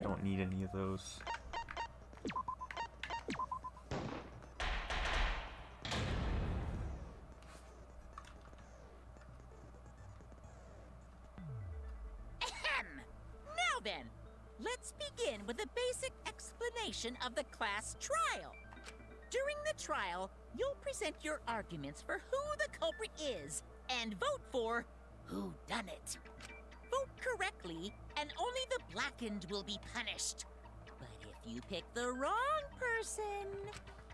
I don't need any of those. Ahem! Now then, let's begin with a basic explanation of the class trial. During the trial, you'll present your arguments for who the culprit is and vote for who done it. Vote correctly, and only the blackened will be punished. But if you pick the wrong person,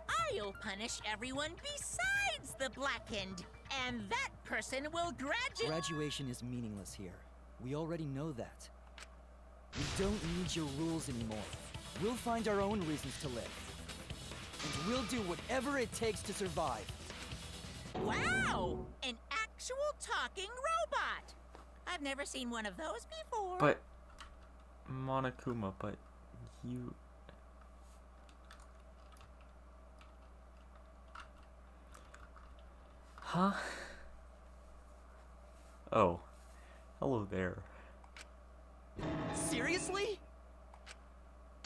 I'll punish everyone besides the blackened, and that person will graduate. Graduation is meaningless here. We already know that. We don't need your rules anymore. We'll find our own reasons to live. And we'll do whatever it takes to survive. Wow! An actual talking robot! I've never seen one of those before. But, Monokuma, but you... Huh? Oh. Hello there. Seriously?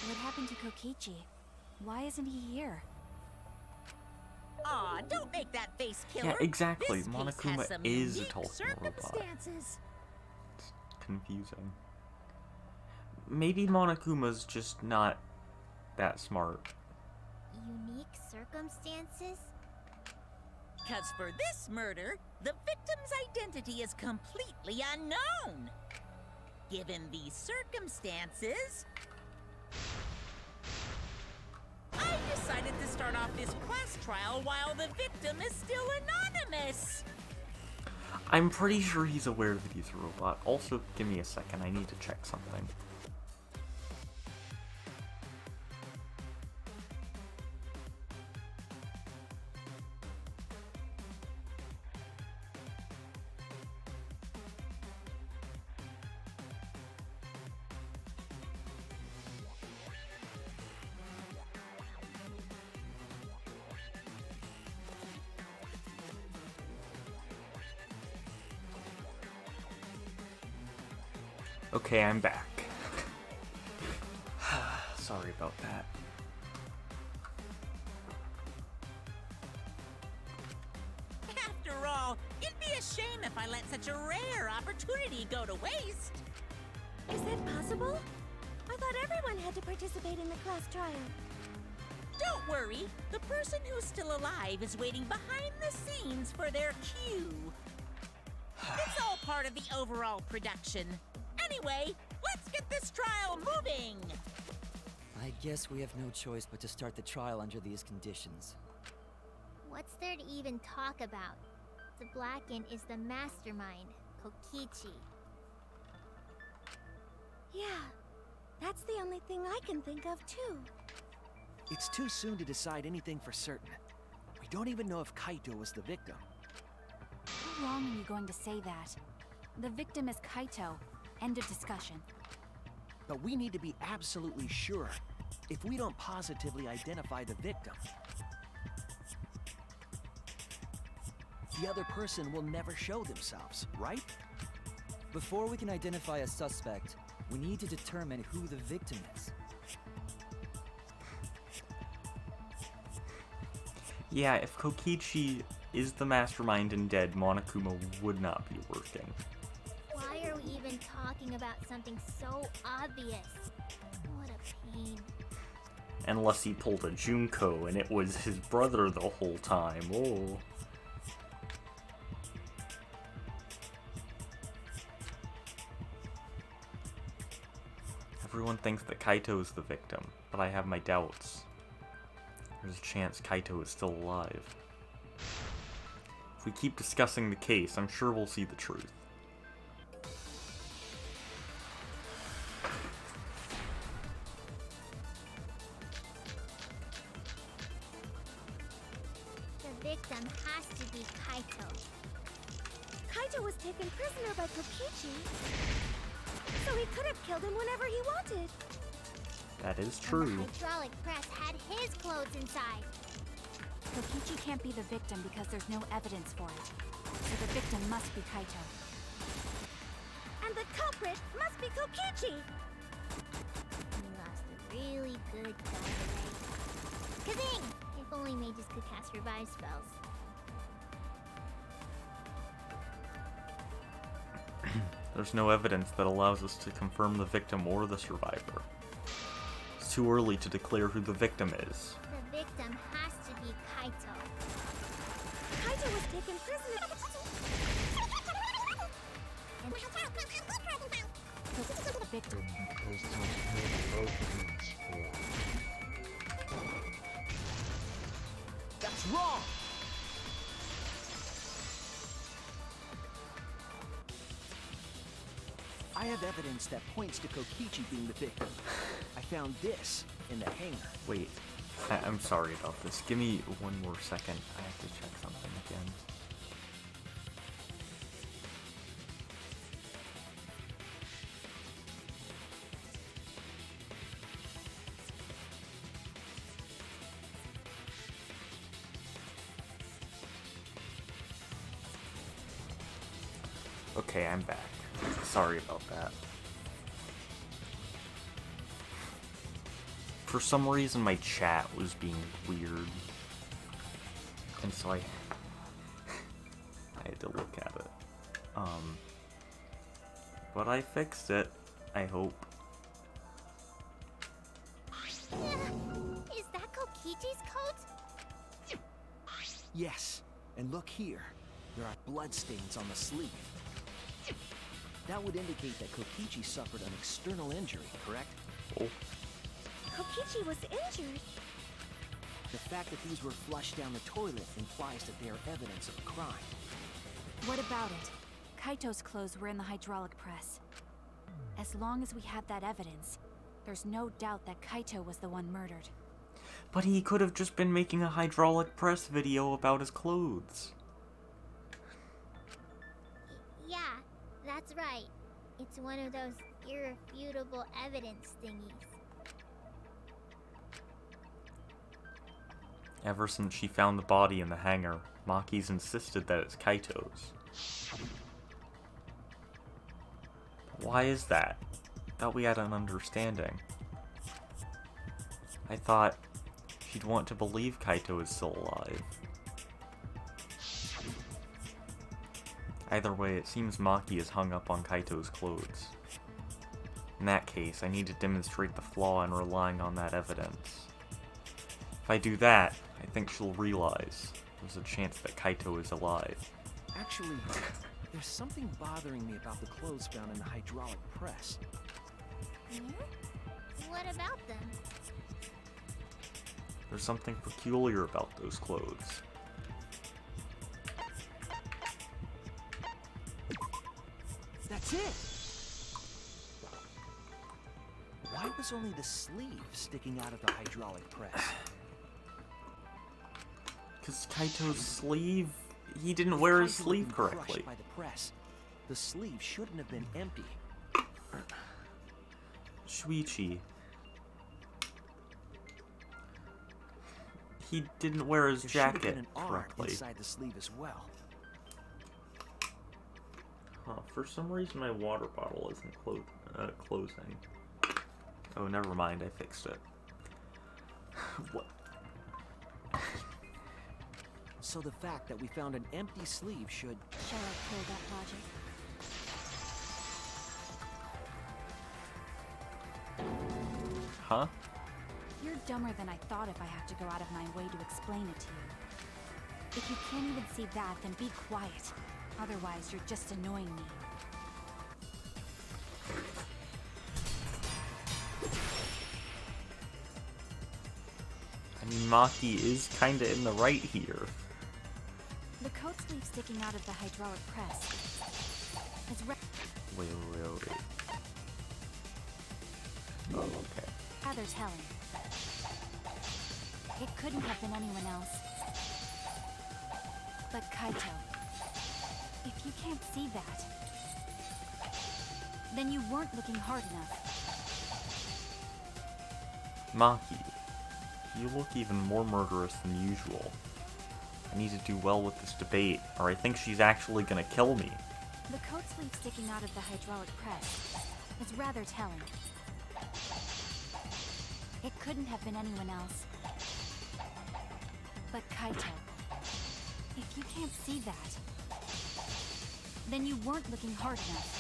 What happened to Kokichi? Why isn't he here? Aw, don't make that face, killer. Yeah, exactly. This case Monokuma has some is a unique talking robot. circumstances. It's confusing. Maybe Monokuma's just not that smart. Unique circumstances? Because for this murder, the victim's identity is completely unknown. Given these circumstances, I decided to start off this class trial while the victim is still anonymous. I'm pretty sure he's aware that he's a robot. Also, give me a second. I need to check something. Okay, I'm back. Sorry about that. After all, it'd be a shame if I let such a rare opportunity go to waste. Is that possible? I thought everyone had to participate in the class trial. Don't worry, the person who's still alive is waiting behind the scenes for their cue. It's all part of the overall production. Anyway, let's get this trial moving! I guess we have no choice but to start the trial under these conditions. What's there to even talk about? The Blackened is the mastermind, Kokichi. Yeah, that's the only thing I can think of too. It's too soon to decide anything for certain. We don't even know if Kaito was the victim. How long are you going to say that? The victim is Kaito. End of discussion. But we need to be absolutely sure. If we don't positively identify the victim, the other person will never show themselves, right? Before we can identify a suspect, we need to determine who the victim is. Yeah, if Kokichi is the mastermind and dead, Monokuma would not be working. Why are we even talking about something so obvious? What a pain. Unless he pulled a Junko and it was his brother the whole time. Oh. Everyone thinks that Kaito is the victim, but I have my doubts. There's a chance Kaito is still alive. If we keep discussing the case, I'm sure we'll see the truth. The victim has to be Kaito. Kaito was taken prisoner by Kokichi, so he could have killed him whenever he wanted. That is And true. the hydraulic press had his clothes inside. Kokichi can't be the victim because there's no evidence for it. So the victim must be Kaito. And the culprit must be Kokichi. Only mages could cast revive spells. There's no evidence that allows us to confirm the victim or the survivor. It's too early to declare who the victim is. The victim has to be Kaito. Kaito was taken prisoner. The victim. That's wrong! I have evidence that points to Kokichi being the victim. I found this in the hangar. Wait, I'm sorry about this. Give me one more second. I have to check something again. Okay, I'm back. Sorry about that. For some reason my chat was being weird. And so I had to look at it. But I fixed it, I hope. Is that Kokichi's coat? Yes, and look here. There are bloodstains on the sleeve. That would indicate that Kokichi suffered an external injury, correct? Oh, Kokichi was injured. The fact that these were flushed down the toilet implies that they are evidence of a crime. What about it? Kaito's clothes were in the hydraulic press. As long as we have that evidence, there's no doubt that Kaito was the one murdered. but he could have just been making a hydraulic press video about his clothes. Yeah, that's right. It's one of those irrefutable evidence thingies. Ever since she found the body in the hangar, Maki's insisted that it's Kaito's. Why is that? Thought we had an understanding. I thought she'd want to believe Kaito is still alive. Either way, it seems Maki is hung up on Kaito's clothes. In that case, I need to demonstrate the flaw in relying on that evidence. If I do that, I think she'll realize there's a chance that Kaito is alive. Actually, there's something bothering me about the clothes found in the hydraulic press. Hmm? What about them? There's something peculiar about those clothes. That's it! Why was only the sleeve sticking out of the hydraulic press? Because Kaito's sleeve... He didn't wear his Kaito had sleeve been correctly. crushed by the press. The sleeve shouldn't have been empty. Shuichi. He didn't wear his There should have jacket been an R correctly. inside the sleeve as well. Huh, for some reason my water bottle isn't closing. Oh, never mind, I fixed it. What? So the fact that we found an empty sleeve should... Shall I pull that logic? Huh? You're dumber than I thought if I have to go out of my way to explain it to you. If you can't even see that, then be quiet. Otherwise, you're just annoying me. I mean, Maki is kinda in the right here. The coat sleeve sticking out of the hydraulic press is Wait. Oh, okay. rather telling. It couldn't have been anyone else. But Kaito, if you can't see that, then you weren't looking hard enough. Maki, you look even more murderous than usual. I need to do well with this debate, or I think she's actually gonna kill me. The coat sleeve sticking out of the hydraulic press is rather telling. It couldn't have been anyone else. But Kaito, if you can't see that, then you weren't looking hard enough.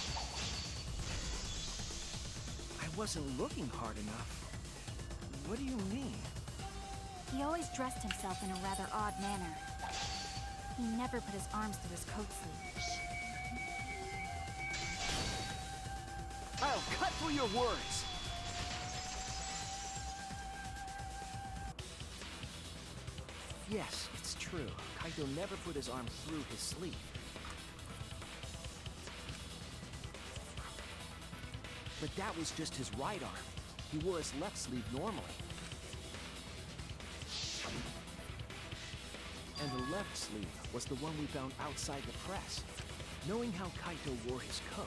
I wasn't looking hard enough. What do you mean? He always dressed himself in a rather odd manner. He never put his arms through his coat sleeve. I'll cut through your words! Yes, it's true. Kaito never put his arm through his sleeve. But that was just his right arm. He wore his left sleeve normally. And the left sleeve was the one we found outside the press. Knowing how Kaito wore his coat,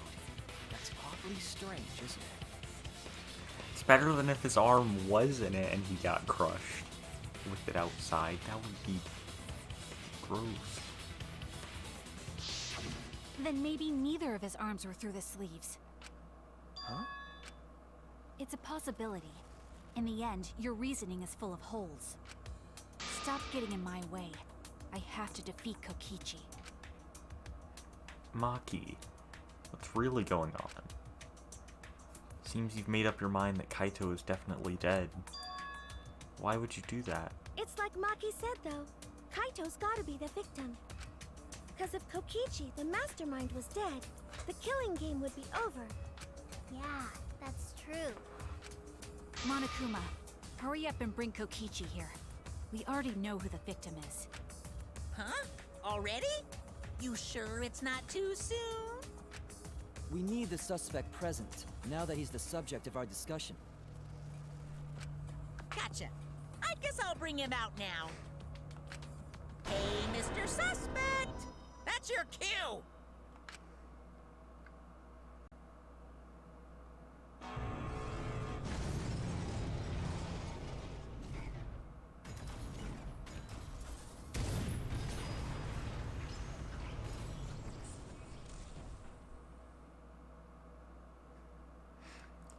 that's awfully strange, isn't it? It's better than if his arm was in it and he got crushed with it outside. That would be gross. Then maybe neither of his arms were through the sleeves. Huh? It's a possibility. In the end, your reasoning is full of holes. Stop getting in my way. I have to defeat Kokichi. Maki, what's really going on? Seems you've made up your mind that Kaito is definitely dead. Why would you do that? It's like Maki said, though. Kaito's gotta be the victim. Because if Kokichi, the mastermind, was dead, the killing game would be over. Yeah, that's true. Monokuma, hurry up and bring Kokichi here. We already know who the victim is. Huh? Already? You sure it's not too soon? We need the suspect present, now that he's the subject of our discussion. Gotcha. I guess I'll bring him out now. Hey, Mr. Suspect! That's your cue!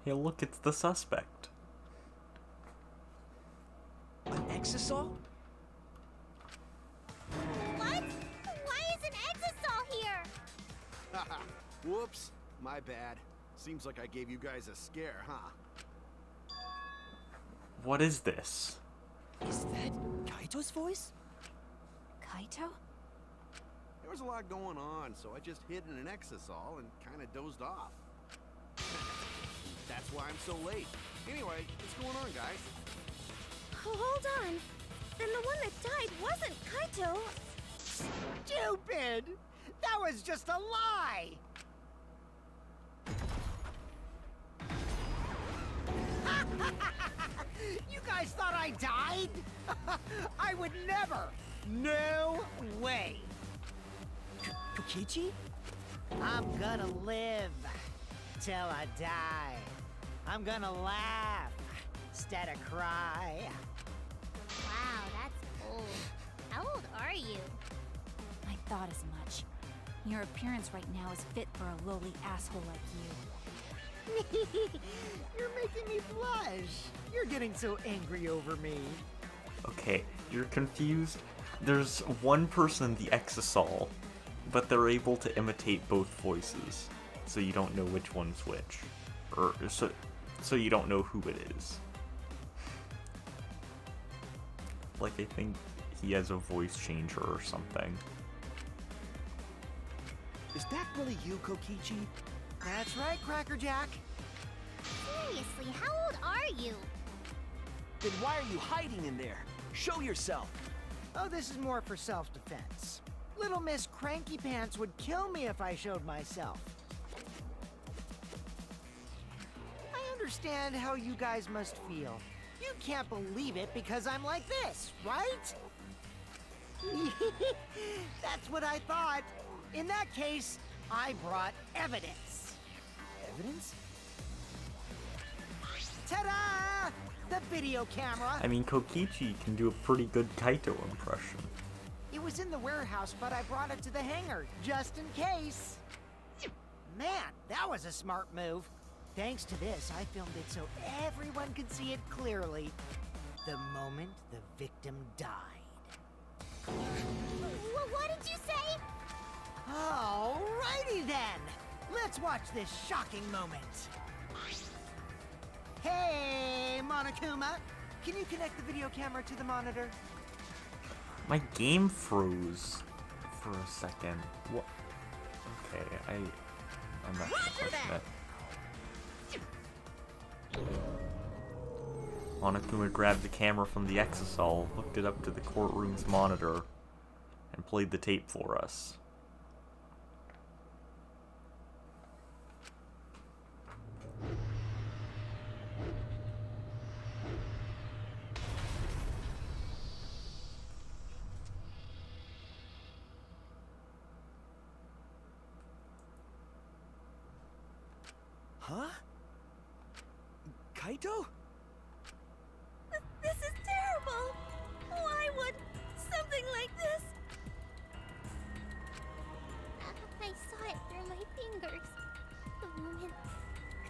Hey, look, it's the suspect. An exisal? What? Why is an exisal here? Haha, whoops, my bad. Seems like I gave you guys a scare, huh? What is this? Is that Kaito's voice? Kaito? There was a lot going on, so I just hid in an exisal and kinda dozed off. That's why I'm so late. Anyway, what's going on, guys? Oh, hold on. Then the one that died wasn't Kaito. Stupid! That was just a lie! You guys thought I died? I would never! No way! Kokichi? I'm gonna live till I die. I'm gonna laugh instead of cry. Wow, that's old. How old are you? I thought as much. Your appearance right now is fit for a lowly asshole like you. You're making me blush. You're getting so angry over me. Okay, you're confused. There's one person in the exisal, but they're able to imitate both voices, so you don't know which one's which. Or, so you don't know who it is. Like, I think he has a voice changer or something. Is that really you, Kokichi? That's right, Crackerjack. Seriously, how old are you? Then why are you hiding in there? Show yourself! Oh, this is more for self-defense. Little Miss Cranky Pants would kill me if I showed myself. I understand how you guys must feel. You can't believe it because I'm like this, right? That's what I thought. In that case, I brought evidence. Evidence? Ta-da! The video camera. I mean, Kokichi can do a pretty good Kaito impression. It was in the warehouse, but I brought it to the hangar, just in case. Man, that was a smart move. Thanks to this, I filmed it so everyone could see it clearly. The moment the victim died. What did you say? Alrighty then! Let's watch this shocking moment. Hey, Monokuma! Can you connect the video camera to the monitor? My game froze for a second. What? Okay, I'm not gonna question it. Monokuma grabbed the camera from the exisal, hooked it up to the courtroom's monitor, and played the tape for us. Huh? Kaito? This is terrible! Why would something like this? I saw it through my fingers. The moment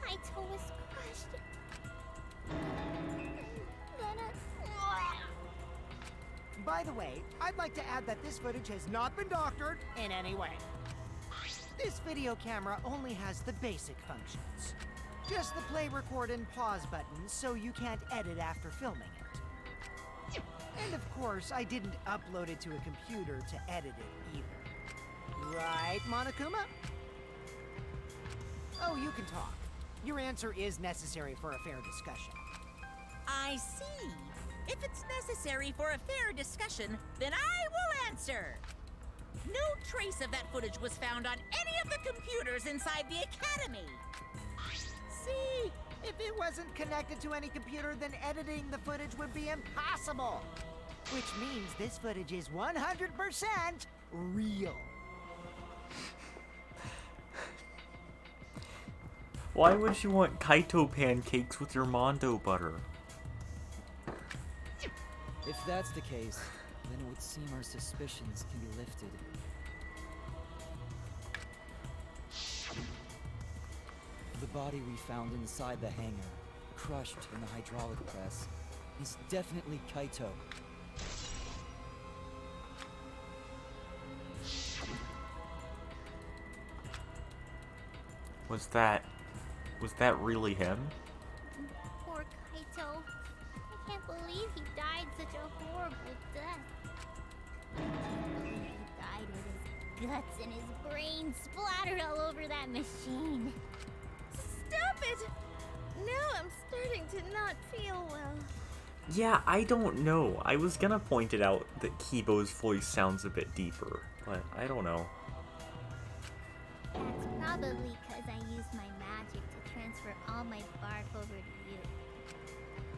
Kaito was crushed. By the way, I'd like to add that this footage has not been doctored in any way. This video camera only has the basic functions. Just the play, record, and pause buttons, so you can't edit after filming it. And of course, I didn't upload it to a computer to edit it either. Right, Monokuma? Oh, you can talk. Your answer is necessary for a fair discussion. I see. If it's necessary for a fair discussion, then I will answer. No trace of that footage was found on any of the computers inside the Academy. See? If it wasn't connected to any computer, then editing the footage would be impossible. Which means this footage is 100% real. Why would you want Kaito pancakes with your Mondo butter? If that's the case, then it would seem our suspicions can be lifted. The body we found inside the hangar, crushed in the hydraulic press, is definitely Kaito. Was that really him? Poor Kaito. I can't believe he died such a horrible death. I can't believe he died with his guts and his brain splattered all over that machine. Stop it! Now I'm starting to not feel well. Yeah, I don't know. I was gonna point it out that Kibo's voice sounds a bit deeper, but I don't know. That's probably because I used my magic to transfer all my bark over to you.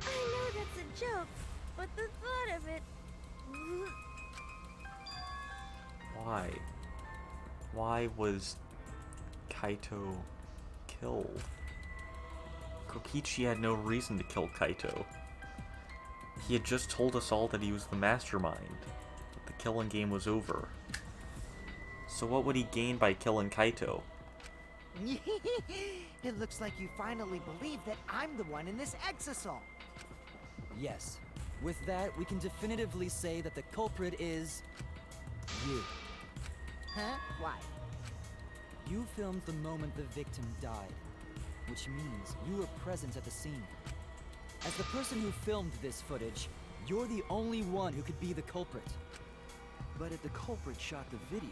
I know that's a joke, but the thought of it... Why? Why was Kaito killed? Kokichi had no reason to kill Kaito. He had just told us all that he was the mastermind, that the killing game was over. So what would he gain by killing Kaito? It looks like you finally believe that I'm the one in this exisal. Yes. With that, we can definitively say that the culprit is... you. Huh? Why? You filmed the moment the victim died, which means you were present at the scene. As the person who filmed this footage, you're the only one who could be the culprit. But if the culprit shot the video,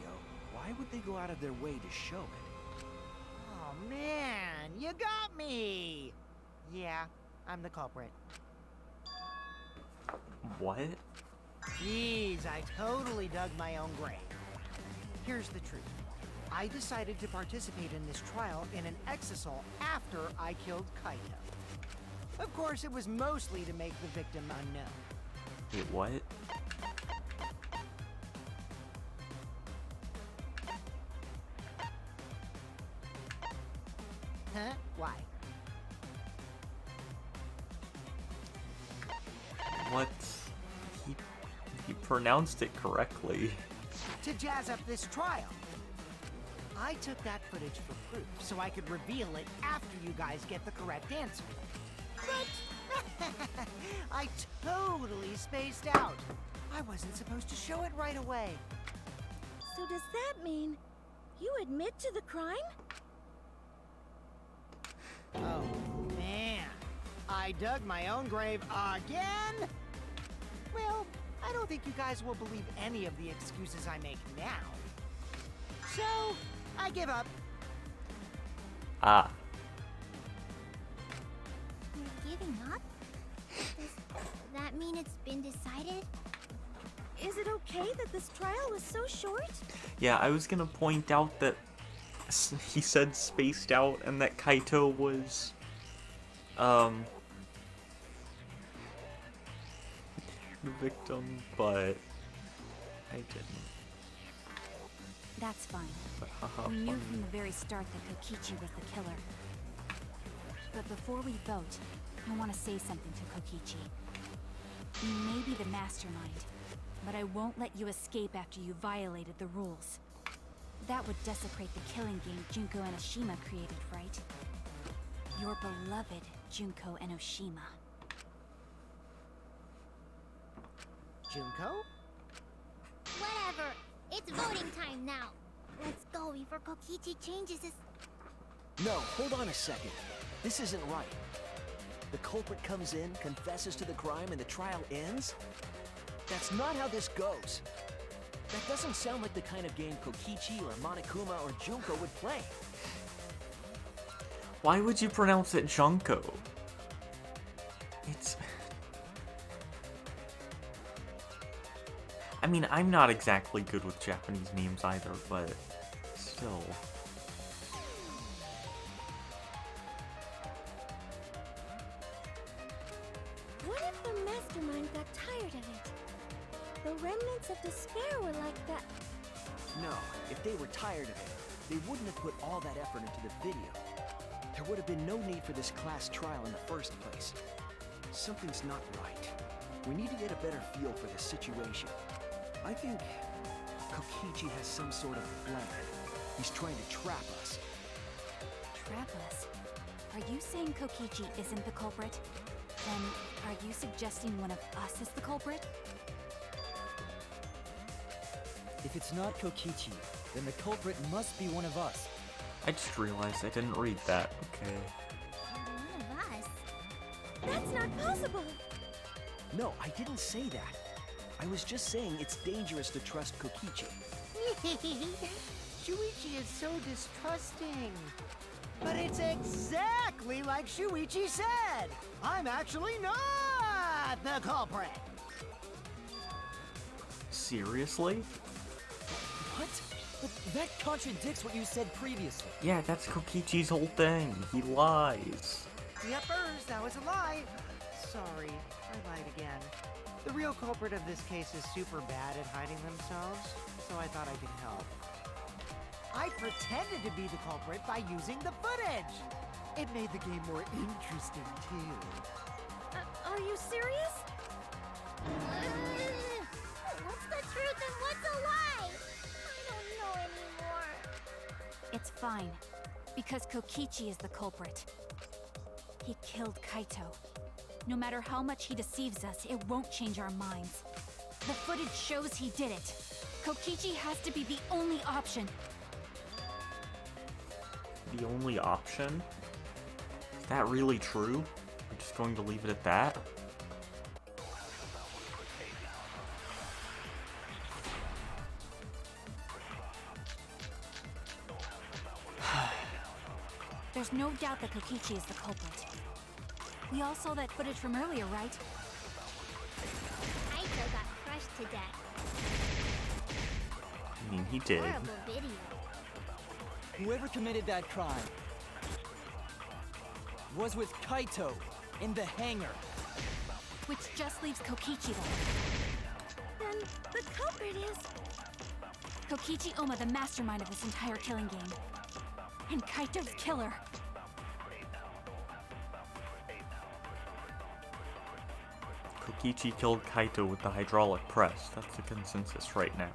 why would they go out of their way to show it? Oh man, you got me! Yeah, I'm the culprit. What? Jeez, I totally dug my own grave. Here's the truth. I decided to participate in this trial in an exisal after I killed Kaito. Of course, it was mostly to make the victim unknown. Wait, what? Huh? Why? What? He pronounced it correctly. To jazz up this trial. I took that footage for proof, so I could reveal it after you guys get the correct answer. But I totally spaced out. I wasn't supposed to show it right away. So does that mean you admit to the crime? Oh, man. I dug my own grave again? Well, I don't think you guys will believe any of the excuses I make now. So, I give up. Ah. You're giving up? Does that mean it's been decided? Is it okay that this trial was so short? Yeah, I was gonna point out that he said spaced out and that Kaito was, the victim, but I didn't. That's fine. But haha, We knew funny. from the very start that Kokichi was the killer. But before we vote, I want to say something to Kokichi. You may be the mastermind, but I won't let you escape after you violated the rules. That would desecrate the killing game Junko Enoshima created, right? Your beloved Junko Enoshima. Junko? Whatever. It's voting time now. Let's go before Kokichi changes his... No, hold on a second. This isn't right. The culprit comes in, confesses to the crime, and the trial ends? That's not how this goes. That doesn't sound like the kind of game Kokichi or Monokuma or Junko would play. Why would you pronounce it Junko? It's... I mean, I'm not exactly good with Japanese names either, but still. What if the mastermind got tired of it? The remnants of despair were like that. No, if they were tired of it, they wouldn't have put all that effort into the video. There would have been no need for this class trial in the first place. Something's not right. We need to get a better feel for the situation. I think Kokichi has some sort of plan. He's trying to trap us. Trap us? Are you saying Kokichi isn't the culprit? Then, are you suggesting one of us is the culprit? If it's not Kokichi, then the culprit must be one of us. I just realized I didn't read that. Okay. One of us. That's not possible! No, I didn't say that. I was just saying it's dangerous to trust Kokichi. Shuichi is so distrusting. But it's exactly like Shuichi said. I'm actually not the culprit. Seriously? What? But that contradicts what you said previously. Yeah, that's Kokichi's whole thing. He lies. Yuppers, that was a lie. Sorry, I lied again. The real culprit of this case is super bad at hiding themselves, so I thought I could help. I pretended to be the culprit by using the footage. It made the game more interesting, too. Are you serious? What's the truth and what's a lie? I don't know anymore. It's fine, because Kokichi is the culprit. He killed Kaito. No matter how much he deceives us, it won't change our minds. The footage shows he did it. Kokichi has to be the only option. The only option? Is that really true? I'm just going to leave it at that? There's no doubt that Kokichi is the culprit. We all saw that footage from earlier, right? Kaito got crushed to death. I mean, he did. Horrible video. Whoever committed that crime was with Kaito in the hangar. Which just leaves Kokichi though. Then the culprit is... Kokichi Oma, the mastermind of this entire killing game. And Kaito's killer. Kokichi killed Kaito with the hydraulic press. That's the consensus right now.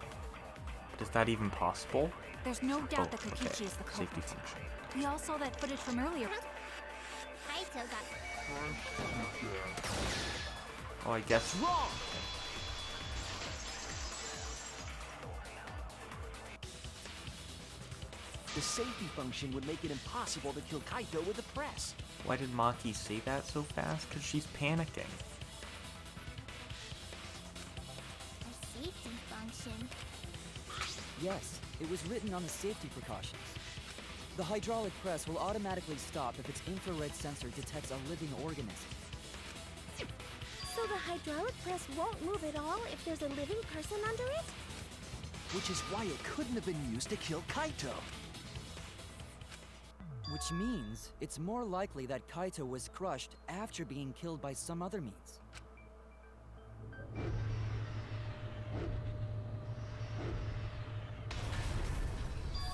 But is that even possible? There's no doubt that Oh, Kokichi okay. is the Safety culprit. function. We all saw that footage from earlier. Kaito got... Oh, I guess. Wrong! The safety function would make it impossible to kill Kaito with the press. Why did Maki say that so fast? Because she's panicking. A safety function. Yes, it was written on the safety precautions. The hydraulic press will automatically stop if its infrared sensor detects a living organism. So the hydraulic press won't move at all if there's a living person under it? Which is why it couldn't have been used to kill Kaito. Which means it's more likely that Kaito was crushed after being killed by some other means.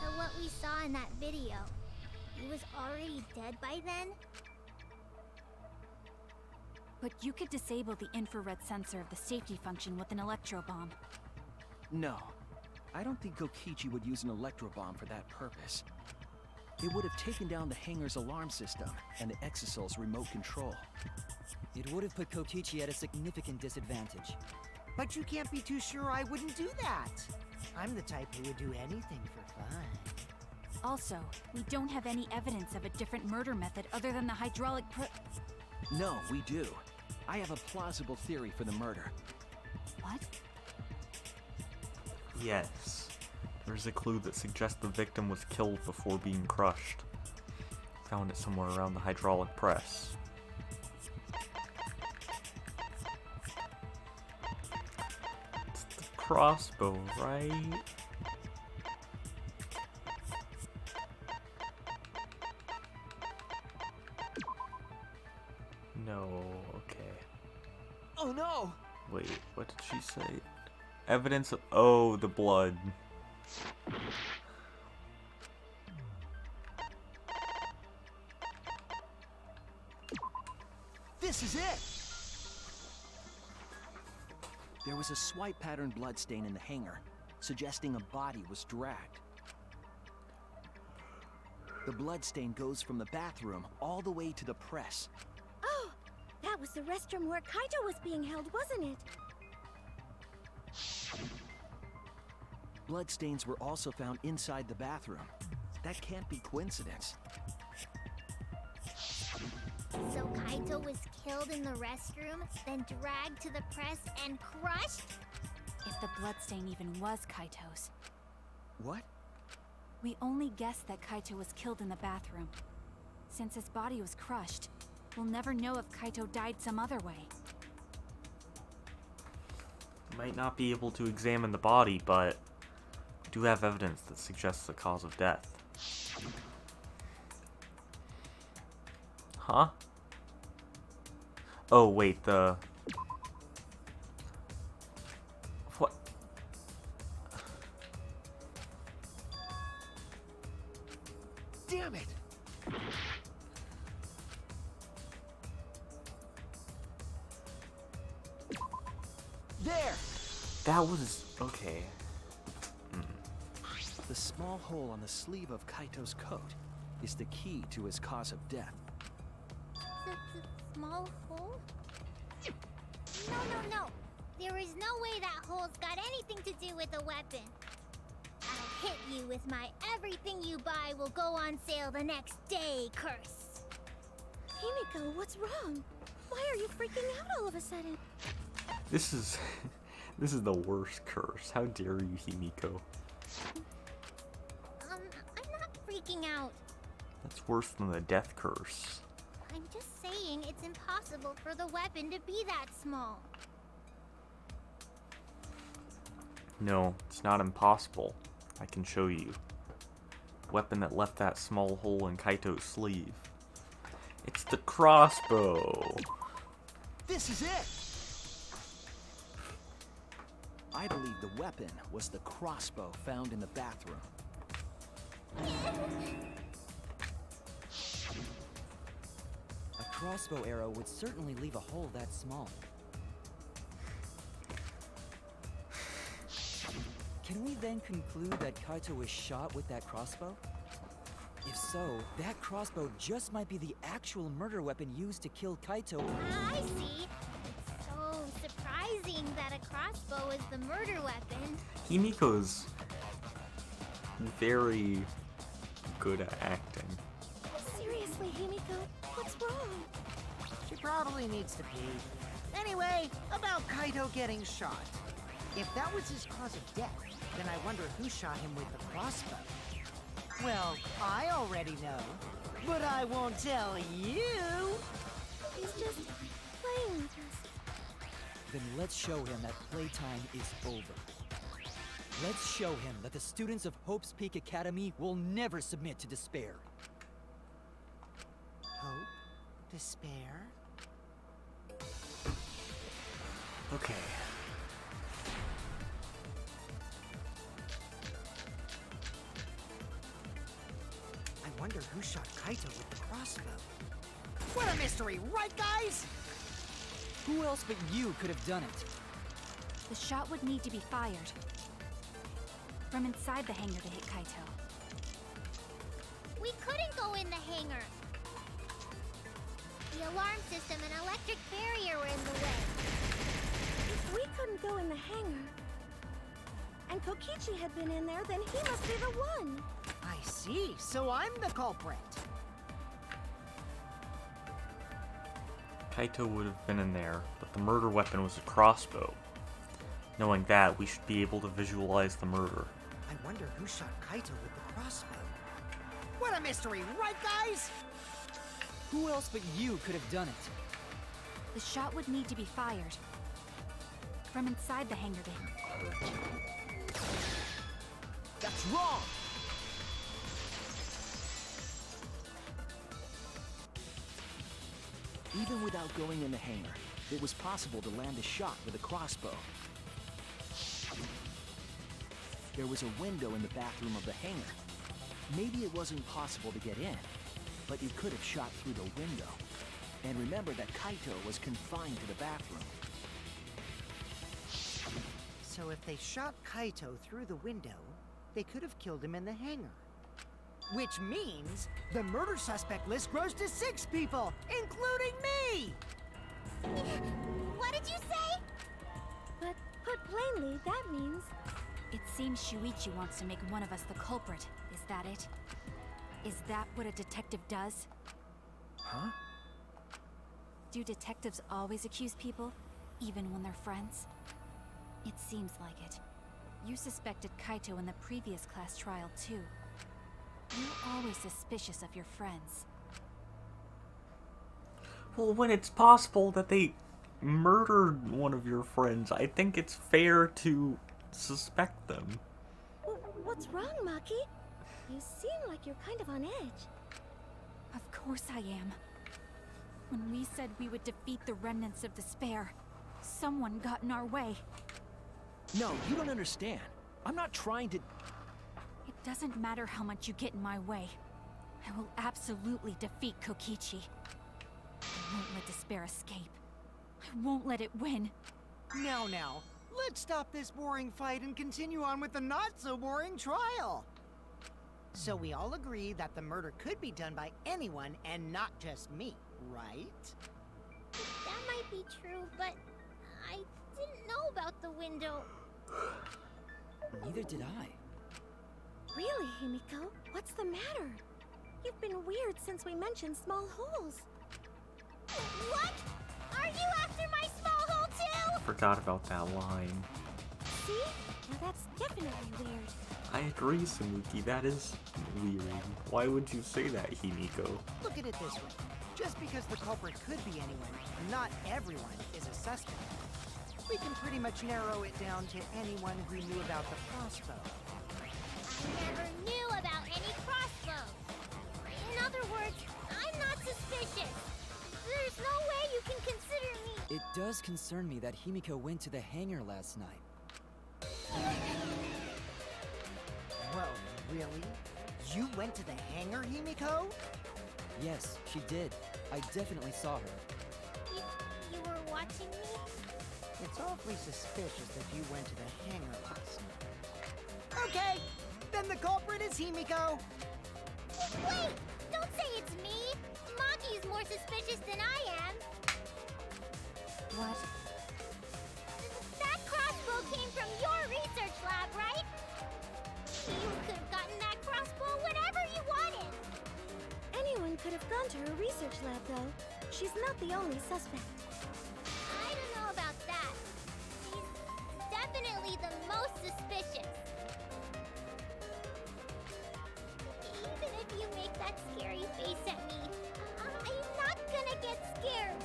So what we saw in that video, he was already dead by then? But you could disable the infrared sensor of the safety function with an electro bomb. No. I don't think Kokichi would use an electro bomb for that purpose. It would have taken down the hangar's alarm system and the Exosoul's remote control. It would have put Kokichi at a significant disadvantage. But you can't be too sure I wouldn't do that. I'm the type who would do anything for fun. Also, we don't have any evidence of a different murder method other than the hydraulic No, we do. I have a plausible theory for the murder. What? Yes. There's a clue that suggests the victim was killed before being crushed. Found it somewhere around the hydraulic press. It's the crossbow, right? No, okay. Oh no! Wait, what did she say? Evidence of... Oh, the blood. This is it! There was a swipe pattern bloodstain in the hangar, suggesting a body was dragged. The bloodstain goes from the bathroom all the way to the press. Oh, that was the restroom where Kaito was being held, wasn't it? Bloodstains were also found inside the bathroom. That can't be coincidence. So Kaito was killed in the restroom, then dragged to the press and crushed? If the bloodstain even was Kaito's. What? We only guessed that Kaito was killed in the bathroom. Since his body was crushed, we'll never know if Kaito died some other way. Might not be able to examine the body, but we do have evidence that suggests the cause of death. Huh? Oh, wait, the... What? Damn it! There! That was... okay. The small hole on the sleeve of Kaito's coat is the key to his cause of death. The small hole? No. There is no way that hole's got anything to do with a weapon. I'll hit you with my everything you buy will go on sale the next day curse. Himiko, what's wrong? Why are you freaking out all of a sudden? This is... this is the worst curse. How dare you, Himiko? I'm not freaking out. That's worse than the death curse. I'm just saying it's impossible for the weapon to be that small. No, it's not impossible. I can show you. Weapon that left that small hole in Kaito's sleeve. It's the crossbow! This is it! I believe the weapon was the crossbow found in the bathroom. A crossbow arrow would certainly leave a hole that small. Can we then conclude that Kaito was shot with that crossbow? If so, that crossbow just might be the actual murder weapon used to kill Kaito. I see. It's so surprising that a crossbow is the murder weapon. Himiko's very good at acting. Seriously, Himiko, what's wrong? She probably needs to pee. Anyway, about Kaito getting shot. If that was his cause of death, then I wonder who shot him with the crossbow. Well, I already know, but I won't tell you. He's just playing with us. Then let's show him that playtime is over. Let's show him that the students of Hope's Peak Academy will never submit to despair. Hope? Despair? Okay. I wonder who shot Kaito with the crossbow. What a mystery, right guys? Who else but you could have done it? The shot would need to be fired from inside the hangar to hit Kaito. We couldn't go in the hangar. The alarm system and electric barrier were in the way. If we couldn't go in the hangar, and Kokichi had been in there, then he must be the one. I see, so I'm the culprit. Kaito would have been in there, but the murder weapon was a crossbow. Knowing that, we should be able to visualize the murder. I wonder who shot Kaito with the crossbow. What a mystery, right guys? Who else but you could have done it? The shot would need to be fired from inside the hangar to hit. That's wrong! Even without going in the hangar, it was possible to land a shot with a crossbow. There was a window in the bathroom of the hangar. Maybe it wasn't possible to get in, but you could have shot through the window. And remember that Kaito was confined to the bathroom. So if they shot Kaito through the window, they could have killed him in the hangar. Which means the murder suspect list grows to 6 people, including me! What did you say? But put plainly, that means It seems Shuichi wants to make one of us the culprit. Is that it? Is that what a detective does? Huh? Do detectives always accuse people, even when they're friends? It seems like it. You suspected Kaito in the previous class trial, too. You're always suspicious of your friends. Well, when it's possible that they murdered one of your friends, I think it's fair to suspect them. What's wrong, Maki? You seem like you're kind of on edge. Of course I am. When we said we would defeat the remnants of despair, someone got in our way. No, you don't understand. I'm not trying to... It doesn't matter how much you get in my way. I will absolutely defeat Kokichi. I won't let despair escape. I won't let it win. Now, let's stop this boring fight and continue on with the not-so-boring trial. So we all agree that the murder could be done by anyone and not just me, right? That might be true, but I didn't know about the window. Neither did I. Really, Himiko? What's the matter? You've been weird since we mentioned small holes. What? Are you after my small hole too? Forgot about that line. See? Now that's definitely weird. I agree, Samuki, that is weird. Why would you say that, Himiko? Look at it this way. Just because the culprit could be anyone, not everyone is a suspect. We can pretty much narrow it down to anyone who knew about the crossbow. I never knew about any crossbows. In other words, I'm not suspicious. There's no way you can consider me. It does concern me that Himiko went to the hangar last night. Whoa, really? You went to the hangar, Himiko? Yes, she did. I definitely saw her. You were watching me? It's awfully suspicious that you went to the hangar last night. Okay, then the culprit is Himiko. Wait! Don't say it's me! Maki's more suspicious than I am. What? That crossbow came from your research lab, right? You could have gotten that crossbow whenever you wanted. I've gone to her research lab, though. She's not the only suspect. I don't know about that. She's definitely the most suspicious. Even if you make that scary face at me, I'm not gonna get scared.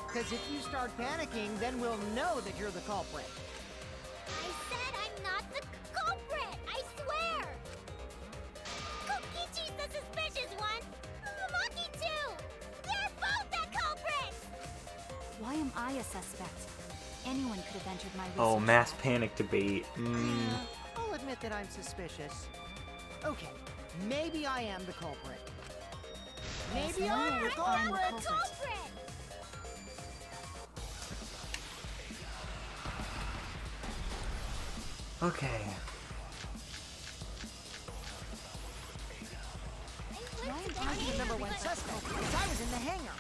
Because if you start panicking, then we'll know that you're the culprit. I said I'm not the culprit, I swear! Kokichi's the suspicious one! Maki too! They're both the culprits! Why am I a suspect? Anyone could have entered my research Oh, mass lab. panic debate. Yeah, I'll admit that I'm suspicious. Okay, maybe I am the culprit. Maybe Yes, I'm the maybe I'm the culprit! culprit. Okay. I'm the number one suspect because I was in the hangar.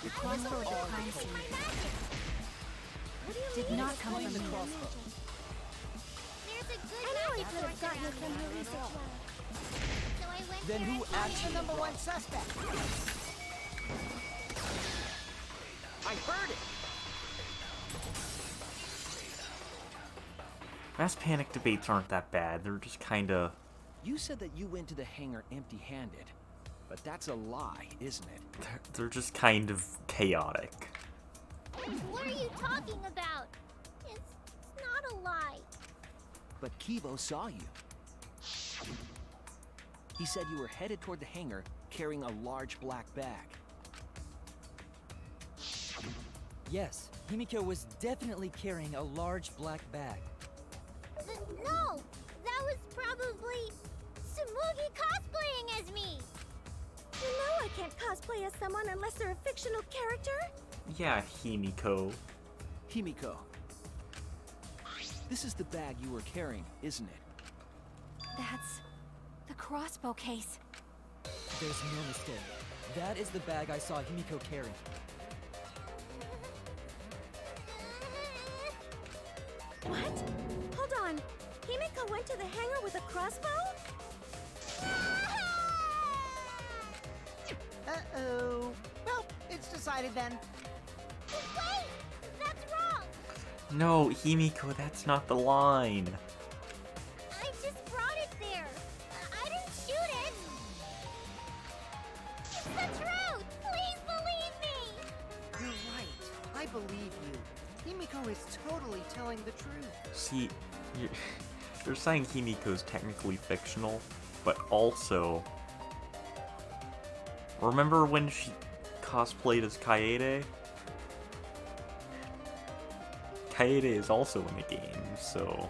The crossbow at the crime scene What do you did mean? not come from the me. crossbow. There's a good I know I magic could have source gotten it around from her here. research lab. So I went Then there who and found I'm actually the number one suspect. I heard it. Mass panic debates aren't that bad. They're just kinda... You said that you went to the hangar empty-handed. But that's a lie, isn't it? They're just kind of chaotic. What are you talking about? It's not a lie. But Kibo saw you. He said you were headed toward the hangar carrying a large black bag. Yes, Himiko was definitely carrying a large black bag. No! That was probably Tsumugi cosplaying as me! You know I can't cosplay as someone unless they're a fictional character. Yeah, Himiko. Himiko. This is the bag you were carrying, isn't it? That's the crossbow case. There's no mistake. That is the bag I saw Himiko carrying. What? Hold on. Himiko went to the hangar with a crossbow? Uh-oh. Well, it's decided then. Wait! That's wrong! No, Himiko, that's not the line. I just brought it there. I didn't shoot it. It's the truth! Please believe me! You're right. I believe you. Himiko is totally telling the truth. See, you're saying Himiko's technically fictional, but also... Remember when she cosplayed as Kaede? Kaede is also in the game, so...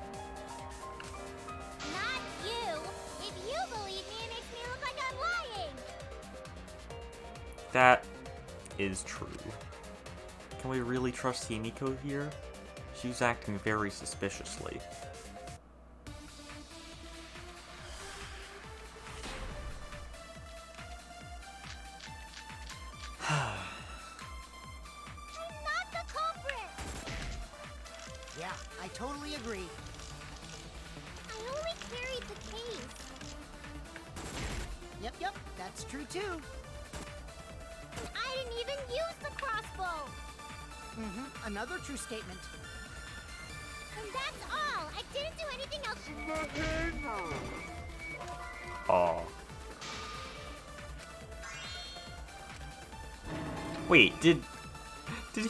Not you! If you believe me, it makes me look like I'm lying! That is true. Can we really trust Himiko here? She's acting very suspiciously. I'm not the culprit! Yeah, I totally agree. I only carried the case. Yep, that's true too. I didn't even use the crossbow! Another true statement. And that's all! I didn't do anything else. Aw. Wait, did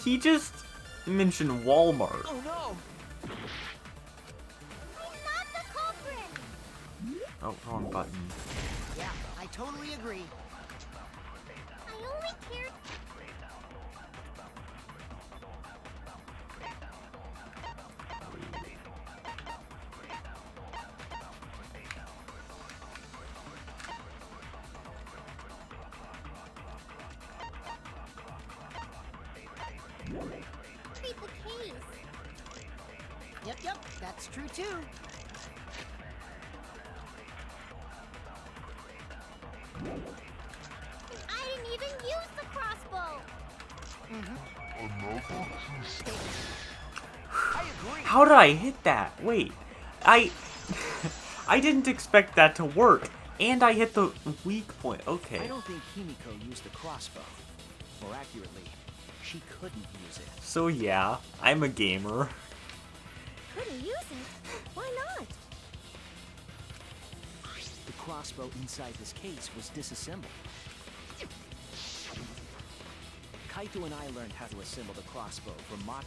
he just mention Walmart? Oh no! I'm not the culprit! Oh, wrong button. Yeah, I totally agree. I only cared. Read the case. Yep, that's true too. I didn't even use the crossbow. I agree! How did I hit that? Wait, I didn't expect that to work. And I hit the weak point. Okay. I don't think Himiko used the crossbow. More accurately, she couldn't use it. So yeah, I'm a gamer. Couldn't use it? Why not? The crossbow inside this case was disassembled. Kaito and I learned how to assemble the crossbow from Maki,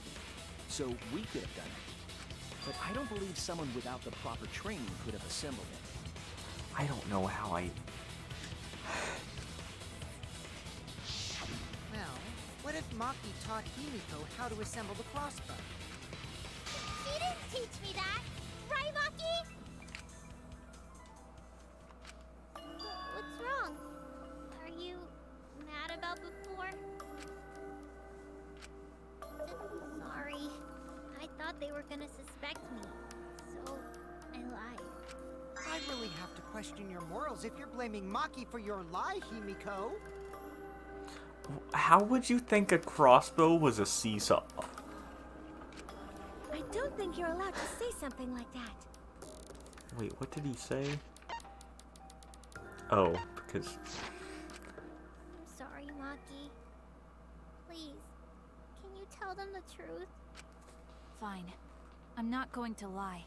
so we could have done it. But I don't believe someone without the proper training could have assembled it. I don't know how I... Well, what if Maki taught Himiko how to assemble the crossbow? She didn't teach me that! Right, Maki? What's wrong? Are you mad about before? Sorry. I thought they were gonna suspect me, so I lied. I really have to question your morals if you're blaming Maki for your lie, Himiko. How would you think a crossbow was a seesaw? I don't think you're allowed to say something like that. Wait, what did he say? Oh, because... I'm sorry, Maki. Please, can you tell them the truth? Fine. I'm not going to lie.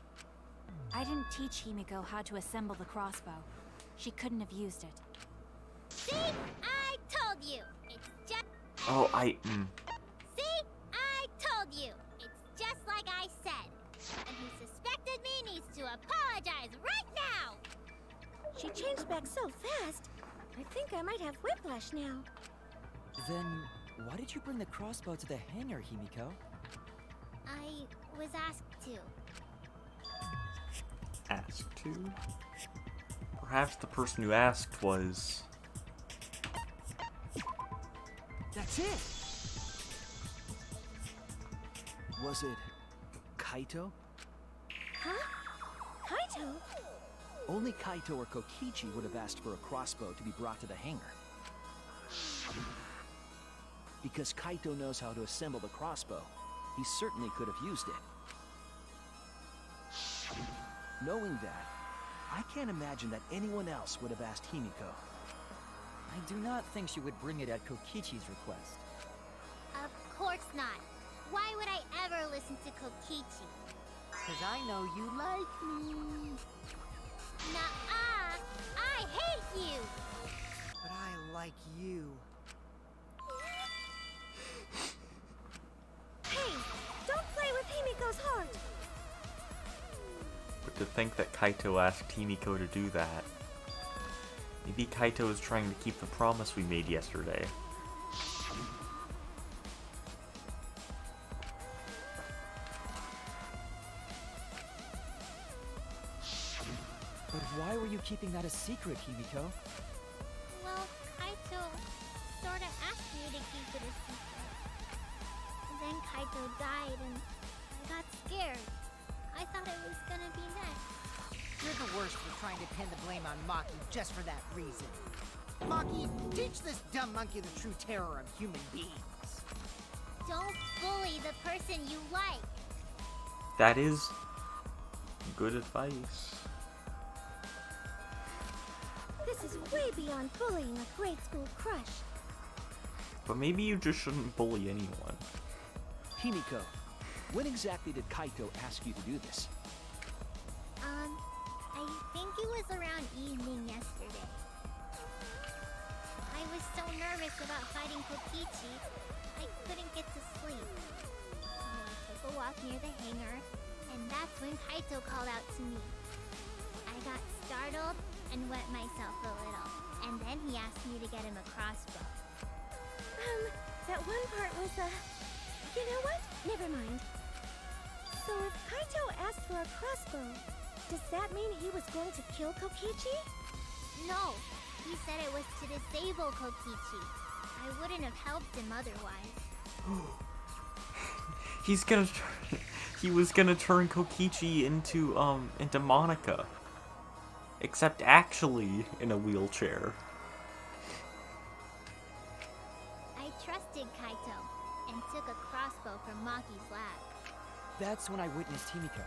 I didn't teach Himiko how to assemble the crossbow. She couldn't have used it. See? I told you! It's just... Oh, See? I told you! It's just like I said. And who suspected me needs to apologize right now! She changed back so fast. I think I might have whiplash now. Then, why did you bring the crossbow to the hangar, Himiko? I was asked to. asked to? Perhaps the person who asked was... That's it! Was it Kaito? Huh? Kaito? Only Kaito or Kokichi would have asked for a crossbow to be brought to the hangar. Because Kaito knows how to assemble the crossbow, he certainly could have used it. Knowing that, I can't imagine that anyone else would have asked Himiko. I do not think she would bring it at Kokichi's request. Of course not. Why would I ever listen to Kokichi? Cause I know you like me. Nuh-uh! I hate you! But I like you. Hey, don't play with Himiko's heart. But to think that Kaito asked Himiko to do that. Maybe Kaito is trying to keep the promise we made yesterday. But why were you keeping that a secret, Himiko? Well, Kaito sorta asked me to keep it a secret. And then Kaito died and I got scared. I thought it was gonna be next. You're the worst for trying to pin the blame on Maki just for that reason. Maki, teach this dumb monkey the true terror of human beings. Don't bully the person you like. That is good advice. This is way beyond bullying a grade school crush. But maybe you just shouldn't bully anyone. Himiko, when exactly did Kaito ask you to do this? I think it was around evening yesterday. I was so nervous about fighting Kokichi, I couldn't get to sleep. So I took a walk near the hangar, and that's when Kaito called out to me. I got startled and wet myself a little, and then he asked me to get him a crossbow. That one part was, you know what? Never mind. So if Kaito asked for a crossbow, does that mean he was going to kill Kokichi? No, he said it was to disable Kokichi. I wouldn't have helped him otherwise. He was gonna turn Kokichi into Monica. Except actually in a wheelchair. I trusted Kaito and took a crossbow from Maki's lab. That's when I witnessed Himiko.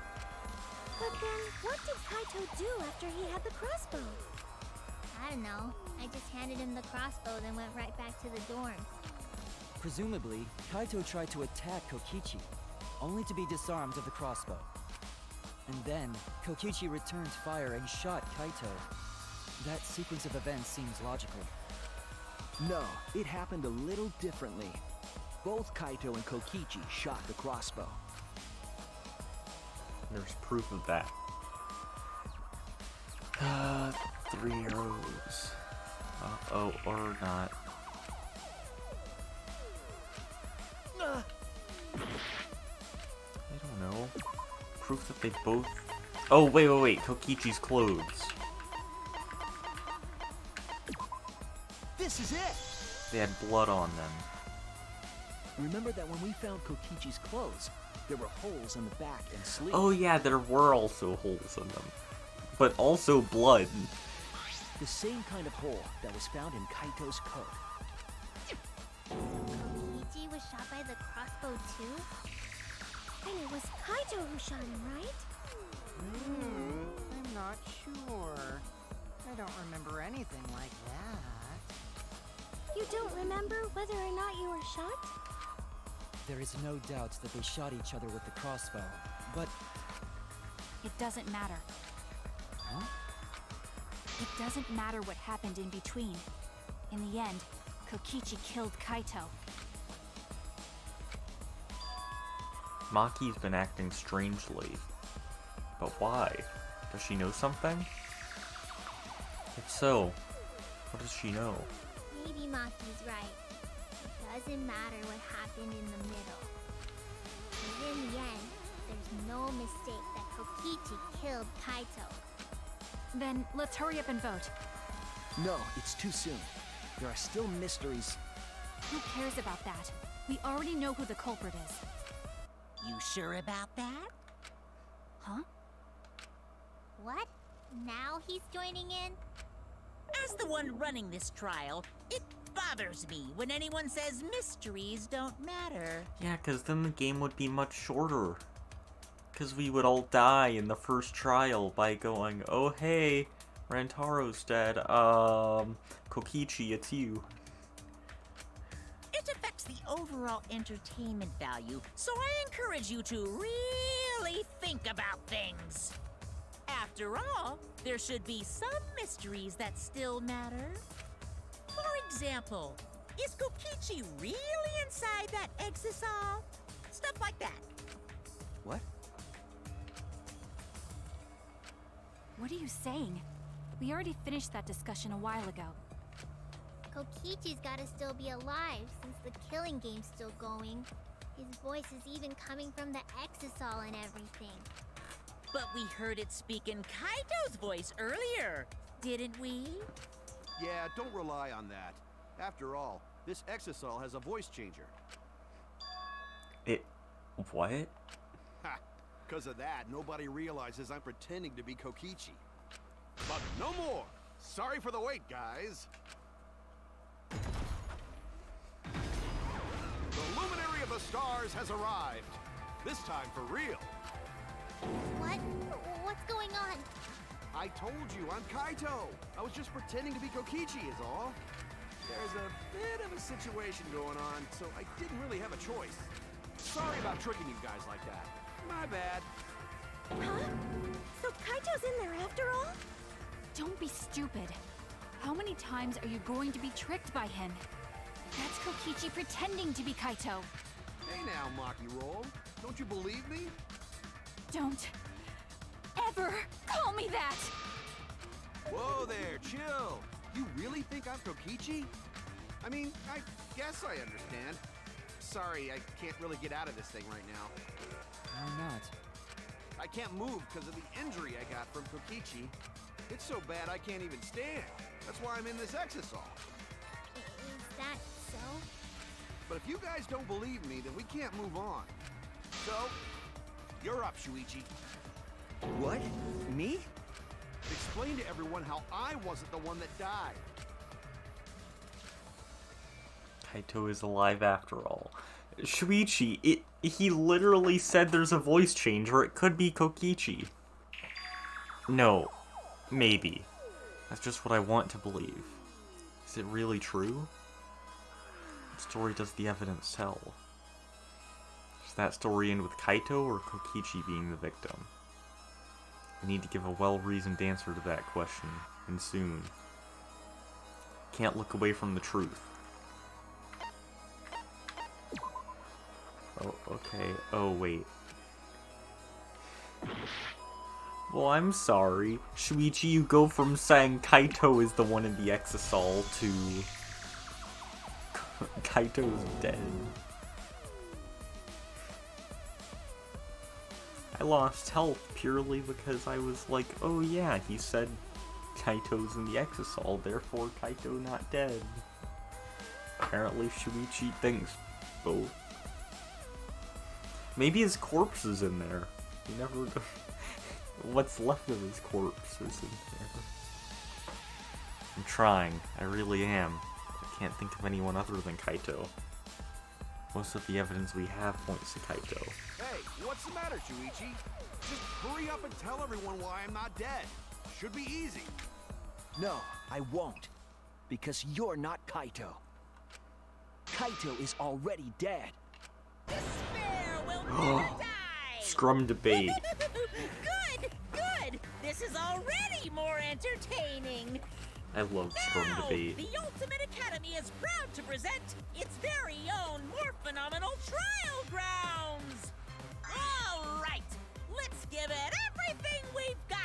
But then, what did Kaito do after he had the crossbow? I don't know. I just handed him the crossbow, then went right back to the dorm. Presumably, Kaito tried to attack Kokichi, only to be disarmed of the crossbow. And then, Kokichi returned fire and shot Kaito. That sequence of events seems logical. No, it happened a little differently. Both Kaito and Kokichi shot the crossbow. There's proof of that. 3 arrows. Uh-oh, or not. I don't know. Proof that they both... Oh, wait. Kokichi's clothes. This is it! They had blood on them. Remember that when we found Kokichi's clothes, there were holes in the back and sleeve. Oh yeah, there were also holes in them. But also blood. The same kind of hole that was found in Kaito's coat. Kokichi was shot by the crossbow too? And it was Kaito who shot him, right? I'm not sure. I don't remember anything like that. You don't remember whether or not you were shot? There is no doubt that they shot each other with the crossbow, but... It doesn't matter. Huh? It doesn't matter what happened in between. In the end, Kokichi killed Kaito. Maki's been acting strangely. But why? Does she know something? If so, what does she know? Maybe Maki's right. It doesn't matter what happened in the middle. Because in the end, there's no mistake that Kokichi killed Kaito. Then let's hurry up and vote. No, it's too soon. There are still mysteries. Who cares about that? We already know who the culprit is. You sure about that? Huh? What? Now he's joining in? As the one running this trial, it bothers me when anyone says mysteries don't matter. Yeah, because then the game would be much shorter. Because we would all die in the first trial by going, oh hey, Rantaro's dead, Kokichi, it's you. It affects the overall entertainment value, so I encourage you to really think about things. After all, there should be some mysteries that still matter. For example, is Kokichi really inside that exisal? Stuff like that. What? What are you saying? We already finished that discussion a while ago. Kokichi's gotta still be alive since the killing game's still going. His voice is even coming from the exisal and everything. But we heard it speak in Kaito's voice earlier, didn't we? Yeah, don't rely on that. After all, this exisal has a voice changer. What? Ha! Because of that, nobody realizes I'm pretending to be Kokichi. But no more! Sorry for the wait, guys! The Luminary of the Stars has arrived. This time for real. What? What's going on? I told you, I'm Kaito. I was just pretending to be Kokichi is all. There's a bit of a situation going on, so I didn't really have a choice. Sorry about tricking you guys like that. My bad. Huh? So Kaito's in there after all? Don't be stupid. How many times are you going to be tricked by him? That's Kokichi pretending to be Kaito. Hey now, Maki Roll. Don't you believe me? Don't ever call me that! Whoa there, chill. You really think I'm Kokichi? I mean, I guess I understand. Sorry, I can't really get out of this thing right now. Why not? I can't move because of the injury I got from Kokichi. It's so bad I can't even stand. That's why I'm in this exisal. Is that so? But if you guys don't believe me, then we can't move on. So, you're up, Shuichi. What? Me? Explain to everyone how I wasn't the one that died. Kaito is alive after all. Shuichi, he literally said there's a voice changer. It could be Kokichi. No. Maybe. That's just what I want to believe. Is it really true? What story does the evidence tell? Does that story end with Kaito or Kokichi being the victim? I need to give a well-reasoned answer to that question, and soon. Can't look away from the truth. Oh, okay. Oh, wait. Well, I'm sorry. Shuichi, you go from saying Kaito is the one in the Exisal to... Kaito's dead. I lost health purely because I was like, oh yeah, he said Kaito's in the Exisal, therefore Kaito not dead. Apparently Shuichi thinks both. Maybe his corpse is in there. You never go... What's left of his corpse is in there. I'm trying. I really am. I can't think of anyone other than Kaito. Most of the evidence we have points to Kaito. Hey, what's the matter, Shuichi? Just hurry up and tell everyone why I'm not dead. Should be easy. No, I won't. Because you're not Kaito. Kaito is already dead. Despair will never die! Scrum debate. Good, good! This is already more entertaining! I love Scrum Now, debate. the Ultimate Academy is proud to present its very own more phenomenal trial grounds! Alright, let's give it everything we've got!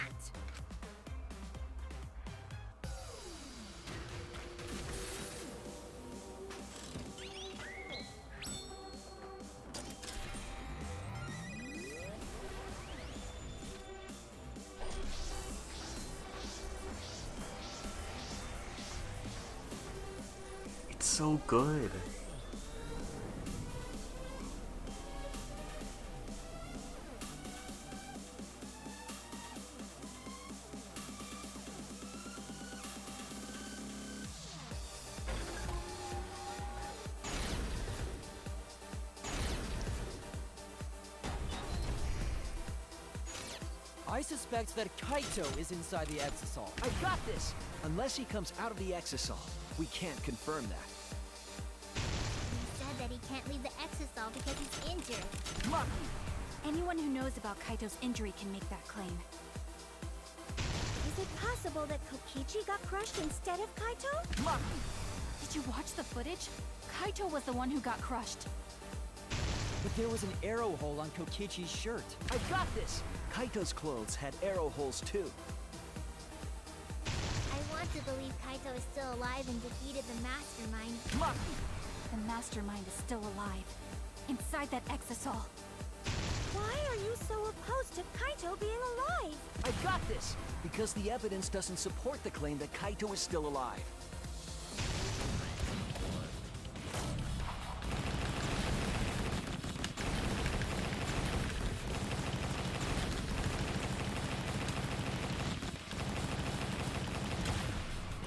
It's so good. I suspect that Kaito is inside the Exisal. I got this! Unless he comes out of the Exisal, we can't confirm that. He said that he can't leave the Exisal because he's injured. Lucky! Anyone who knows about Kaito's injury can make that claim. Is it possible that Kokichi got crushed instead of Kaito? Lucky! Did you watch the footage? Kaito was the one who got crushed. But there was an arrow hole on Kokichi's shirt. I got this! Kaito's clothes had arrow holes too. I want to believe Kaito is still alive and defeated the Mastermind. Lucky! The Mastermind is still alive. Inside that Exisal. Why are you so opposed to Kaito being alive? I got this! Because the evidence doesn't support the claim that Kaito is still alive.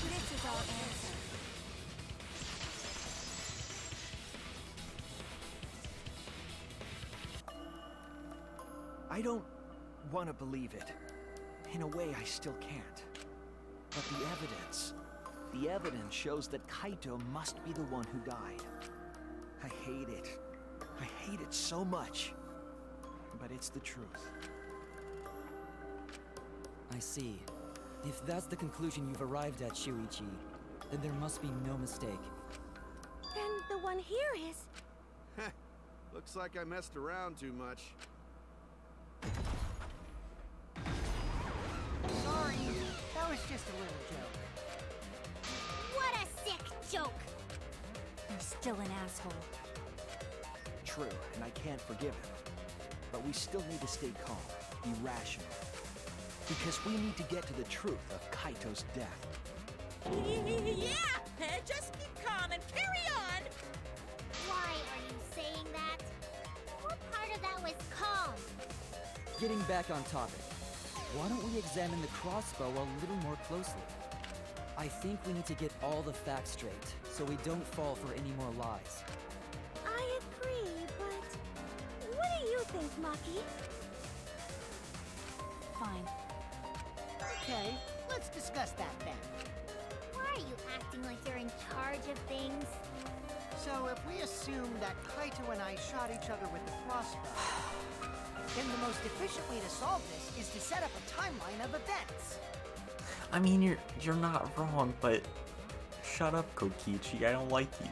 This is our answer. I don't want to believe it. In a way, I still can't. But the evidence shows that Kaito must be the one who died. I hate it. I hate it so much. But it's the truth. I see. If that's the conclusion you've arrived at, Shuichi, then there must be no mistake. Then the one here is... Looks like I messed around too much. Sorry, that was just a little joke. What a sick joke! You're still an asshole. True, and I can't forgive him. But we still need to stay calm, be rational. Because we need to get to the truth of Kaito's death. Yeah! Just keep calm and carry on! Why are you saying that? What part of that was calm? Getting back on topic, why don't we examine the crossbow a little more closely? I think we need to get all the facts straight, so we don't fall for any more lies. I agree, but... What do you think, Maki? Fine. Okay, let's discuss that then. Why are you acting like you're in charge of things? So if we assume that Kaito and I shot each other with the crossbow, then the most efficient way to solve this is to set up a timeline of events. I mean, you're not wrong, but shut up, Kokichi. I don't like you.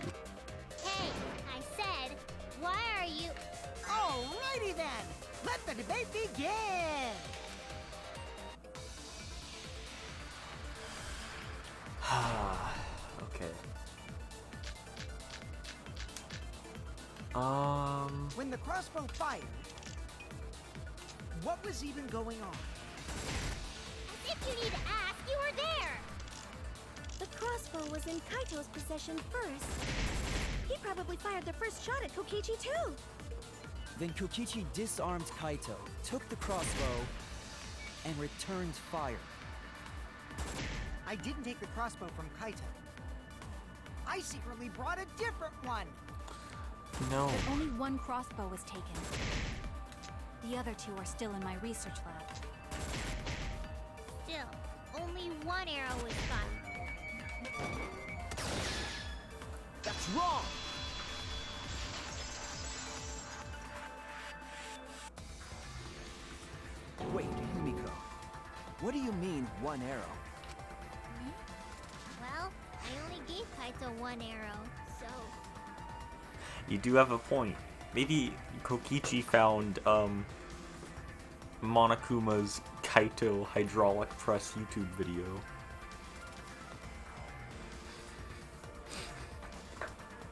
Hey, I said, why are you... Alrighty then! Let the debate begin! Okay. When the crossbow fired, what was even going on? As if you need to ask, you were there! The crossbow was in Kaito's possession first. He probably fired the first shot at Kokichi too. Then Kokichi disarmed Kaito, took the crossbow, and returned fire. I didn't take the crossbow from Kaito. I secretly brought a different one. No. But only one crossbow was taken. The other two are still in my research lab. Still, only one arrow was fired. That's wrong! Wait, Himiko. What do you mean, one arrow? Well, I only gave Kaito one arrow, so... You do have a point. Maybe Kokichi found, Monokuma's Kaito hydraulic press YouTube video.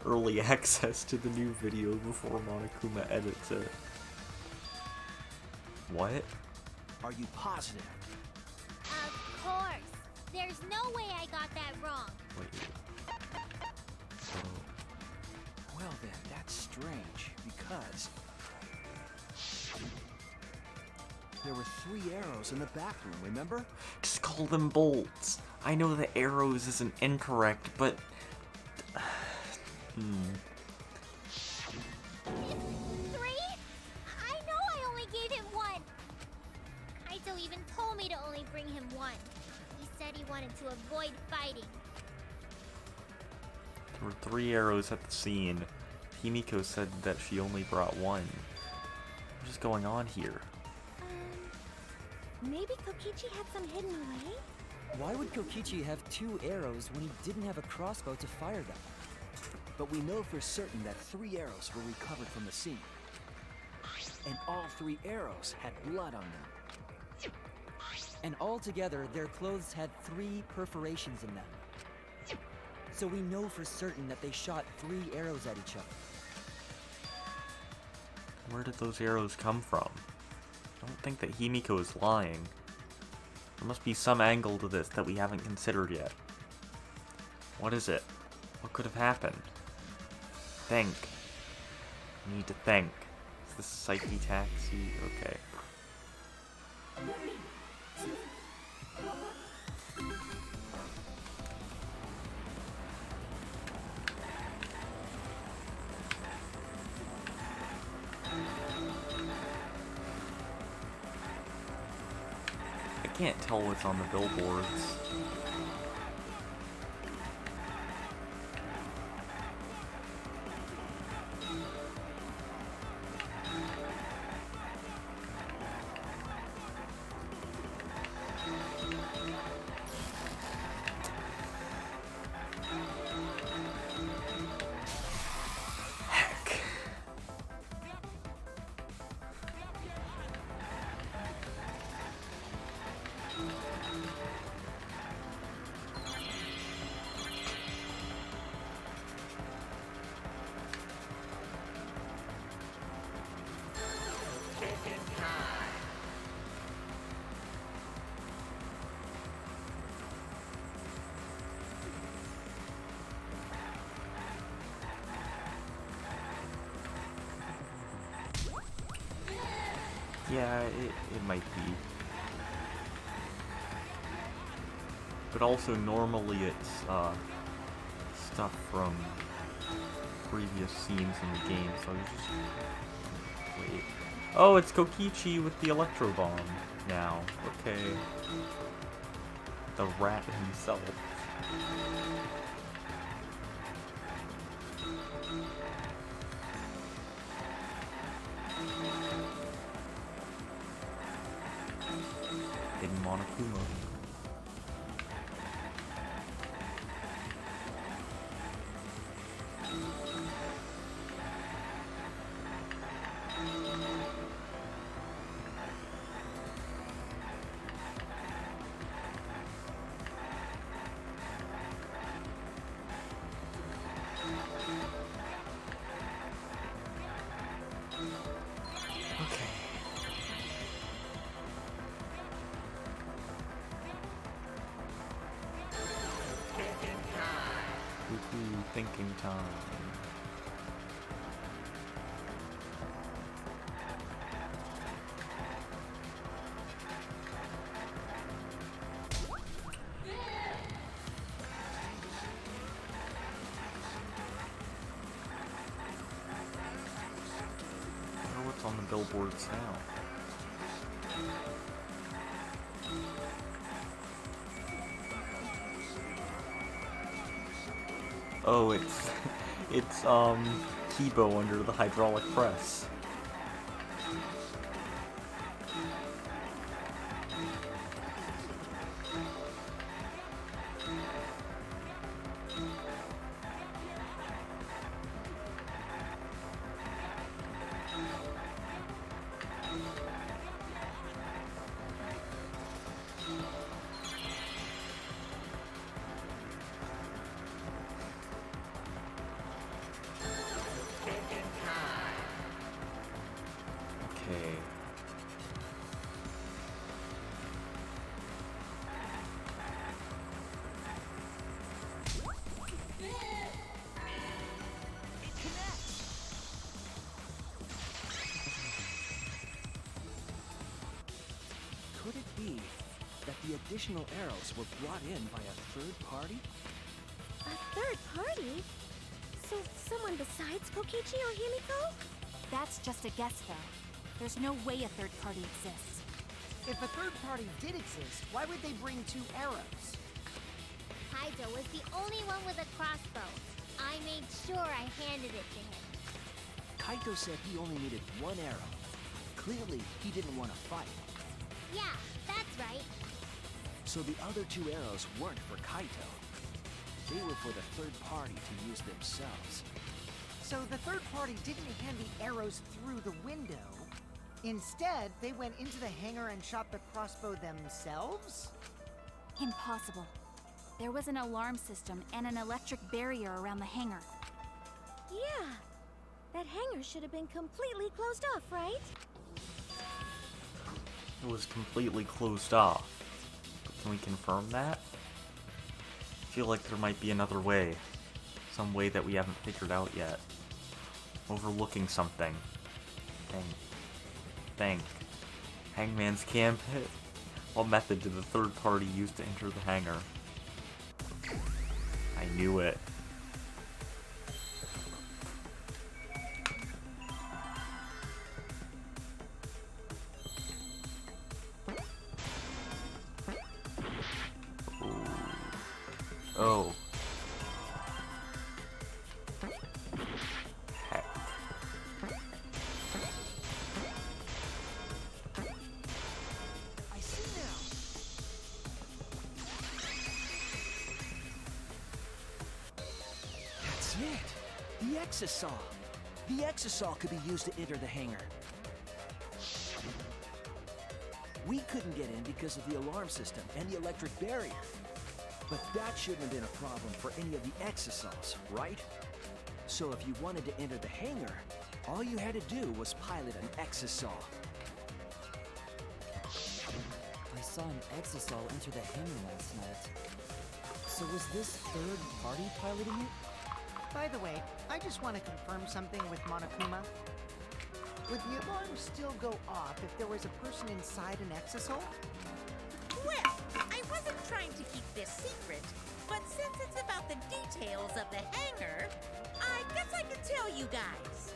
Early access to the new video before Monokuma edits it. What? Are you positive? Of course! There's no way I got that wrong! Wait. So... Well then, that's strange, because... there were 3 arrows in the bathroom, remember? Just call them bolts. I know the arrows isn't incorrect, but... 3? I know I only gave him 1! Kaito even told me to only bring him 1. He said he wanted to avoid fighting. There were 3 arrows at the scene. Himiko said that she only brought 1. What is going on here? Maybe Kokichi had some hidden away? Why would Kokichi have 2 arrows when he didn't have a crossbow to fire them? But we know for certain that 3 arrows were recovered from the scene. And all 3 arrows had blood on them. And altogether, their clothes had 3 perforations in them. So we know for certain that they shot 3 arrows at each other. Where did those arrows come from? I don't think that Himiko is lying. There must be some angle to this that we haven't considered yet. What is it? What could have happened? Think. I need to think. Is this Psyche Taxi? Okay. I can't tell what's on the billboards. Heck. Yeah, it might be. But also, normally it's, stuff from previous scenes in the game, so I just... Wait. Oh, it's Kokichi with the Electro Bomb now. Okay. The rat himself. Hidden Monokuma. Thinking time. I wonder what's on the billboards now. Oh, it's Kibo under the hydraulic press. Okay. Could it be that the additional arrows were brought in by a third party? A third party? So someone besides Kokichi or Himiko? That's just a guess, though. There's no way a third party exists. If a third party did exist, why would they bring 2 arrows? Kaito was the only one with a crossbow. I made sure I handed it to him. Kaito said he only needed 1 arrow. Clearly, he didn't want to fight. Yeah, that's right. So the other 2 arrows weren't for Kaito. They were for the third party to use themselves. So the third party didn't hand the arrows through the window. Instead, they went into the hangar and shot the crossbow themselves? Impossible. There was an alarm system and an electric barrier around the hangar. Yeah. That hangar should have been completely closed off, right? It was completely closed off. But can we confirm that? I feel like there might be another way. Some way that we haven't figured out yet. Overlooking something. Think. Hangman's Gambit? What method did the third party use to enter the hangar? I knew it. Oh. Heck. I see now. That's it. The Exosaw. The Exosaw could be used to enter the hangar. We couldn't get in because of the alarm system and the electric barrier. But that shouldn't have been a problem for any of the Exosaws, right? So if you wanted to enter the hangar, all you had to do was pilot an Exosaw. I saw an Exosaw enter the hangar last night. So was this third party piloting it? By the way, I just want to confirm something with Monokuma. Would the alarm still go off if there was a person inside an exosol? Well, I wasn't trying to keep this secret, but since it's about the details of the hangar, I guess I can tell you guys.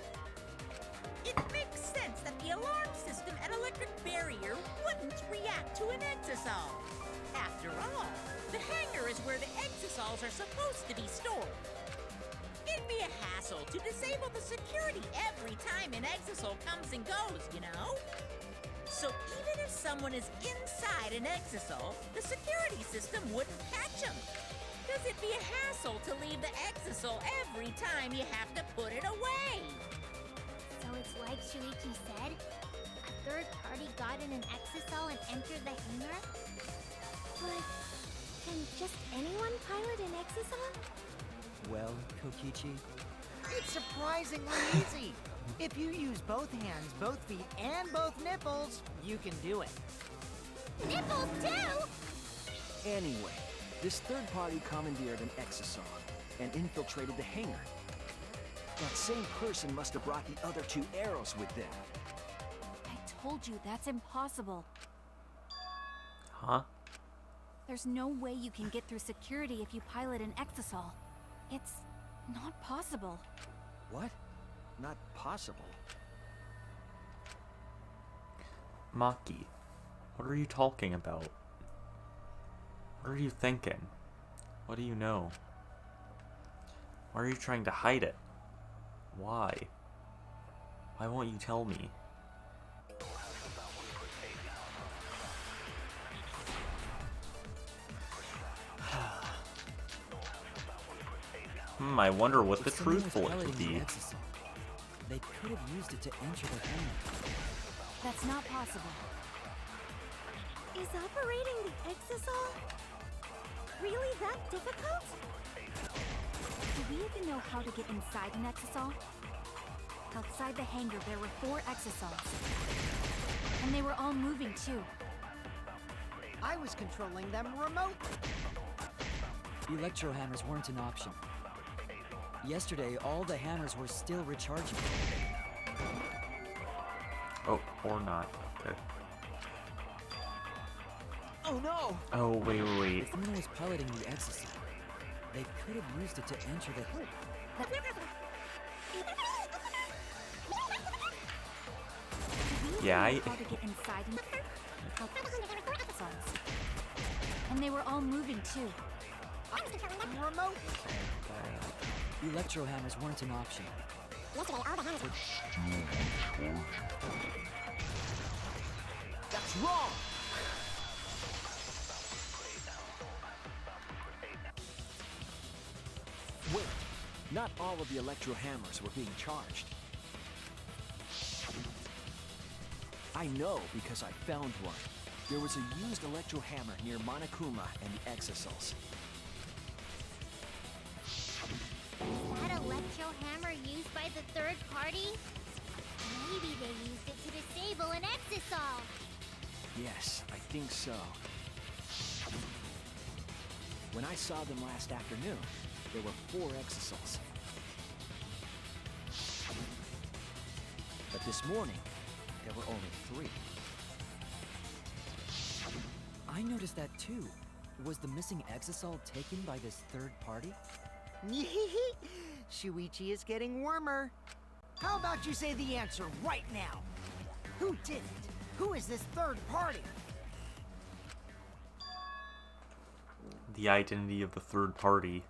It makes sense that the alarm system and electric barrier wouldn't react to an exosol. After all, the hangar is where the exosols are supposed to be stored. It'd be a hassle to disable the security every time an exosol comes and goes, you know? So even if someone is inside an exosol, the security system wouldn't catch them. Because it'd be a hassle to leave the exosol every time you have to put it away. So it's like Shuichi said? A third party got in an exosol and entered the hangar? But can just anyone pilot an exosol? Well, Kokichi, It's surprisingly easy. If you use both hands, both feet, and both nipples, you can do it. Nipples too! Anyway, this third party commandeered an exosol and infiltrated the hangar. That same person must have brought the other two arrows with them. I told you that's impossible. Huh? There's no way you can get through security if you pilot an exosol. It's not possible. What? Not possible. Maki, what are you talking about? What are you thinking? What do you know? Why are you trying to hide it? Why? Why won't you tell me? I wonder what the if someone truth was bullet would piloting be. the exosol, they could have used it to enter the hangar. That's not possible. Is operating the exosol really that difficult? Do we even know how to get inside an exosol? Outside the hangar, there were 4 exosols. And they were all moving too. I was controlling them remotely. Electro hammers weren't an option. Yesterday, all the hammers were still recharging. Oh, or not. Okay. Oh no! Oh, wait. If someone was piloting the exosol, they could have used it to enter the hangar. Yeah, How to get inside an exosols. And they were all moving too. Remote. Electro hammers weren't an option. That's wrong! Wait, not all of the electro hammers were being charged. I know because I found one. There was a used electro hammer near Monokuma and the exosols. Is that electro hammer used by the third party? Maybe they used it to disable an exosol. Yes, I think so. When I saw them last afternoon, there were 4 exosols. But this morning, there were only 3. I noticed that too. Was the missing exosol taken by this third party? Shuichi is getting warmer. How about you say the answer right now? Who did it? Who is this third party? The identity of the third party,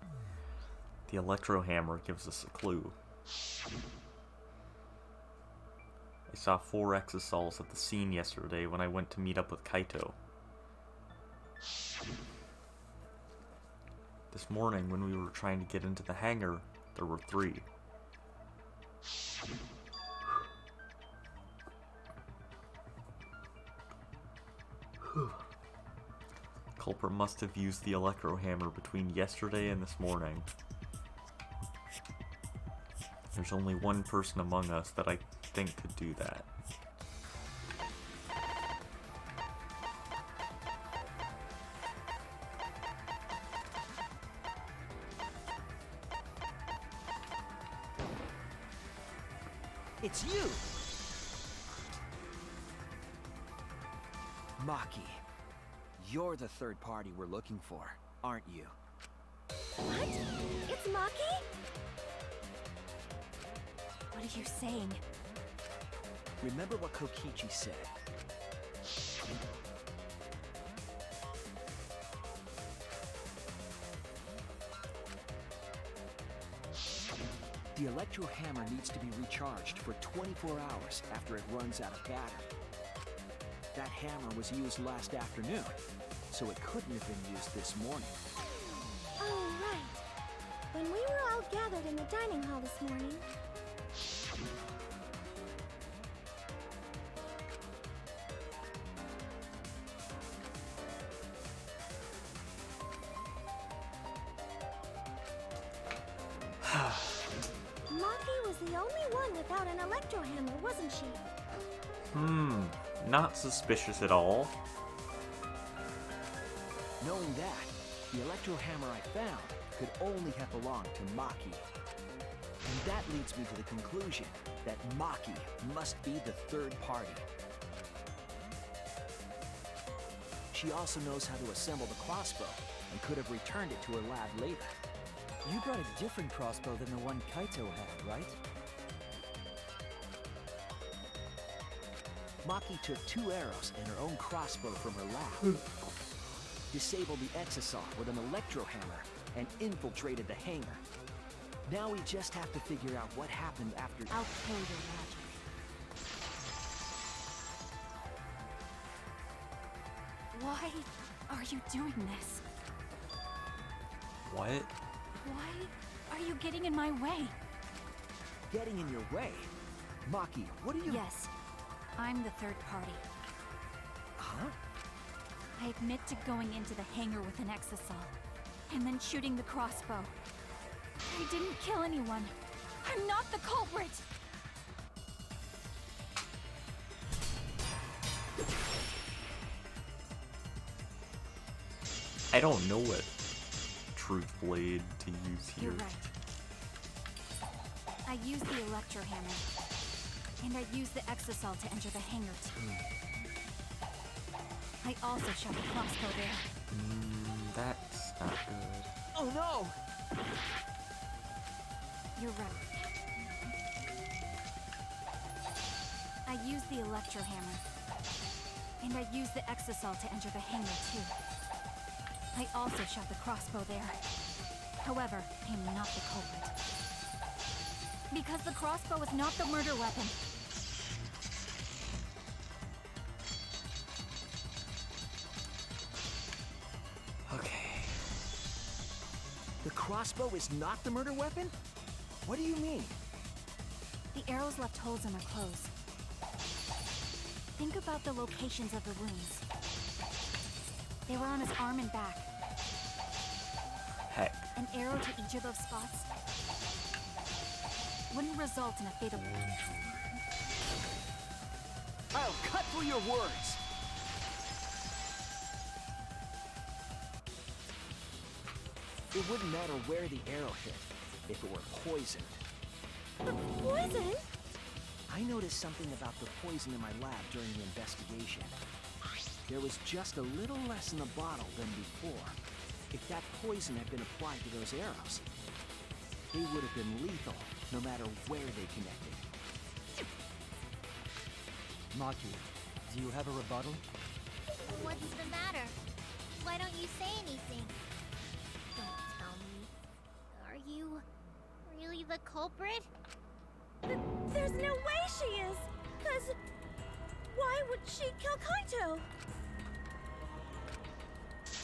the electro hammer, gives us a clue. I saw 4 exosols at the scene yesterday when I went to meet up with Kaito. This morning, when we were trying to get into the hangar, there were 3. Culprit must have used the electro hammer between yesterday and this morning. There's only one person among us that I think could do that. It's you! Maki, you're the third party we're looking for, aren't you? What? It's Maki? What are you saying? Remember what Kokichi said. The electro hammer needs to be recharged for 24 hours after it runs out of battery. That hammer was used last afternoon, so it couldn't have been used this morning. Oh, right. When we were all gathered in the dining hall this morning, Maki was the only one without an electro hammer, wasn't she? Not suspicious at all. Knowing that, the electro hammer I found could only have belonged to Maki. And that leads me to the conclusion that Maki must be the third party. She also knows how to assemble the crossbow and could have returned it to her lab later. You brought a different crossbow than the one Kaito had, right? Maki took 2 arrows and her own crossbow from her lab, disabled the exosaur with an electro hammer, and infiltrated the hangar. Now we just have to figure out what happened after. I'll kill your magic. Why are you doing this? What? Why are you getting in my way? Getting in your way? Maki, what are you... Yes, I'm the third party. Huh? I admit to going into the hangar with an exosol, and then shooting the crossbow. I didn't kill anyone. I'm not the culprit! I don't know what truth blade to use here. You're right. I used the electro hammer, and I used the exosol to enter the hangar too. I also shot the crossbow there. That's not good. Oh no! You're right. I used the electro hammer, and I used the exosol to enter the hangar too. I also shot the crossbow there. However, I'm not the culprit. Because the crossbow is not the murder weapon. Okay. The crossbow is not the murder weapon? What do you mean? The arrows left holes in her clothes. Think about the locations of the wounds. They were on his arm and back. Heck. An arrow to each of those spots wouldn't result in a fatal wound. I'll cut through your words! It wouldn't matter where the arrow hit, if it were poisoned. Poison? I noticed something about the poison in my lab during the investigation. There was just a little less in the bottle than before. If that poison had been applied to those arrows, they would have been lethal, no matter where they connected. Maki, do you have a rebuttal? What's the matter? Why don't you say anything? Don't tell me. Are you really the culprit? There's no way she is! 'Cause why would she kill Kaito?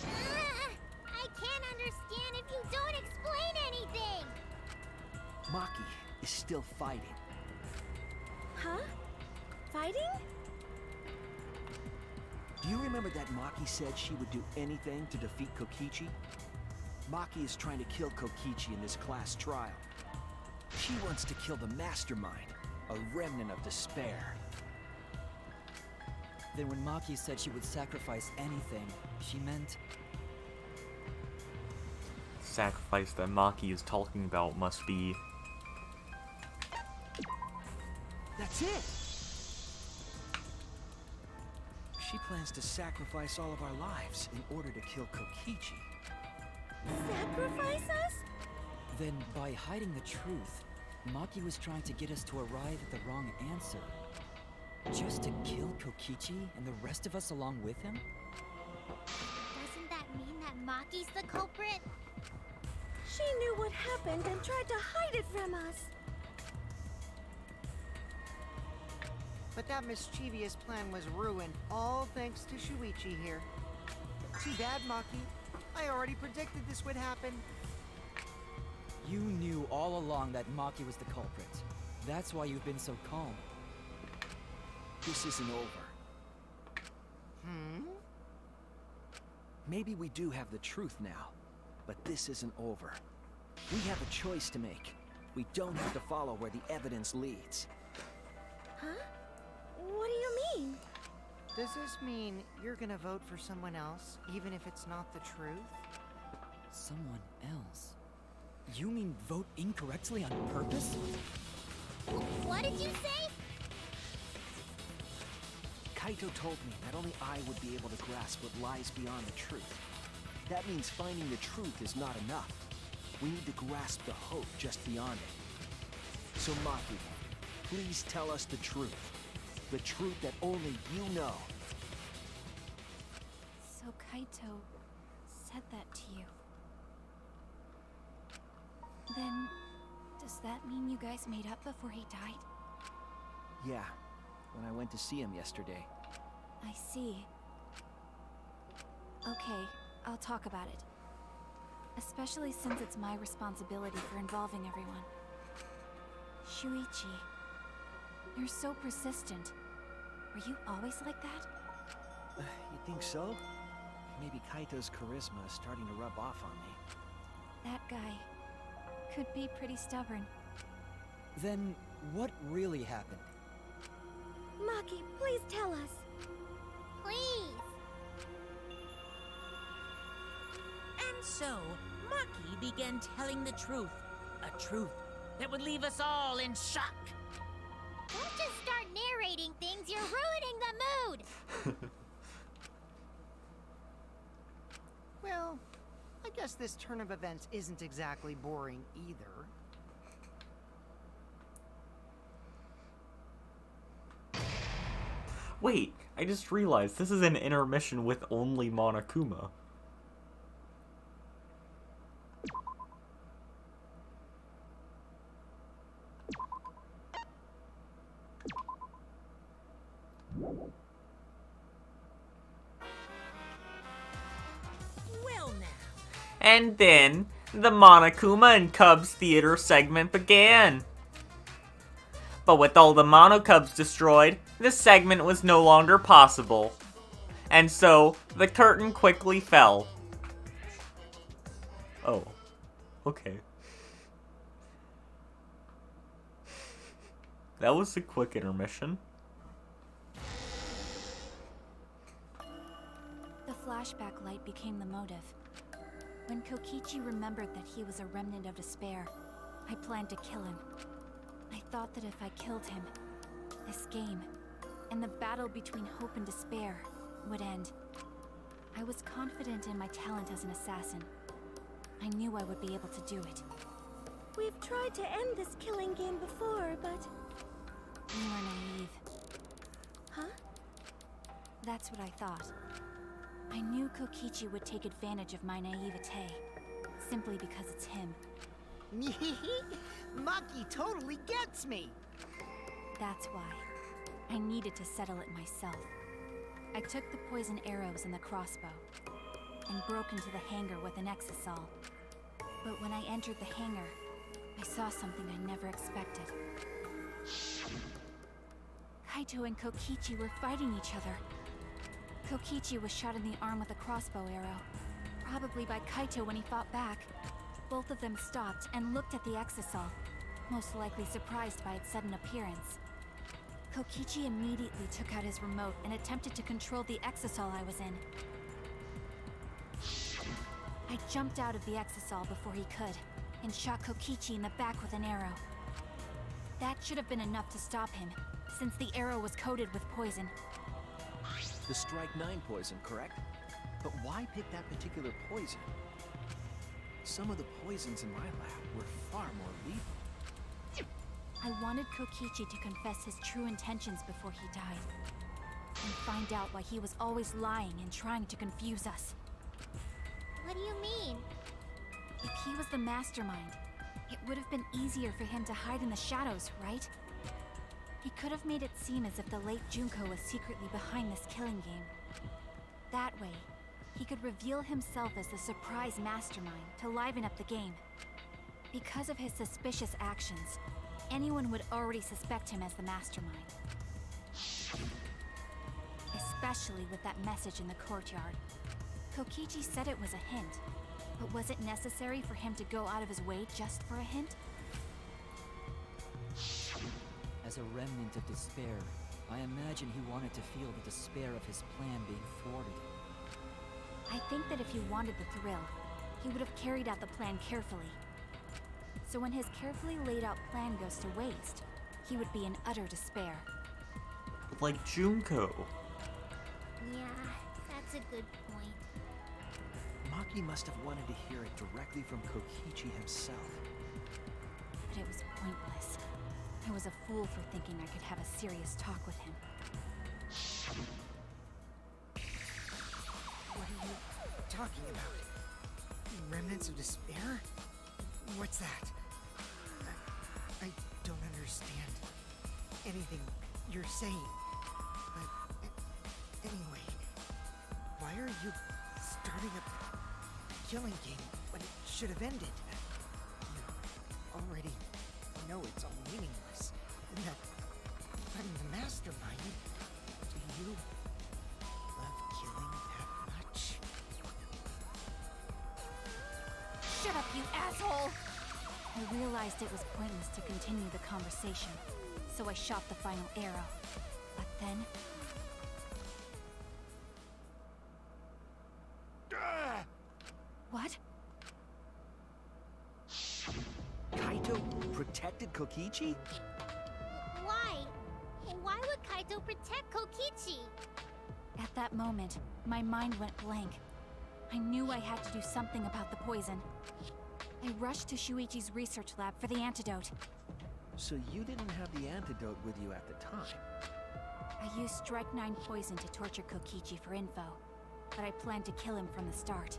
I can't understand if you don't explain anything! Maki is still fighting. Huh? Fighting? Do you remember that Maki said she would do anything to defeat Kokichi? Maki is trying to kill Kokichi in this class trial. She wants to kill the mastermind, a remnant of despair. Then when Maki said she would sacrifice anything, she meant... Sacrifice that Maki is talking about must be... That's it! She plans to sacrifice all of our lives in order to kill Kokichi. Sacrifice us? Then by hiding the truth, Maki was trying to get us to arrive at the wrong answer. Just to kill Kokichi and the rest of us along with him? Doesn't that mean that Maki's the culprit? She knew what happened and tried to hide it from us. But that mischievous plan was ruined, all thanks to Shuichi here. Too bad, Maki. I already predicted this would happen. You knew all along that Maki was the culprit. That's why you've been so calm. This isn't over. Hmm? Maybe we do have the truth now, but this isn't over. We have a choice to make. We don't have to follow where the evidence leads. Huh? What do you mean? Does this mean you're gonna vote for someone else, even if it's not the truth? Someone else? You mean vote incorrectly on purpose? What did you say? Kaito told me that only I would be able to grasp what lies beyond the truth. That means finding the truth is not enough. We need to grasp the hope just beyond it. So Maki, please tell us the truth. The truth that only you know. So Kaito said that to you. Then, does that mean you guys made up before he died? Yeah, when I went to see him yesterday. I see. Okay, I'll talk about it. Especially since it's my responsibility for involving everyone. Shuichi, you're so persistent. Were you always like that? You think so? Maybe Kaito's charisma is starting to rub off on me. That guy could be pretty stubborn. Then, what really happened? Maki, please tell us. Please. And so, Maki began telling the truth. A truth that would leave us all in shock. Don't just start narrating things, you're ruining the mood! Well, I guess this turn of events isn't exactly boring either. Wait, I just realized this is an intermission with only Monokuma. Well now, And then, the Monokuma and Cubs theater segment began. But with all the Monocubs destroyed, this segment was no longer possible. And so, the curtain quickly fell. Oh. Okay. That was a quick intermission. The flashback light became the motive. When Kokichi remembered that he was a remnant of despair, I planned to kill him. I thought that if I killed him, this game, and the battle between hope and despair, would end. I was confident in my talent as an assassin. I knew I would be able to do it. We've tried to end this killing game before, but... You were naive. Huh? That's what I thought. I knew Kokichi would take advantage of my naivete, simply because it's him. Maki totally gets me! That's why. I needed to settle it myself. I took the poison arrows and the crossbow, and broke into the hangar with an exisal. But when I entered the hangar, I saw something I never expected. Kaito and Kokichi were fighting each other. Kokichi was shot in the arm with a crossbow arrow, probably by Kaito when he fought back. Both of them stopped and looked at the exisal, most likely surprised by its sudden appearance. Kokichi immediately took out his remote and attempted to control the exisal I was in. I jumped out of the exisal before he could, and shot Kokichi in the back with an arrow. That should have been enough to stop him, since the arrow was coated with poison. The Strike 9 poison, correct? But why pick that particular poison? Some of the poisons in my lab were far more lethal. I wanted Kokichi to confess his true intentions before he died, and find out why he was always lying and trying to confuse us. What do you mean? If he was the mastermind, it would have been easier for him to hide in the shadows, right? He could have made it seem as if the late Junko was secretly behind this killing game. That way, he could reveal himself as the surprise mastermind to liven up the game. Because of his suspicious actions, anyone would already suspect him as the mastermind. Especially with that message in the courtyard. Kokichi said it was a hint, but was it necessary for him to go out of his way just for a hint? As a remnant of despair, I imagine he wanted to feel the despair of his plan being thwarted. I think that if he wanted the thrill, he would have carried out the plan carefully. So when his carefully laid out plan goes to waste, he would be in utter despair. Like Junko. Yeah, that's a good point. Maki must have wanted to hear it directly from Kokichi himself. But it was pointless. I was a fool for thinking I could have a serious talk with him. What are you talking about? Remnants of despair? What's that? I don't understand anything you're saying. But anyway, why are you starting a killing game when it should have ended? You already know it's all meaningless, and that I'm the mastermind. Do you love killing that much? Shut up, you asshole! I realized it was pointless to continue the conversation, so I shot the final arrow. But then... What? Kaito protected Kokichi? Why? Why would Kaito protect Kokichi? At that moment, my mind went blank. I knew I had to do something about the poison. I rushed to Shuichi's research lab for the antidote. So you didn't have the antidote with you at the time? I used Strike 9 poison to torture Kokichi for info, but I planned to kill him from the start.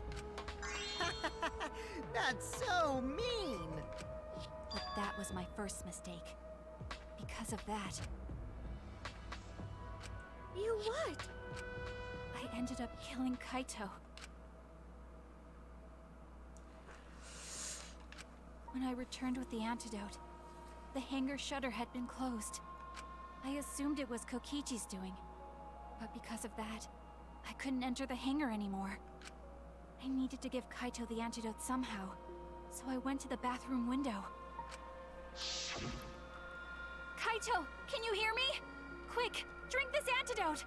That's so mean! But that was my first mistake. Because of that, You what? I ended up killing Kaito. When I returned with the antidote, the hangar shutter had been closed. I assumed it was Kokichi's doing, but because of that, I couldn't enter the hangar anymore. I needed to give Kaito the antidote somehow, so I went to the bathroom window. Kaito, can you hear me? Quick, drink this antidote!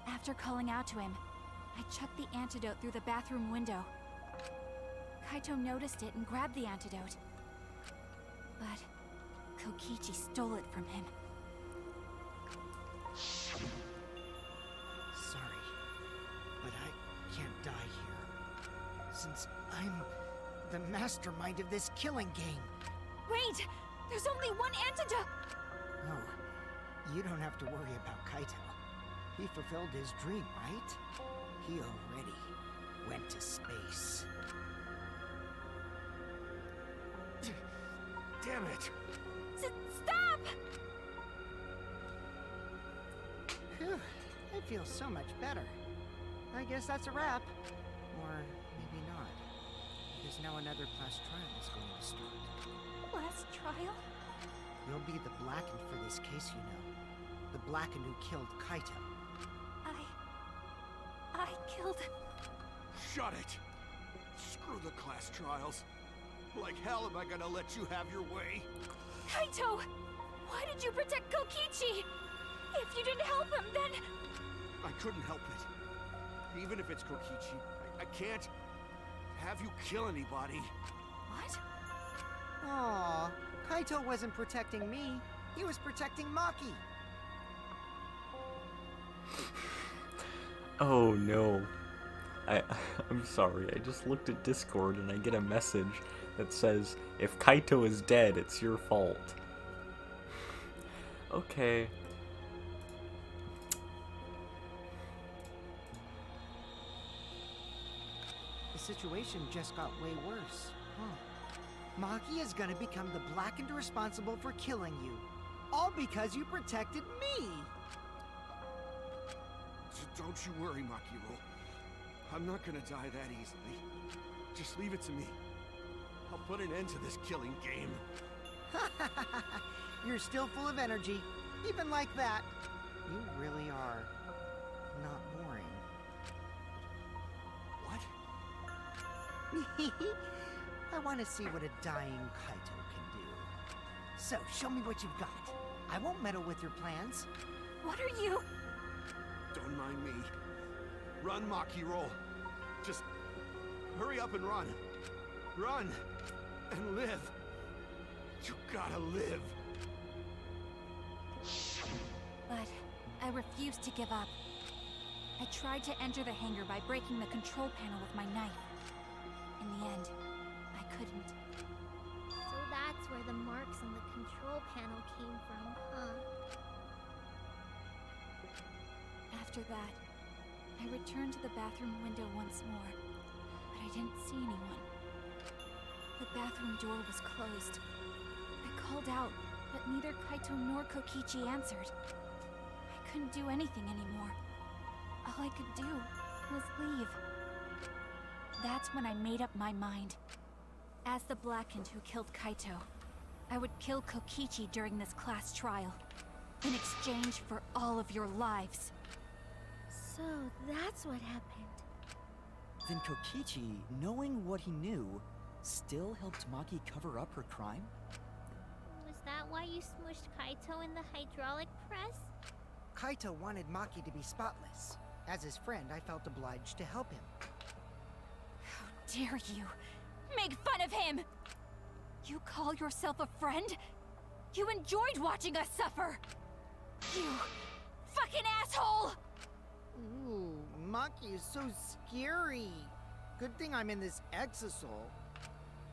After calling out to him, I chucked the antidote through the bathroom window. Kaito noticed it and grabbed the antidote. But Kokichi stole it from him. Sorry, but I can't die here. Since I'm the mastermind of this killing game. Wait! There's only one antidote! Oh, you don't have to worry about Kaito. He fulfilled his dream, right? He already went to space. Damn it! Stop! Phew, I feel so much better. I guess that's a wrap. Or maybe not. Because now another class trial is going to start. Last trial? You'll be the Blackened for this case, you know. The Blackened who killed Kaito. I killed... Shut it! Screw the class trials. Like hell am I gonna let you have your way? Kaito! Why did you protect Kokichi? If you didn't help him, then... I couldn't help it. Even if it's Kokichi, I can't have you kill anybody. What? Aw, Kaito wasn't protecting me. He was protecting Maki. Oh no. I'm sorry, I just looked at Discord and I get a message that says, if Kaito is dead, it's your fault. Okay. The situation just got way worse, huh? Maki is gonna become the blackened responsible for killing you. All because you protected me! Don't you worry, Makiro. I'm not gonna die that easily. Just leave it to me. I'll put an end to this killing game. You're still full of energy, even like that. You really are not boring. What? I want to see what a dying Kaito can do. So, show me what you've got. I won't meddle with your plans. What are you? Don't mind me. Run, Makiro. Just hurry up and run. Run and live. You gotta live. But I refused to give up. I tried to enter the hangar by breaking the control panel with my knife. In the end, I couldn't. So that's where the marks on the control panel came from, huh? After that, I returned to the bathroom window once more, but I didn't see anyone. The bathroom door was closed. I called out, but neither Kaito nor Kokichi answered. I couldn't do anything anymore. All I could do was leave. That's when I made up my mind. As the Blackened who killed Kaito, I would kill Kokichi during this class trial, in exchange for all of your lives. So that's what happened. Then Kokichi, knowing what he knew, still helped Maki cover up her crime? Was that why you smushed Kaito in the hydraulic press? Kaito wanted Maki to be spotless. As his friend, I felt obliged to help him. How dare you make fun of him! You call yourself a friend? You enjoyed watching us suffer! You fucking asshole! Ooh, Maki is so scary. Good thing I'm in this exisal.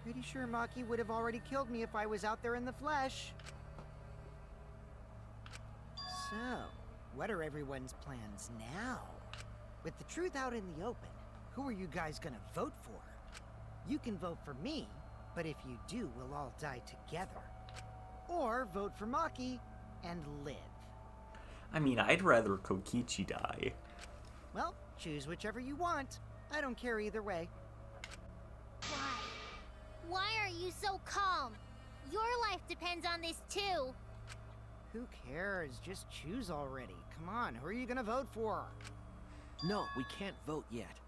Pretty sure Maki would have already killed me if I was out there in the flesh. So, what are everyone's plans now? With the truth out in the open, who are you guys gonna vote for? You can vote for me, but if you do, we'll all die together. Or vote for Maki and live. I mean, I'd rather Kokichi die. Well, choose whichever you want. I don't care either way. Why? Why are you so calm? Your life depends on this too. Who cares? Just choose already. Come on, who are you gonna vote for? No, we can't vote yet.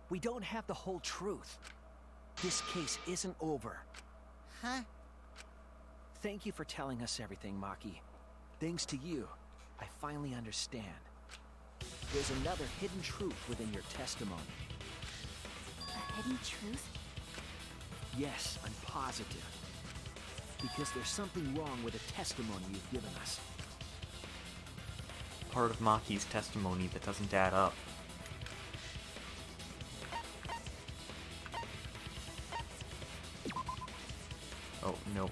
We don't have the whole truth. This case isn't over. Huh? Thank you for telling us everything, Maki. Thanks to you, I finally understand. There's another hidden truth within your testimony. A hidden truth? Yes, I'm positive. Because there's something wrong with the testimony you've given us. Part of Maki's testimony that doesn't add up. Oh, no.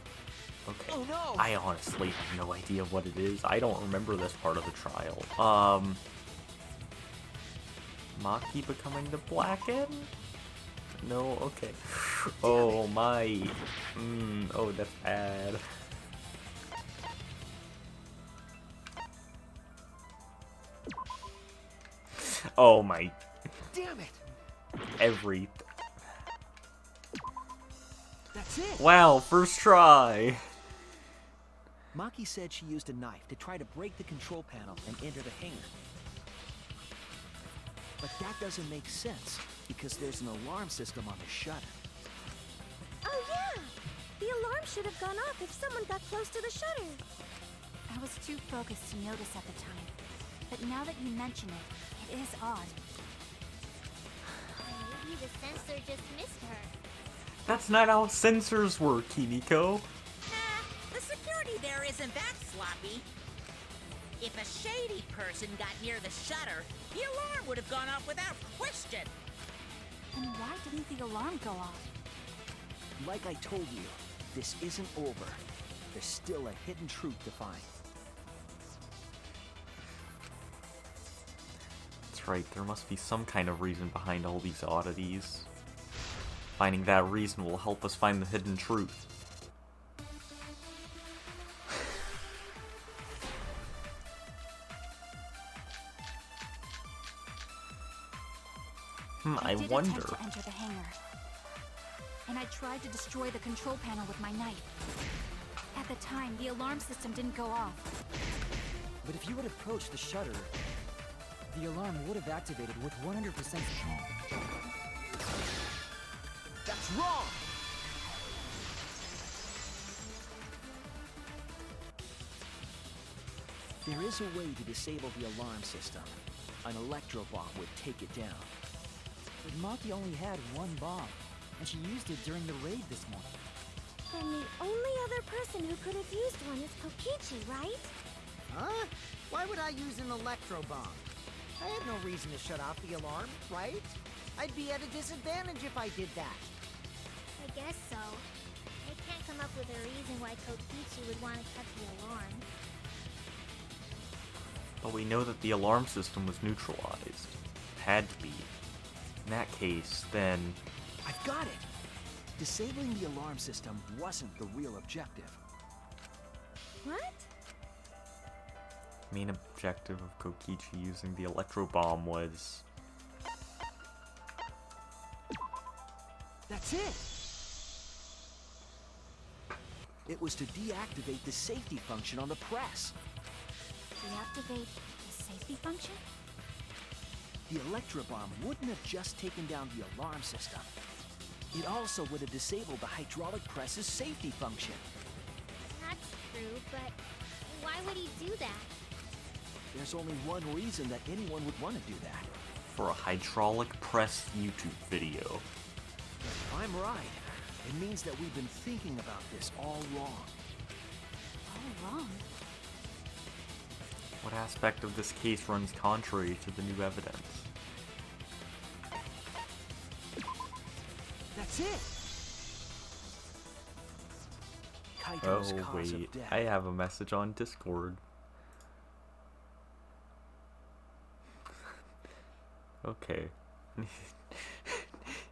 Okay. Oh no! I honestly have no idea what it is. I don't remember this part of the trial. Maki becoming the Blackened? No? Okay. Oh my. Oh, that's bad. Oh my. Damn it! Every. That's it! Wow, first try! Maki said she used a knife to try to break the control panel and enter the hangar. But that doesn't make sense, because there's an alarm system on the shutter. Oh yeah! The alarm should have gone off if someone got close to the shutter. I was too focused to notice at the time. But now that you mention it, it is odd. Maybe the sensor just missed her. That's not how sensors work, Kimiko. The security there isn't that sloppy. If a shady person got near the shutter, the alarm would have gone off without question. Then why didn't the alarm go off? Like I told you, this isn't over. There's still a hidden truth to find. That's right, there must be some kind of reason behind all these oddities. Finding that reason will help us find the hidden truth. I did wonder. attempt to enter the hangar, and I tried to destroy the control panel with my knife. At the time, the alarm system didn't go off. But if you had approached the shutter, the alarm would have activated with 100% That's wrong! There is a way to disable the alarm system. An electro bomb would take it down. But Maki only had one bomb, and she used it during the raid this morning. Then the only other person who could have used one is Kokichi, right? Huh? Why would I use an electro bomb? I had no reason to shut off the alarm, right? I'd be at a disadvantage if I did that. I guess so. I can't come up with a reason why Kokichi would want to cut the alarm. But we know that the alarm system was neutralized. It had to be. In that case, then... I've got it! Disabling the alarm system wasn't the real objective. What? Main objective of Kokichi using the electro bomb was... That's it! It was to deactivate the safety function on the press. Deactivate the safety function? The electro bomb wouldn't have just taken down the alarm system. It also would have disabled the hydraulic press's safety function. That's true, but why would he do that? There's only one reason that anyone would want to do that. for a hydraulic press YouTube video. If I'm right, it means that we've been thinking about this all wrong. All wrong? What aspect of this case runs contrary to the new evidence? That's it! Kaito's Oh cause of wait, death. I have a message on Discord. Okay.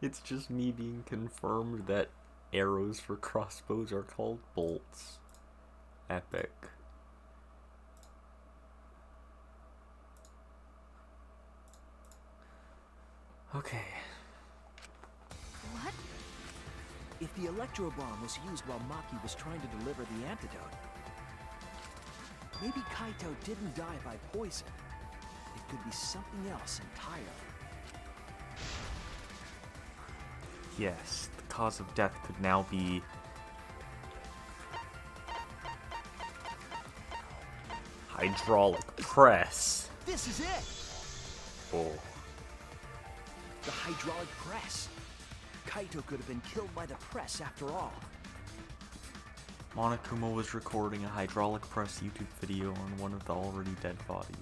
It's just me being confirmed that arrows for crossbows are called bolts. Epic. Okay. What? If the electro bomb was used while Maki was trying to deliver the antidote, maybe Kaito didn't die by poison. It could be something else entirely. Yes, the cause of death could now be... hydraulic press. This is it! Oh. The hydraulic press. Kaito could have been killed by the press after all. Monokuma was recording a hydraulic press YouTube video on one of the already dead bodies.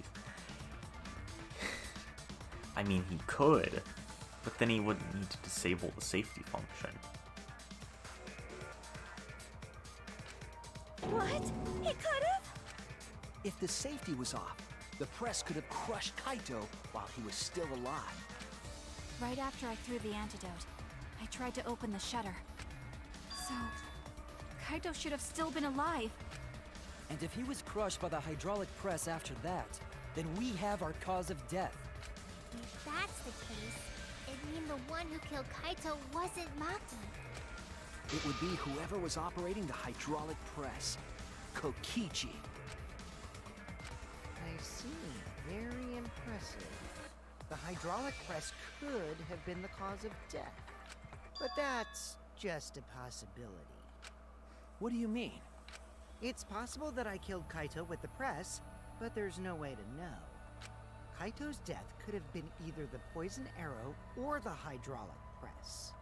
I mean, he could, but then he wouldn't need to disable the safety function. What? He could have? If the safety was off, the press could have crushed Kaito while he was still alive. Right after I threw the antidote, I tried to open the shutter. So, Kaito should have still been alive. And if he was crushed by the hydraulic press after that, then we have our cause of death. If that's the case, it'd mean the one who killed Kaito wasn't Maki. It would be whoever was operating the hydraulic press. Kokichi. I see. Very impressive. The hydraulic press could have been the cause of death. But that's just a possibility. What do you mean? It's possible that I killed Kaito with the press, but there's no way to know. Kaito's death could have been either the poison arrow or the hydraulic press.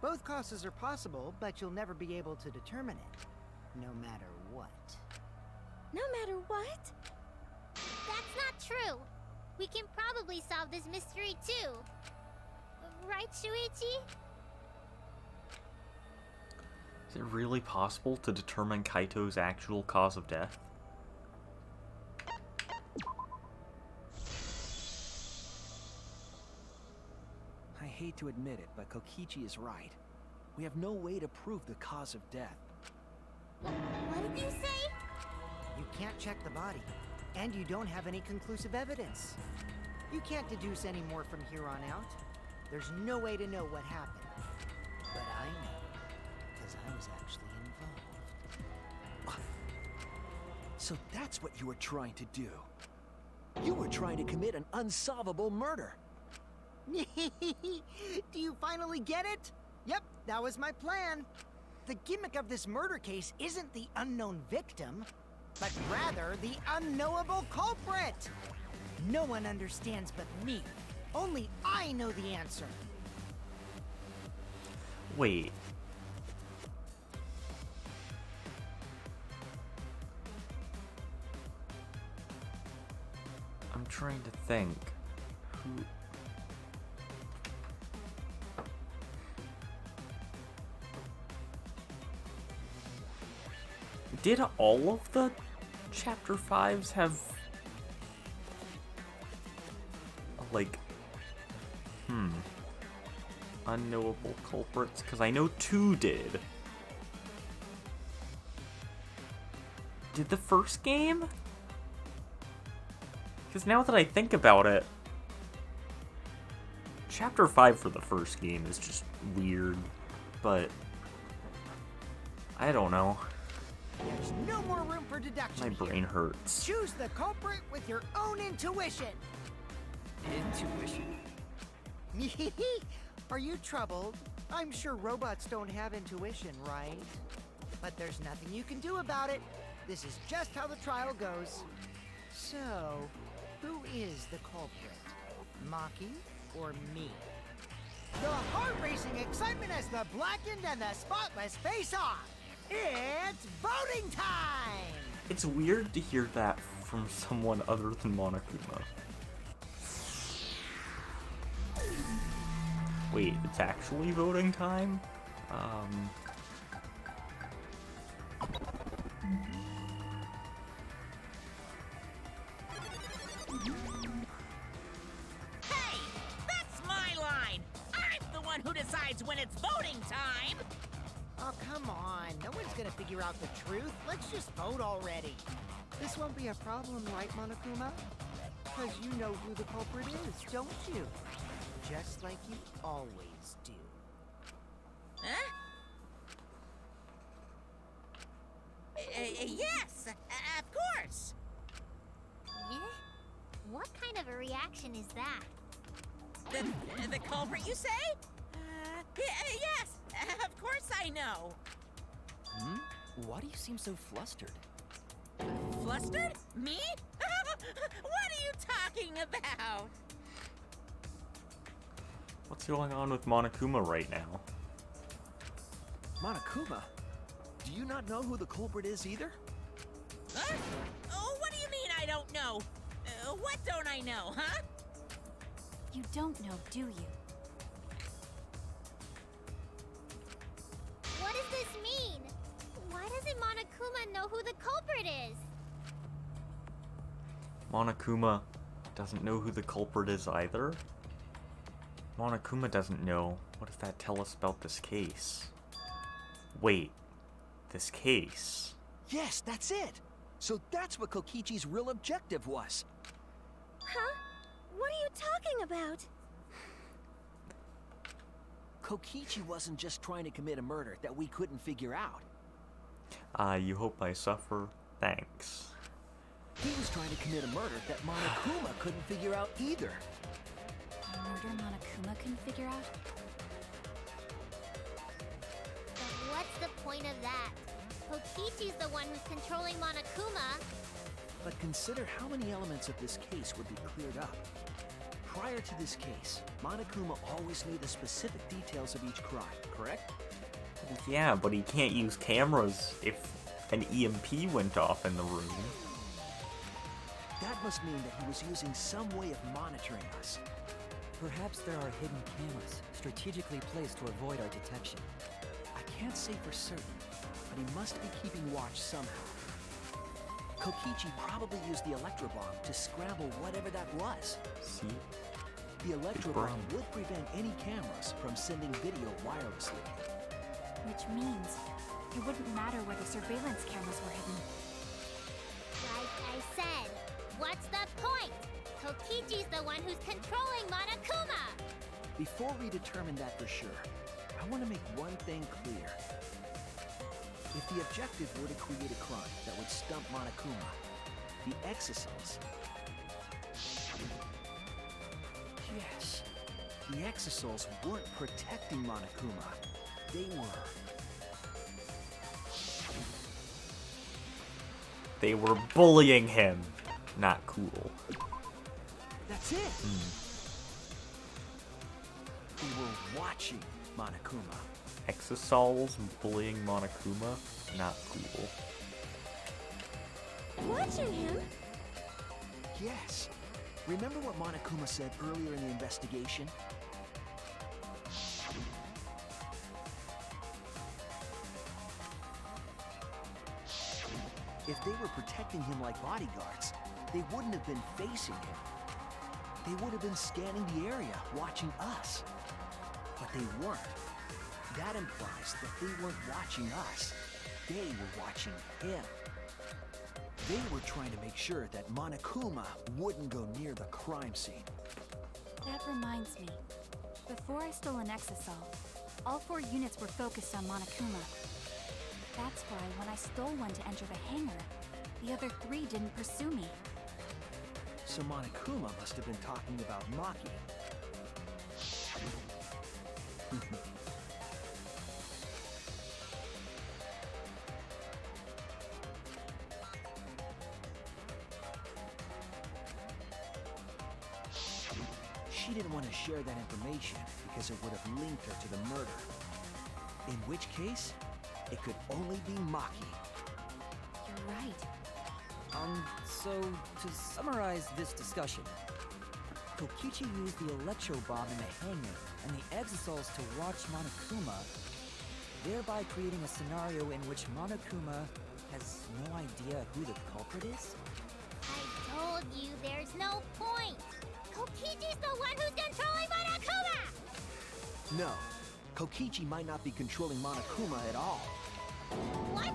Both causes are possible, but you'll never be able to determine it, no matter what. No matter what? That's not true. We can probably solve this mystery too. Right, Shuichi? Is it really possible to determine Kaito's actual cause of death? I hate to admit it, but Kokichi is right. we have no way to prove the cause of death. What did you say? You can't check the body, and you don't have any conclusive evidence. You can't deduce any more from here on out. There's no way to know what happened. But I know, because I was actually involved. So that's what you were trying to do. You were trying to commit an unsolvable murder. Do you finally get it? Yep, that was my plan. The gimmick of this murder case isn't the unknown victim, but rather the unknowable culprit. No one understands but me. Only I know the answer. Wait. I'm trying to think. Who... Did all of the Chapter 5s have... like... unknowable culprits? Because I know 2 did. Did the first game? Because now that I think about it, Chapter 5 for the first game is just weird, but I don't know. There's no more room for deduction. My brain hurts. Choose the culprit with your own intuition. Intuition? Are you troubled? I'm sure robots don't have intuition, right? But there's nothing you can do about it. This is just how the trial goes. So, who is the culprit? Maki or me? The heart-racing excitement as the blackened and the spotless face off. It's voting time! It's weird to hear that from someone other than Monokuma. Wait, it's actually voting time? Hey! That's my line! I'm the one who decides when it's voting time! Oh, come on. No one's gonna figure out the truth. Let's just vote already. This won't be a problem, right, Monokuma? Because you know who the culprit is, don't you? Just like you always do. Huh? Yes, of course. Yeah? What kind of a reaction is that? The culprit, you say? Yes, of course I know. Why do you seem so flustered? Flustered? Me? What are you talking about? What's going on with Monokuma right now? Monokuma? Do you not know who the culprit is either? Huh? Oh, what do you mean I don't know? What don't I know, huh? You don't know, do you? What does this mean? Why doesn't Monokuma know who the culprit is? Monokuma doesn't know who the culprit is either? Monokuma doesn't know. What does that tell us about this case? Wait, this case? Yes, that's it! So that's what Kokichi's real objective was. Huh? What are you talking about? Kokichi wasn't just trying to commit a murder that we couldn't figure out. You hope I suffer? Thanks. He was trying to commit a murder that Monokuma couldn't figure out either. A murder Monokuma can figure out? But what's the point of that? Kokichi's the one who's controlling Monokuma. But consider how many elements of this case would be cleared up. Prior to this case, Monokuma always knew the specific details of each crime, correct? Yeah, but he can't use cameras if an EMP went off in the room. That must mean that he was using some way of monitoring us. Perhaps there are hidden cameras, strategically placed to avoid our detection. I can't say for certain, but he must be keeping watch somehow. Kokichi probably used the electro bomb to scramble whatever that was. See? The electro bomb would prevent any cameras from sending video wirelessly. Which means it wouldn't matter where the surveillance cameras were hidden. Like I said, what's the point? Kokichi's the one who's controlling Monokuma! Before we determine that for sure, I want to make one thing clear. If the objective were to create a crime that would stump Monokuma, the exosols... Yes, the exosols weren't protecting Monokuma. They were... They were bullying him. Not cool. That's it! They were watching Monokuma. Exosols bullying Monokuma? Not cool. Watching him? Yes. Remember what Monokuma said earlier in the investigation? If they were protecting him like bodyguards, they wouldn't have been facing him. They would have been scanning the area, watching us. But they weren't. That implies that they weren't watching us. They were watching him. They were trying to make sure that Monokuma wouldn't go near the crime scene. That reminds me. Before I stole an exosol, all 4 units were focused on Monokuma. That's why when I stole one to enter the hangar, the other 3 didn't pursue me. So Monokuma must have been talking about Maki. She didn't want to share that information because it would have linked her to the murder. In which case, it could only be Maki. You're right. So to summarize this discussion, Kokichi used the electro bomb in the hangar and the exosols to watch Monokuma, thereby creating a scenario in which Monokuma has no idea who the culprit is? I told you there's no point! Kokichi's the one who's controlling Monokuma! No, Kokichi might not be controlling Monokuma at all. What?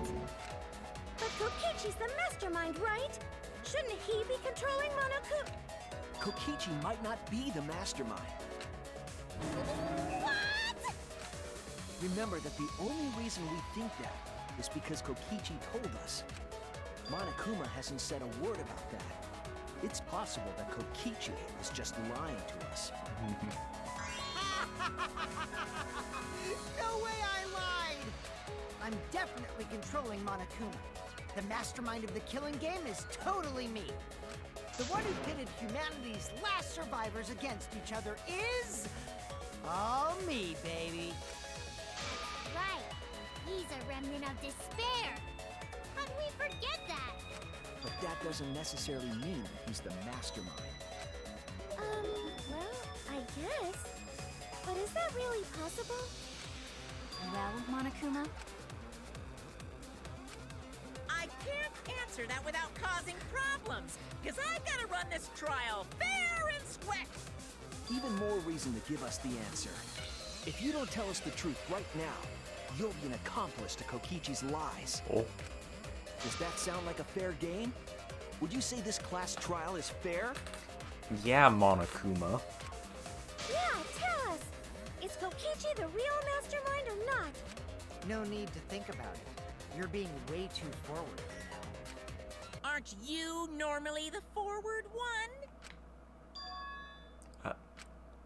But Kokichi's the mastermind, right? Shouldn't he be controlling Monokuma? Kokichi might not be the mastermind. What? Remember that the only reason we think that is because Kokichi told us. Monokuma hasn't said a word about that. It's possible that Kokichi is just lying to us. No way I lied! I'm definitely controlling Monokuma. The mastermind of the killing game is totally me. The one who pitted humanity's last survivors against each other is... all me, baby. Right. He's a remnant of despair. How'd we forget that? But that doesn't necessarily mean that he's the mastermind. Well, I guess. But is that really possible? Well, Monokuma, I can't answer that without causing problems, because I've got to run this trial fair and square. Even more reason to give us the answer. If you don't tell us the truth right now, you'll be an accomplice to Kokichi's lies. Oh. Does that sound like a fair game? Would you say this class trial is fair? Yeah, Monokuma. Yeah, tell us! Is Kokichi the real mastermind or not? No need to think about it. You're being way too forward. Aren't you normally the forward one?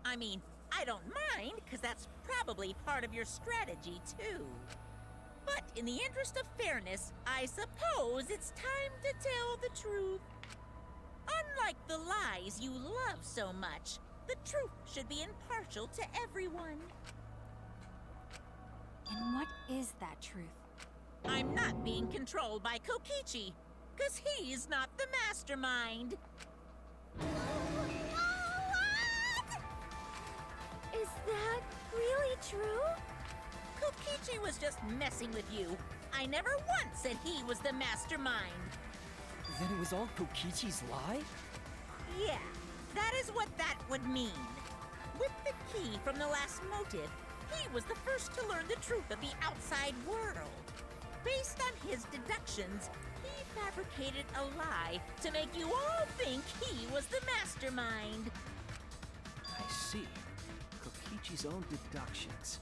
I mean, I don't mind, because that's probably part of your strategy, too. But in the interest of fairness, I suppose it's time to tell the truth. Unlike the lies you love so much, the truth should be impartial to everyone. and what is that truth? I'm not being controlled by Kokichi, because he's not the mastermind. Is that really true? Kokichi was just messing with you. I never once said he was the mastermind. Then it was all Kokichi's lie? Yeah, that is what that would mean. With the key from the last motive, He was the first to learn the truth of the outside world. Based on his deductions, he fabricated a lie to make you all think he was the mastermind. I see. Kokichi's own deductions.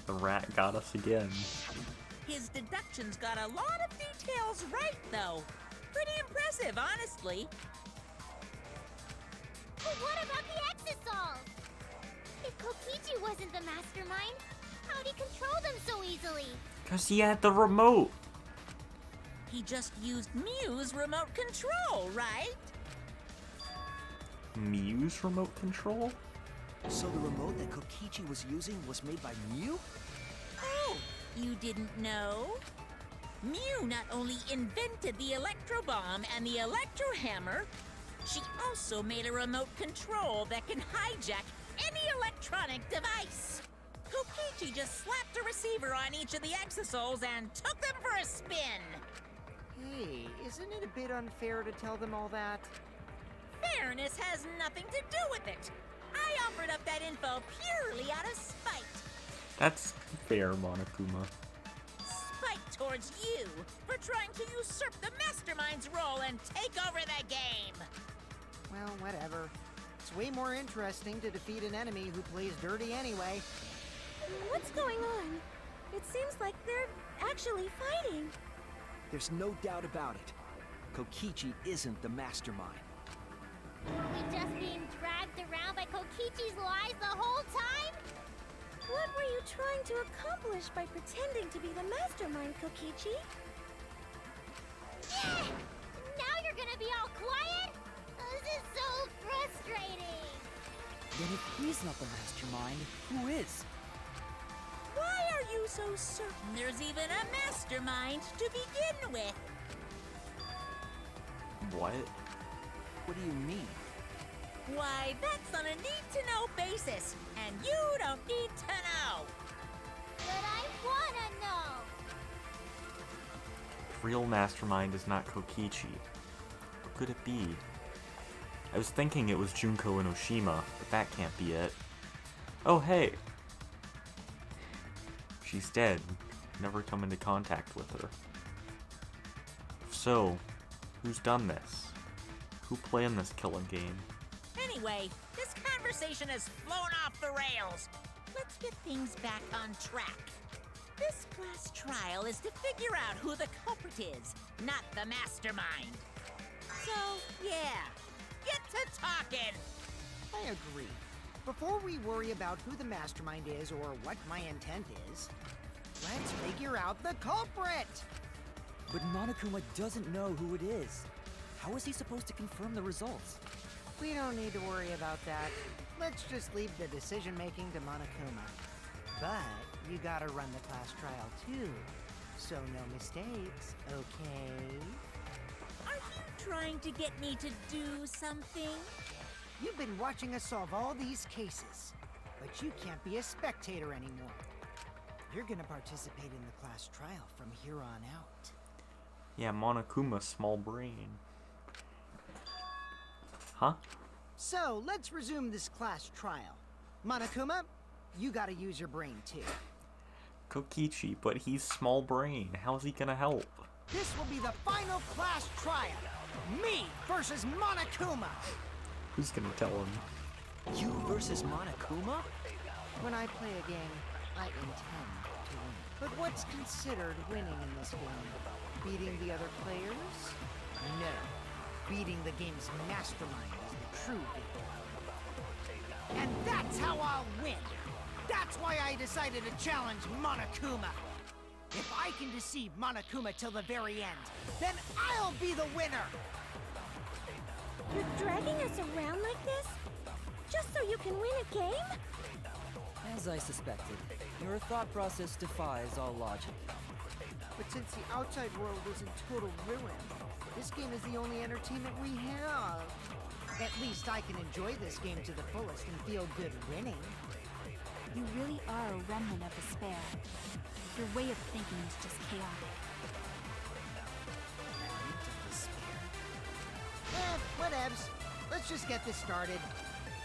The rat got us again. His deductions got a lot of details right, though. Pretty impressive, honestly. But what about the Exosols? If Kokichi wasn't the mastermind, how'd he control them so easily? Because he had the remote. He just used Mew's remote control, right? Mew's remote control? So the remote that Kokichi was using was made by Mew? Oh, you didn't know? Mew not only invented the electro bomb and the electro hammer, she also made a remote control that can hijack any electronic device. Kokichi just slapped a receiver on each of the Exosols and took them for a spin. Hey, isn't it a bit unfair to tell them all that? Fairness has nothing to do with it. I offered up that info purely out of spite. That's fair, Monokuma. Spite towards you for trying to usurp the mastermind's role and take over the game. Well, whatever. It's way more interesting to defeat an enemy who plays dirty anyway. What's going on? It seems like they're actually fighting. There's no doubt about it. Kokichi isn't the mastermind. Were we just being dragged around by Kokichi's lies the whole time? What were you trying to accomplish by pretending to be the mastermind, Kokichi? Now you're gonna be all quiet? This is so frustrating. Then if he's not the mastermind, who is? Why are you so certain there's even a mastermind to begin with? What? What do you mean? Why, that's on a need-to-know basis, and you don't need to know. But I wanna know. The real mastermind is not Kokichi. What could it be? I was thinking it was Junko Enoshima, but that can't be it. Oh, hey! She's dead. Never come into contact with her. So, who's done this? Who planned this killing game? Anyway, this conversation has flown off the rails. Let's get things back on track. This class trial is to figure out who the culprit is, not the mastermind. So, yeah, get to talking. I agree. Before we worry about who the mastermind is or what my intent is, let's figure out the culprit! But Monokuma doesn't know who it is. How is he supposed to confirm the results? We don't need to worry about that. Let's just leave the decision-making to Monokuma. But you gotta run the class trial too, so no mistakes, okay? Are you trying to get me to do something? You've been watching us solve all these cases, but you can't be a spectator anymore. You're gonna participate in the class trial from here on out. Yeah, Monokuma, small brain. Huh? So, let's resume this class trial. Monokuma, you gotta use your brain too. Kokichi, but he's small brain. How's he gonna help? This will be the final class trial. Me versus Monokuma. Who's gonna tell him? You versus Monokuma? When I play a game, I intend to win. But what's considered winning in this game? Beating the other players? No. Beating the game's mastermind is the true victory. And that's how I'll win! That's why I decided to challenge Monokuma! If I can deceive Monokuma till the very end, then I'll be the winner! You're dragging us around like this? Just so you can win a game? As I suspected, your thought process defies all logic. But since the outside world is in total ruin, this game is the only entertainment we have. At least I can enjoy this game to the fullest and feel good winning. You really are a remnant of despair. Your way of thinking is just chaotic. Eh, Whatevs. Let's just get this started.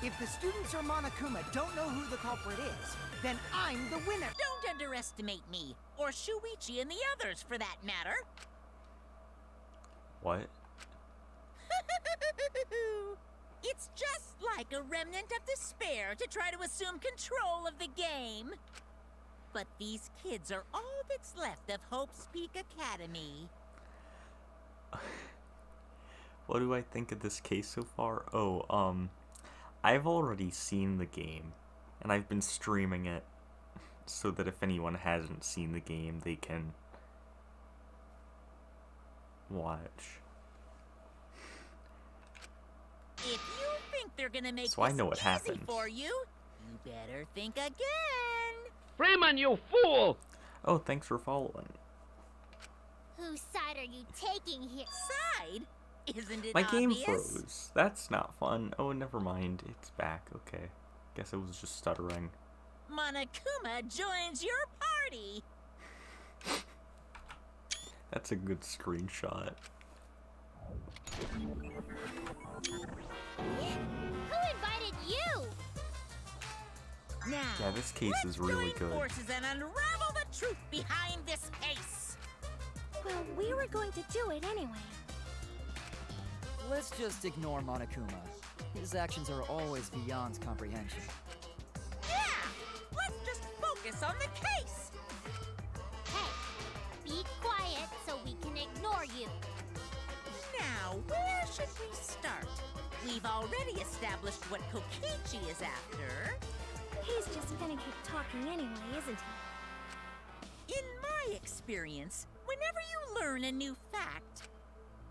If the students or Monokuma don't know who the culprit is, then I'm the winner. Don't underestimate me, or Shuichi and the others for that matter. What? It's just like a remnant of despair to try to assume control of the game. But these kids are all that's left of Hope's Peak Academy. What do I think of this case so far? Oh, I've already seen the game, and I've been streaming it so that if anyone hasn't seen the game, they can watch. If you think they're gonna make So I this know what easy happens. for you, you better think again. Freeman, you fool! Oh, thanks for following. Whose side are you taking here? Side? Isn't it My game obvious? froze. That's not fun. Oh, never mind. It's back. Okay. Guess it was just stuttering. Monokuma joins your party. That's a good screenshot. Who invited you? Now, Yeah, this case let's is really join good. forces and unravel the truth behind this case. Well, we were going to do it anyway. Let's just ignore Monokuma. His actions are always beyond comprehension. Yeah, let's just focus on the case. Hey, be quiet so we can ignore you. Now, where should we start? We've already established what Kokichi is after. He's just gonna keep talking anyway, isn't he? In my experience, whenever you learn a new fact,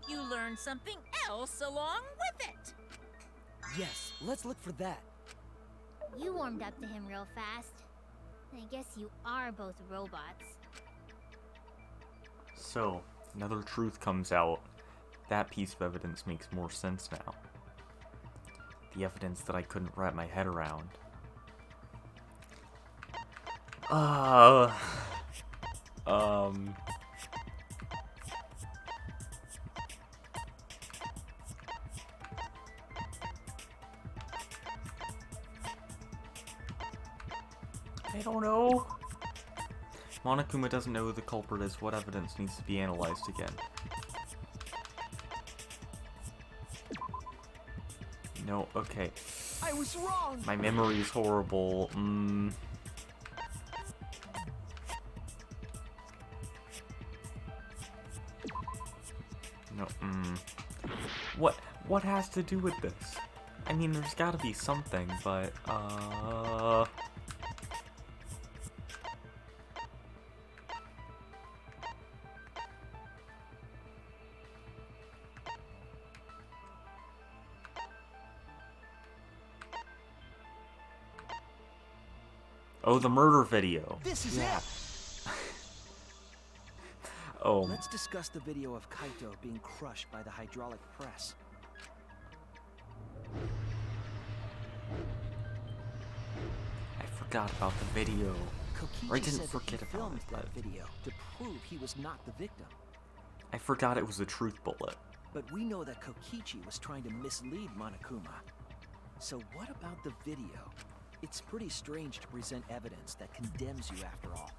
you learn something else along with it. Yes, let's look for that. You warmed up to him real fast. I guess you are both robots. So, another truth comes out. That piece of evidence makes more sense now. The evidence that I couldn't wrap my head around. I don't know. Monokuma doesn't know who the culprit is. What evidence needs to be analyzed again? No, okay. I was wrong! My memory is horrible. No, What has to do with this? I mean, there's gotta be something, but, Oh, the murder video. This is Yeah. it! Oh, Let's discuss the video of Kaito being crushed by the hydraulic press. I forgot about the video. Kokichi Or I didn't said that forget he about filmed it, that but video to prove he was not the victim. I forgot it was a truth bullet. But we know that Kokichi was trying to mislead Monokuma. So what about the video? It's pretty strange to present evidence that condemns you after all.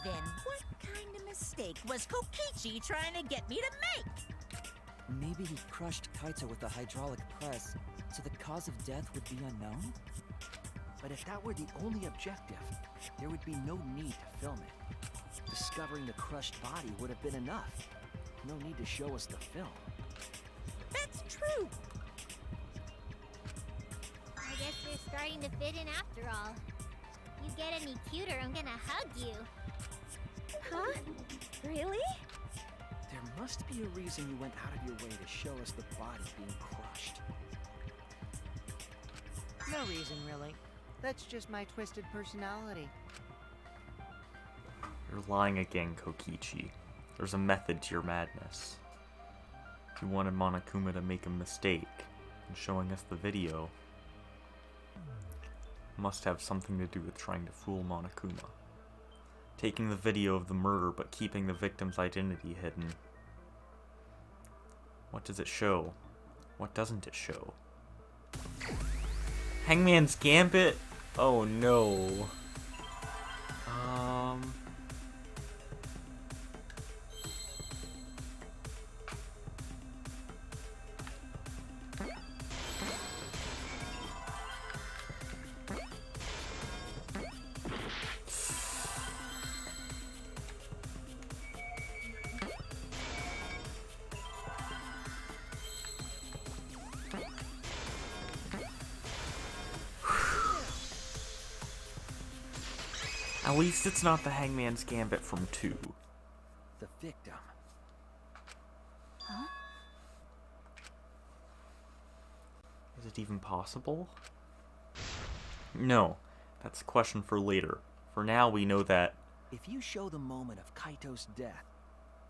Then what kind of mistake was Kokichi trying to get me to make? Maybe he crushed Kaito with the hydraulic press, so the cause of death would be unknown? But if that were the only objective, there would be no need to film it. Discovering the crushed body would have been enough. No need to show us the film. That's true. I guess you're starting to fit in after all. You get any cuter, I'm gonna hug you. Huh? Really? There must be a reason you went out of your way to show us the body being crushed. No reason, really. That's just my twisted personality. You're lying again, Kokichi. There's a method to your madness. You wanted Monokuma to make a mistake, and showing us the video must have something to do with trying to fool Monokuma. Taking the video of the murder but keeping the victim's identity hidden. What does it show? What doesn't it show? Hangman's Gambit? Oh no. At least it's not the Hangman's Gambit from 2. The victim. Huh? Is it even possible? No, that's a question for later. For now, we know that... If you show the moment of Kaito's death,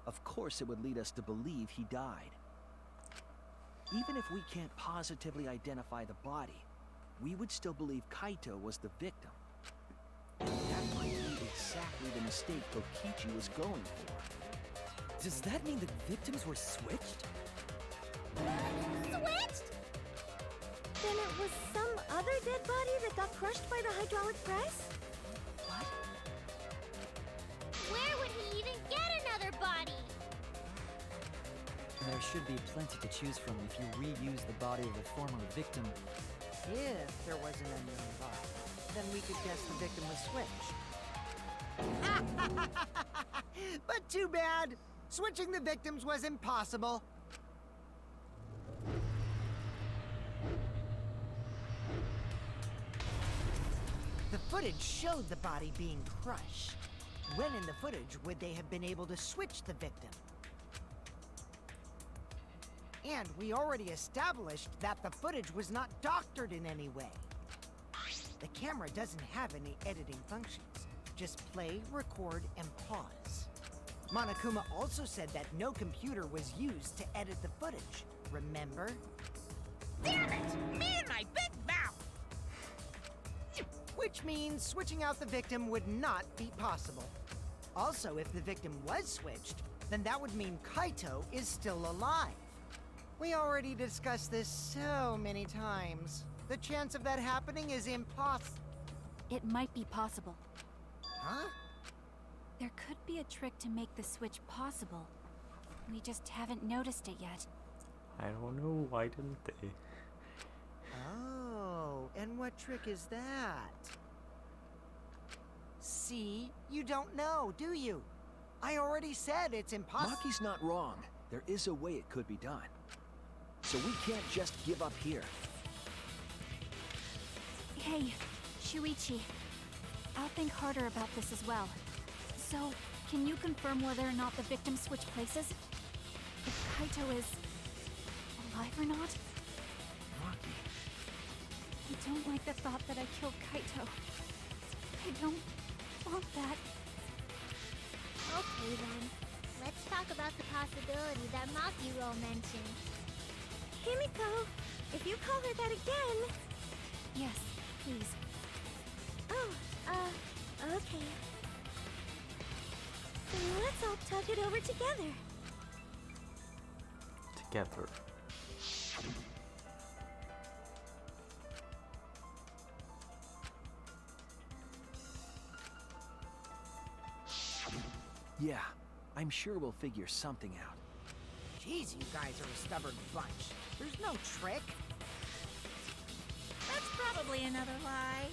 of course it would lead us to believe he died. Even if we can't positively identify the body, we would still believe Kaito was the victim. And that might be exactly the mistake Kokichi was going for. Does that mean the victims were switched? Switched? Then it was some other dead body that got crushed by the hydraulic press? What? Where would he even get another body? There should be plenty to choose from if you reuse the body of a former victim. If there was an unknown body, then we could guess the victim was switched. But too bad! Switching the victims was impossible. The footage showed the body being crushed. When in the footage would they have been able to switch the victim? And we already established that the footage was not doctored in any way. The camera doesn't have any editing functions. Just play, record, and pause. Monokuma also said that no computer was used to edit the footage, remember? Damn it! Me and my big mouth! Which means switching out the victim would not be possible. Also, if the victim was switched, then that would mean Kaito is still alive. We already discussed this so many times. The chance of that happening is impossible. It might be possible. Huh? There could be a trick to make the switch possible. We just haven't noticed it yet. I don't know, why didn't they? Oh, and what trick is that? See? You don't know, do you? I already said it's impossible. Maki's not wrong. There is a way it could be done. So we can't just give up here. Hey, Shuichi. I'll think harder about this as well. So, can you confirm whether or not the victims switch places? If Kaito is... alive or not? Maki. I don't like the thought that I killed Kaito. I don't want that. Okay then. Let's talk about the possibility that Makiro mentioned. Himiko, if you call her that again... Yes, please. Oh, okay. Then let's all talk it over together. Together. Yeah, I'm sure we'll figure something out. Jeez, you guys are a stubborn bunch. There's no trick. That's probably another lie.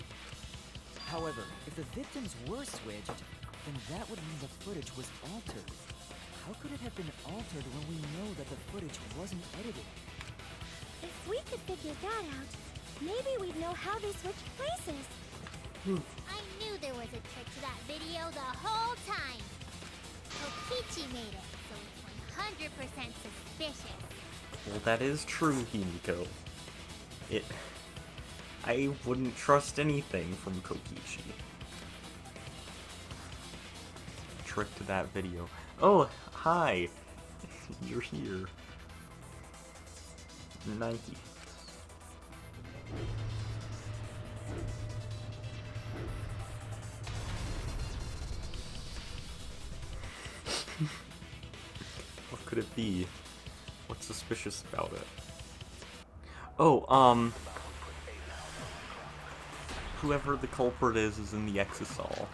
However, if the victims were switched, then that would mean the footage was altered. How could it have been altered when we know that the footage wasn't edited? If we could figure that out, maybe we'd know how they switched places. I knew there was a trick to that video the whole time. Kokichi made it, so it's 100% suspicious. Well, that is true, Himiko. I wouldn't trust anything from Kokichi. Trick to that video. Oh, hi! You're here. Nike. What could it be? What's suspicious about it? Oh, whoever the culprit is in the exisal.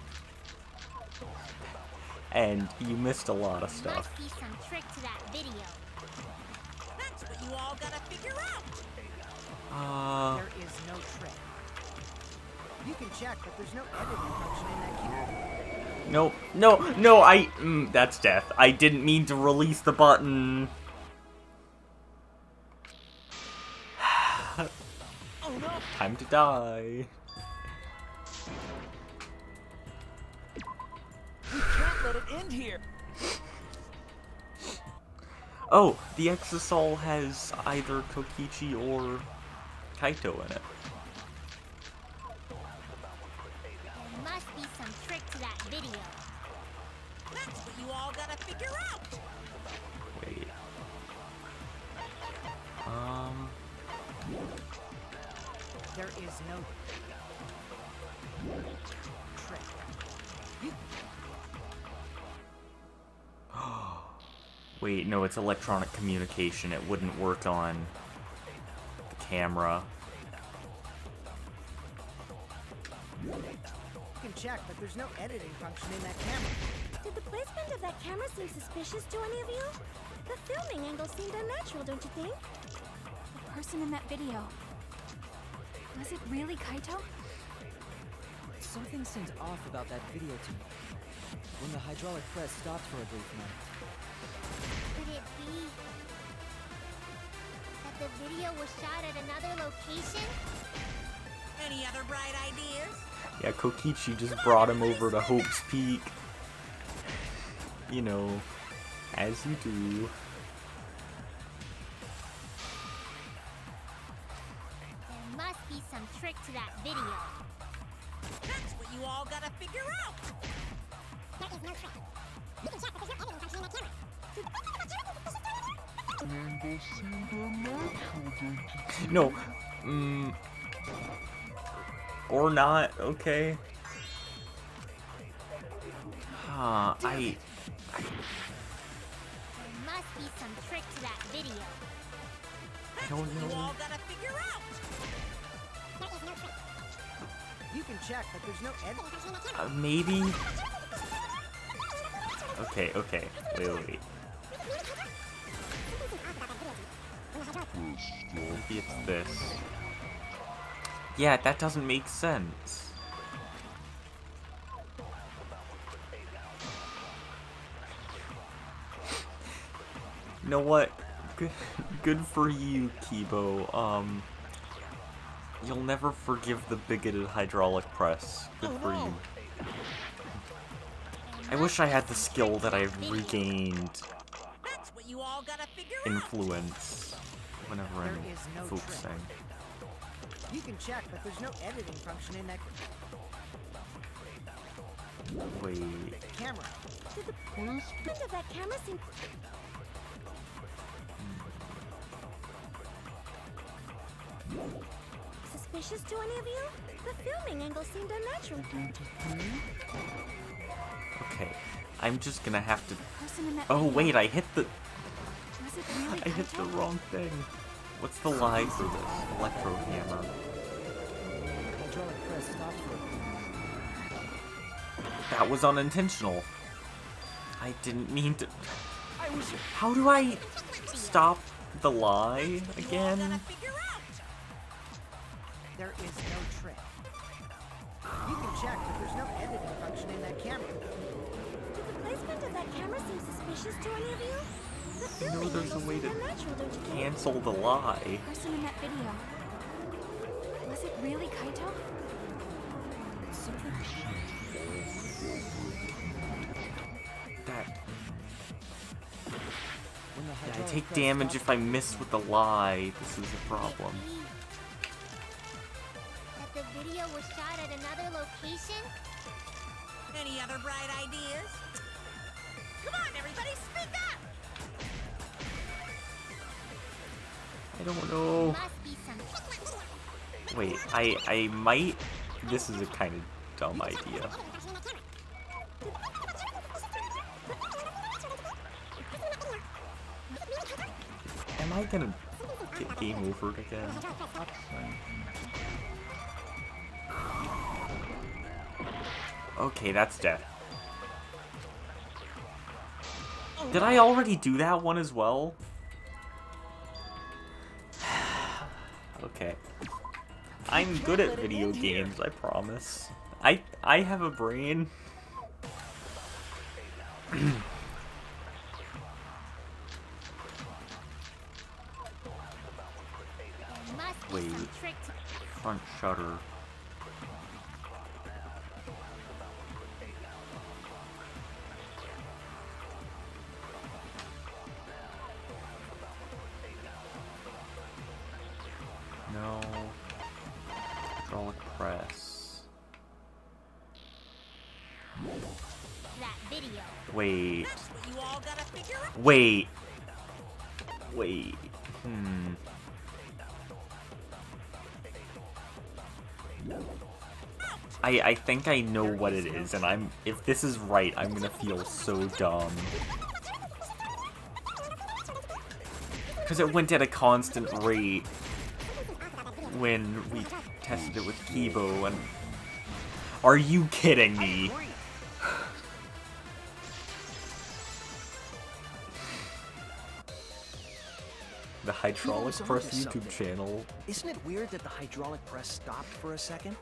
And you missed a lot of There stuff. must be some trick to that video. That's what you all gotta figure out. There is no trick. You can check, but there's no editing function in that camera. No, that's death. I didn't mean to release the button. Oh no! Time to die. We can't let it end here! Oh, the exisal has either Kokichi or Kaito in it. There must be some trick to that video. That's what you all gotta figure out. Wait. There is no trick. You Wait, no, it's electronic communication. It wouldn't work on the camera. can check, but there's no editing function in that camera. Did the placement of that camera seem suspicious to any of you? The filming angle seemed unnatural, don't you think? The person in that video. Was it really Kaito? Something seemed off about that video to me. When the hydraulic press stopped for a brief moment. Could it be that the video was shot at another location? Any other bright ideas? Yeah, Kokichi just brought him over to Hope's Peak. You know, as you do. There must be some trick to that video. That's what you all gotta figure out. There is no trick. You can check, but there's no editing function in that camera. No, or not, okay. There must be some trick to that video. I don't You know. all gotta figure out. There is no trick. You can check, but there's no editing function in that camera. Maybe? Okay, wait. Maybe it's this. Yeah, that doesn't make sense. You know what? Good for you, Kibo. You'll never forgive the bigoted hydraulic press. Good for you. I wish I had the skill that I've regained That's what you all gotta figure out. influence whenever There I'm is no focusing. You can check, but there's no editing function in that Wait. camera. Did the placement of that camera seem suspicious to any of you? The filming angle seemed unnatural. Okay. I'm just gonna have to. Person in that Oh video. wait, I hit the. Was it really I hit the Kaito? wrong thing. What's the lie for this? Electro hammer. Hydraulic press stopped for a brief moment. That was unintentional. I didn't mean to. I was How do I stop the lie You all again? gotta figure out. There is no trick. You can check, but there's no editing function in that camera. Did the placement of that camera seem suspicious to any of you? The You know filming there's a angle way seemed to unnatural, don't you think? cancel the lie. Person in that video. Was it really Kaito? Something. That. When the Yeah, I hydraulic take press damage stopped if I miss with the lie. This is a problem. That the video was shot at another location? Any other bright ideas? Come on, everybody, speak up. I don't know. Must be some Wait, I might. This is a kind of dumb idea. Am I gonna get game overed again? Okay, that's dead. Did I already do that one as well? Okay. I'm good at video games, I promise. I have a brain. Wait. Front shutter. No. Hydraulic press. That video. Wait. That's what you all gotta figure out. Wait. I think I know what it is, and if this is right, I'm gonna feel so dumb. Because it went at a constant rate when we tested it with Kibo, and... Are you kidding me? The hydraulic press YouTube channel. Isn't it weird that the hydraulic press stopped for a second?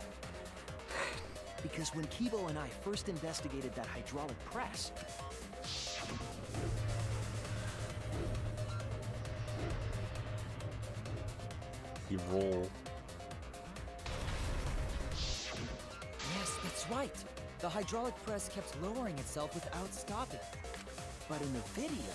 Because when Kibo and I first investigated that hydraulic press, You roll. Yes, that's right. The hydraulic press kept lowering itself without stopping. but in the video,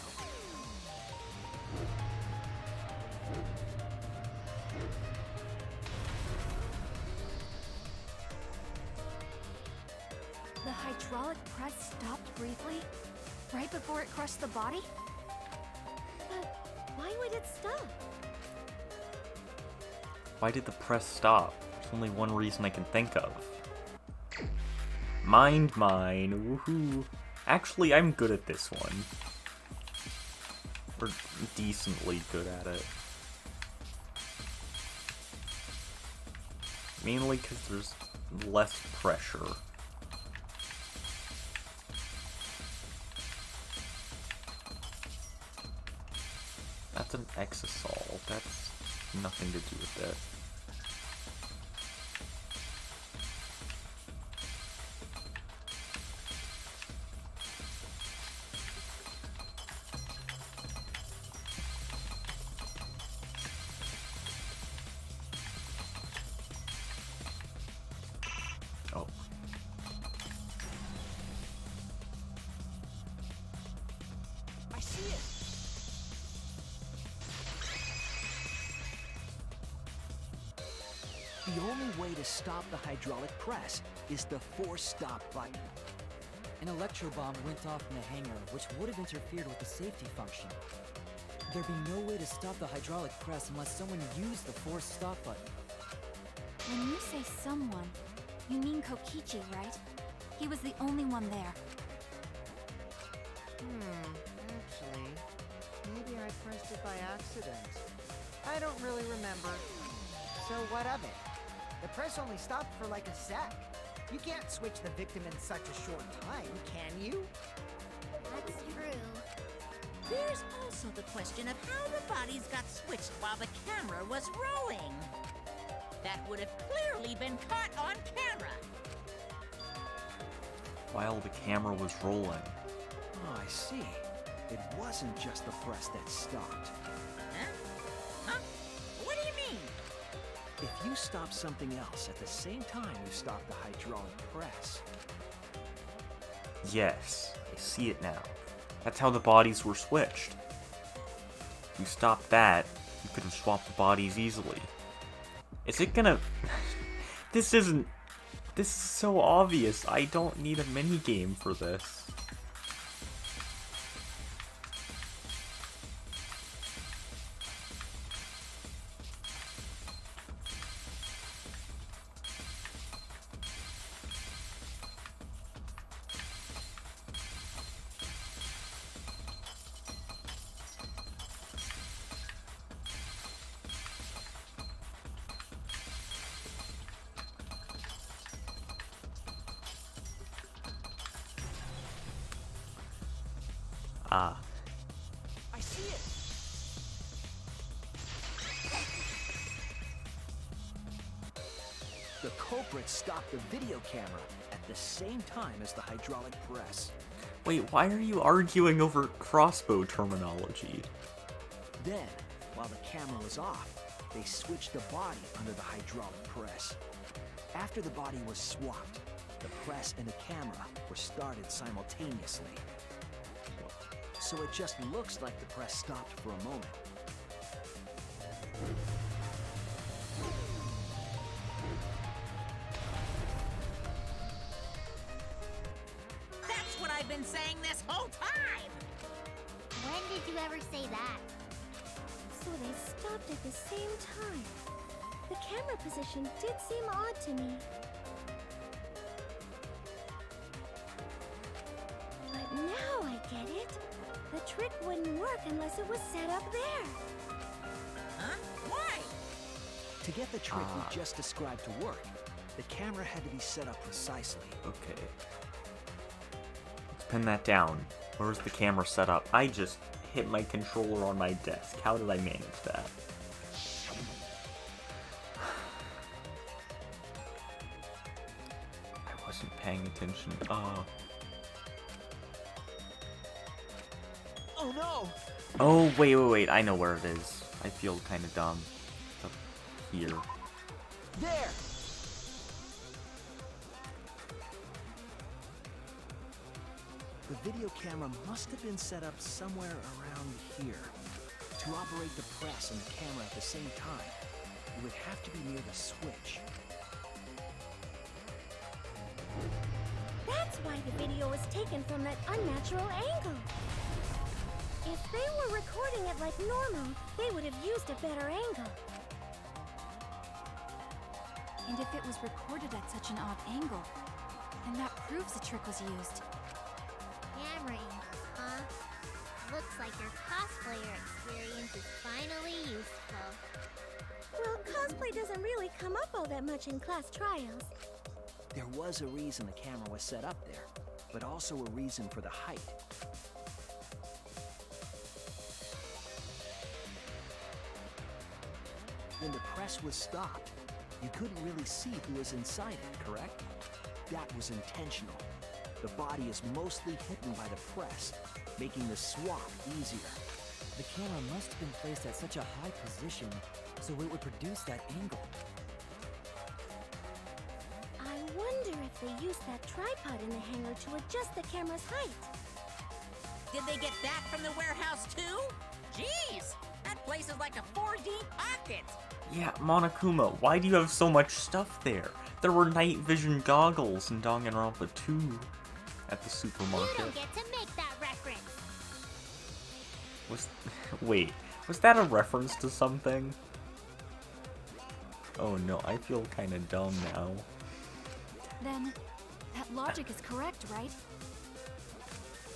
The hydraulic press stopped briefly, right before it crushed the body? But why would it stop? Why did the press stop? There's only one reason I can think of. Mind mine, woohoo. Actually, I'm good at this one. Or decently good at it. Mainly because there's less pressure. That's an exisol. That's nothing to do with it. Oh. I see it. The only way to stop the hydraulic press is the force stop button. An electro bomb went off in the hangar, which would have interfered with the safety function. There'd be no way to stop the hydraulic press unless someone used the force stop button. When you say someone, you mean Kokichi, right? He was the only one there. Actually, maybe I pressed it by accident. I don't really remember. So what of it? The press only stopped for like a sec. You can't switch the victim in such a short time, can you? That's true. There's also the question of how the bodies got switched while the camera was rolling. That would have clearly been caught on camera. While the camera was rolling. Oh, I see. It wasn't just the press that stopped. Huh? What do you mean? If you stop something else at the same time you stop the hydraulic press, Yes, I see it now. That's how the bodies were switched. If you stopped that, you could have swapped the bodies easily. Is it gonna... This isn't... This is so obvious. I don't need a minigame for this. Ah. I see it! The culprit stopped the video camera at the same time as the hydraulic press. Wait, why are you arguing over crossbow terminology? Then, while the camera was off, they switched the body under the hydraulic press. After the body was swapped, the press and the camera were started simultaneously. So it just looks like the press stopped for a moment. That's what I've been saying this whole time! When did you ever say that? So they stopped at the same time. The camera position did seem odd to me. But now I get it. The trick wouldn't work unless it was set up there. Huh? Why? To get the trick we just described to work, the camera had to be set up precisely. Okay. Let's pin that down. Where's the camera set up? I just hit my controller on my desk. How did I manage that? I wasn't paying attention. Oh no! Oh, wait. I know where it is. I feel kind of dumb. It's up here. There! The video camera must have been set up somewhere around here. To operate the press and the camera at the same time, it would have to be near the switch. That's why the video was taken from that unnatural angle. If they were recording it like normal, they would have used a better angle. And if it was recorded at such an odd angle, then that proves the trick was used. Camera angles, huh? Looks like your cosplayer experience is finally useful. Well, cosplay doesn't really come up all that much in class trials. There was a reason the camera was set up there, but also a reason for the height. When the press was stopped, you couldn't really see who was inside it, correct? That was intentional. The body is mostly hidden by the press, making the swap easier. The camera must have been placed at such a high position so it would produce that angle. I wonder if they used that tripod in the hangar to adjust the camera's height. Did they get that from the warehouse too? Jeez! That place is like a 4D pocket! Yeah, Monokuma, why do you have so much stuff there? There were night vision goggles in Danganronpa 2 at the supermarket. You don't get to make that reference. Wait, was that a reference to something? Oh no, I feel kinda dumb now. Then, that logic is correct, right?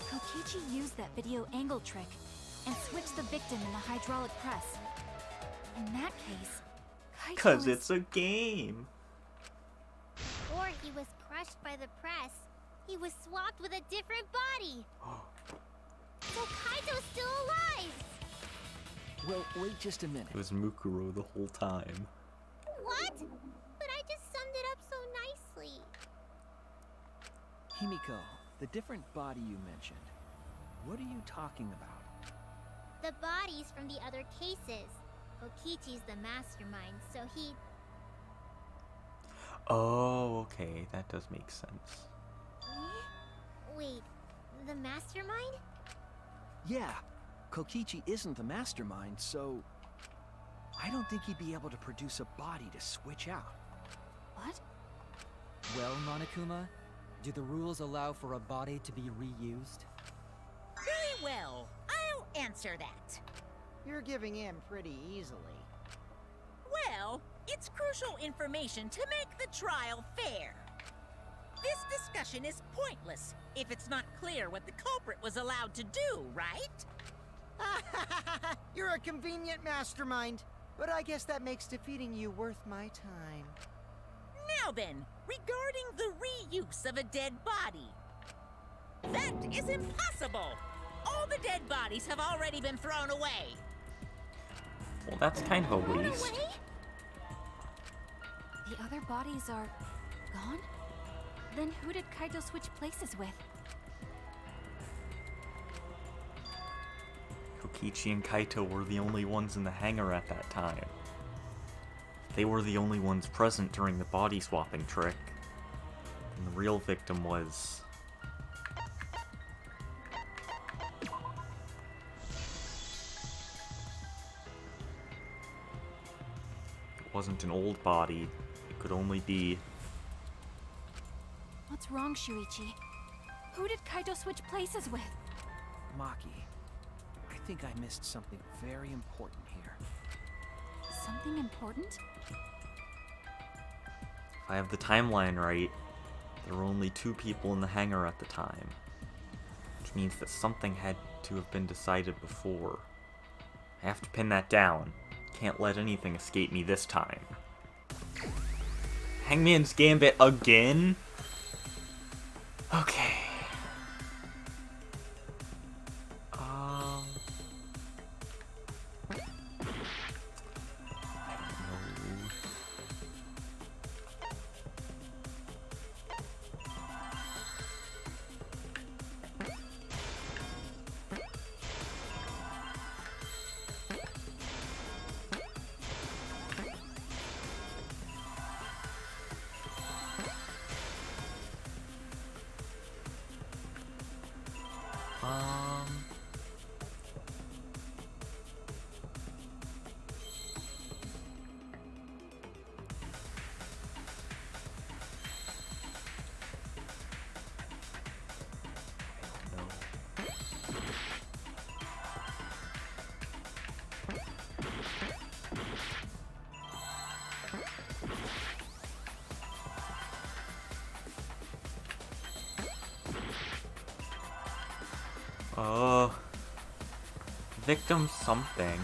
Kokichi used that video angle trick and switched the victim in the hydraulic press. In that case, Kaito 'Cause is... it's a game! Or he was crushed by the press. He was swapped with a different body. So Kaito's still alive! Well, wait just a minute. It was Mukuro the whole time. What? But I just summed it up so nicely. Himiko, the different body you mentioned, what are you talking about? The bodies from the other cases. Kokichi's the mastermind, so he... Oh, okay, that does make sense. Wait, the mastermind? Yeah, Kokichi isn't the mastermind, so... I don't think he'd be able to produce a body to switch out. What? Well, Monokuma, do the rules allow for a body to be reused? Very well, I'll answer that. You're giving in pretty easily. Well, it's crucial information to make the trial fair. This discussion is pointless if it's not clear what the culprit was allowed to do, right? You're a convenient mastermind, but I guess that makes defeating you worth my time. Now then, regarding the reuse of a dead body. That is impossible! All the dead bodies have already been thrown away. Well, that's kind of a Thrown waste. away? The other bodies are gone? Then who did Kaito switch places with? Kokichi and Kaito were the only ones in the hangar at that time. They were the only ones present during the body swapping trick. And the real victim was... It wasn't an old body. It could only be... What's wrong, Shuichi? Who did Kaito switch places with? Maki, I think I missed something very important here. Something important? If I have the timeline right, there were only 2 people in the hangar at the time. Which means that something had to have been decided before. I have to pin that down. Can't let anything escape me this time. Hangman's Gambit again? Okay. Victim something.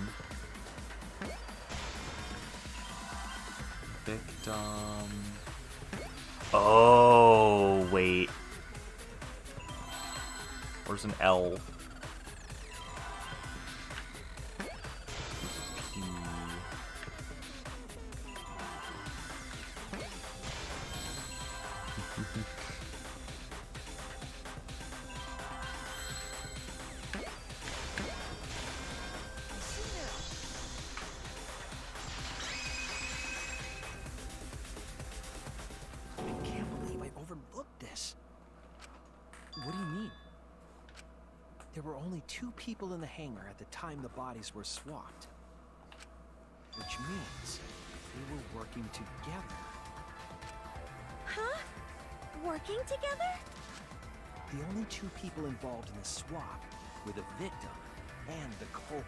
Victim... Oh, wait. Where's an L? P. What do you mean? There were only 2 people in the hangar at the time the bodies were swapped. Which means they were working together. Huh? Working together? The only 2 people involved in the swap were the victim and the culprit.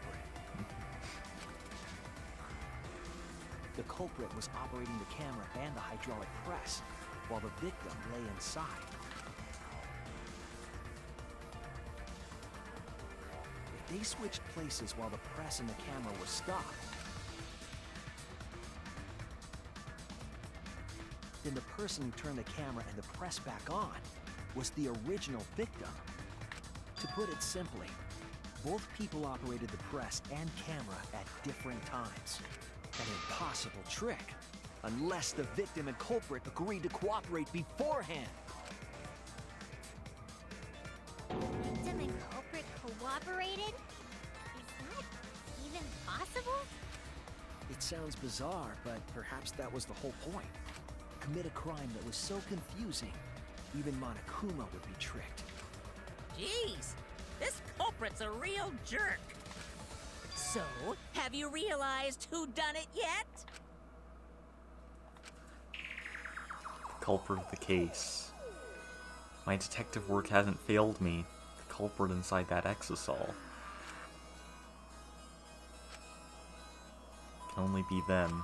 The culprit was operating the camera and the hydraulic press, while the victim lay inside. If they switched places while the press and the camera were stopped, then the person who turned the camera and the press back on was the original victim. To put it simply, both people operated the press and camera at different times. An impossible trick, unless the victim and culprit agreed to cooperate beforehand. Victim and culprit cooperated? Is that even possible? It sounds bizarre, but perhaps that was the whole point. Commit a crime that was so confusing, even Monokuma would be tricked. Jeez, this culprit's a real jerk. So, have you realized who done it yet? Culprit of the case. My detective work hasn't failed me. The culprit inside that exosol. Can only be them.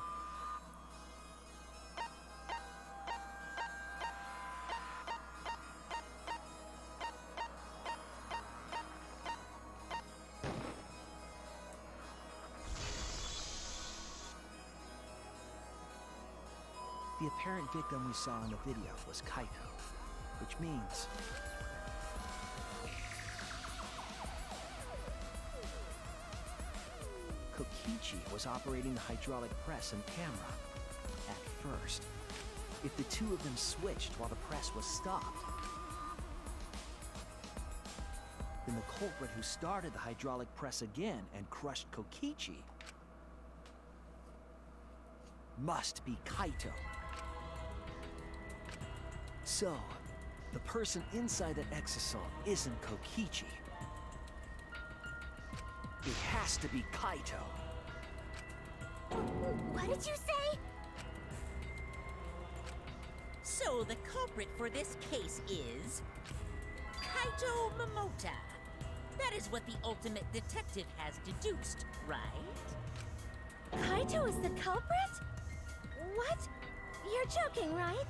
The apparent victim we saw in the video was Kaito, which means Kokichi was operating the hydraulic press and camera. At first. If the two of them switched while the press was stopped, then the culprit who started the hydraulic press again and crushed Kokichi must be Kaito. So, the person inside that exosome isn't Kokichi. It has to be Kaito. What did you say? So the culprit for this case is Kaito Momota. That is what the ultimate detective has deduced, right? Kaito is the culprit? What? You're joking, right?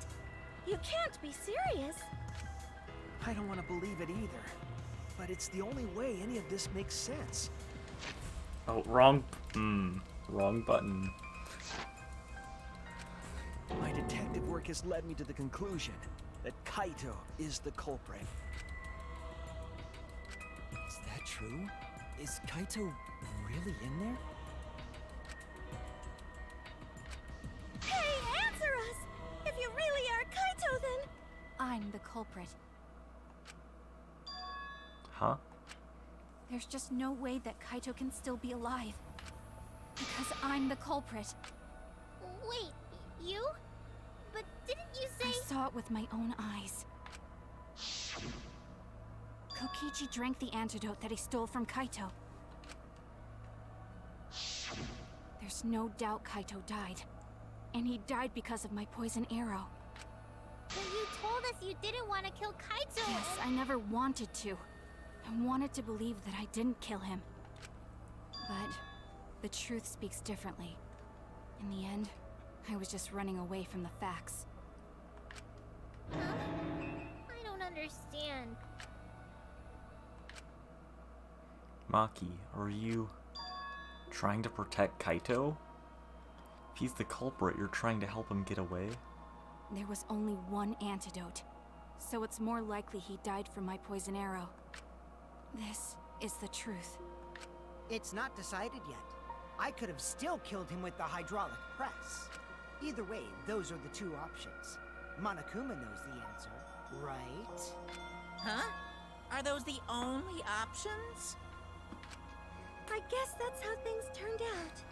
You can't be serious. I don't want to believe it either, but it's the only way any of this makes sense. Oh, wrong button. My detective work has led me to the conclusion that Kaito is the culprit. Is that true? Is Kaito really in there? Hey, answer us! If you really are Kaito, then... I'm the culprit. Huh? There's just no way that Kaito can still be alive. Because I'm the culprit. Wait, you? But didn't you say... I saw it with my own eyes. Kokichi drank the antidote that he stole from Kaito. There's no doubt Kaito died. And he died because of my poison arrow. But you told us you didn't want to kill Kaito. Yes, I never wanted to. I wanted to believe that I didn't kill him. But the truth speaks differently. In the end, I was just running away from the facts. Huh? I don't understand. Maki, are you trying to protect Kaito? If he's the culprit, you're trying to help him get away? There was only one antidote, so it's more likely he died from my poison arrow. This is the truth. It's not decided yet. I could have still killed him with the hydraulic press. Either way, those are the two options. Monokuma knows the answer, right? Huh? Are those the only options? I guess that's how things turned out.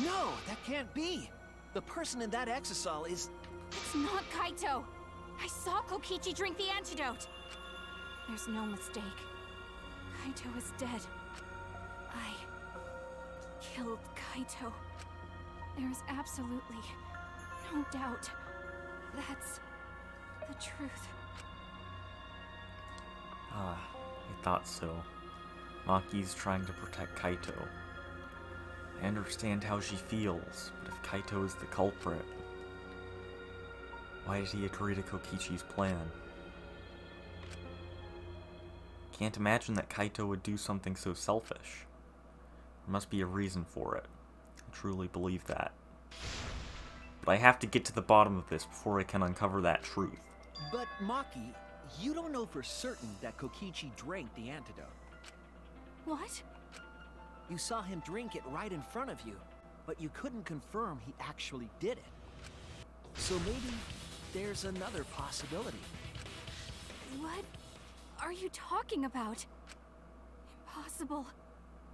No, that can't be. The person in that exosol is... It's not Kaito! I saw Kokichi drink the antidote! There's no mistake. Kaito is dead. I killed Kaito. There's absolutely no doubt. That's the truth. Ah, I thought so. Maki's trying to protect Kaito. I understand how she feels, but if Kaito is the culprit, why did he agree to Kokichi's plan? Can't imagine that Kaito would do something so selfish. There must be a reason for it. I truly believe that. But I have to get to the bottom of this before I can uncover that truth. But Maki, you don't know for certain that Kokichi drank the antidote. What? You saw him drink it right in front of you, but you couldn't confirm he actually did it. So maybe there's another possibility. What are you talking about? Impossible.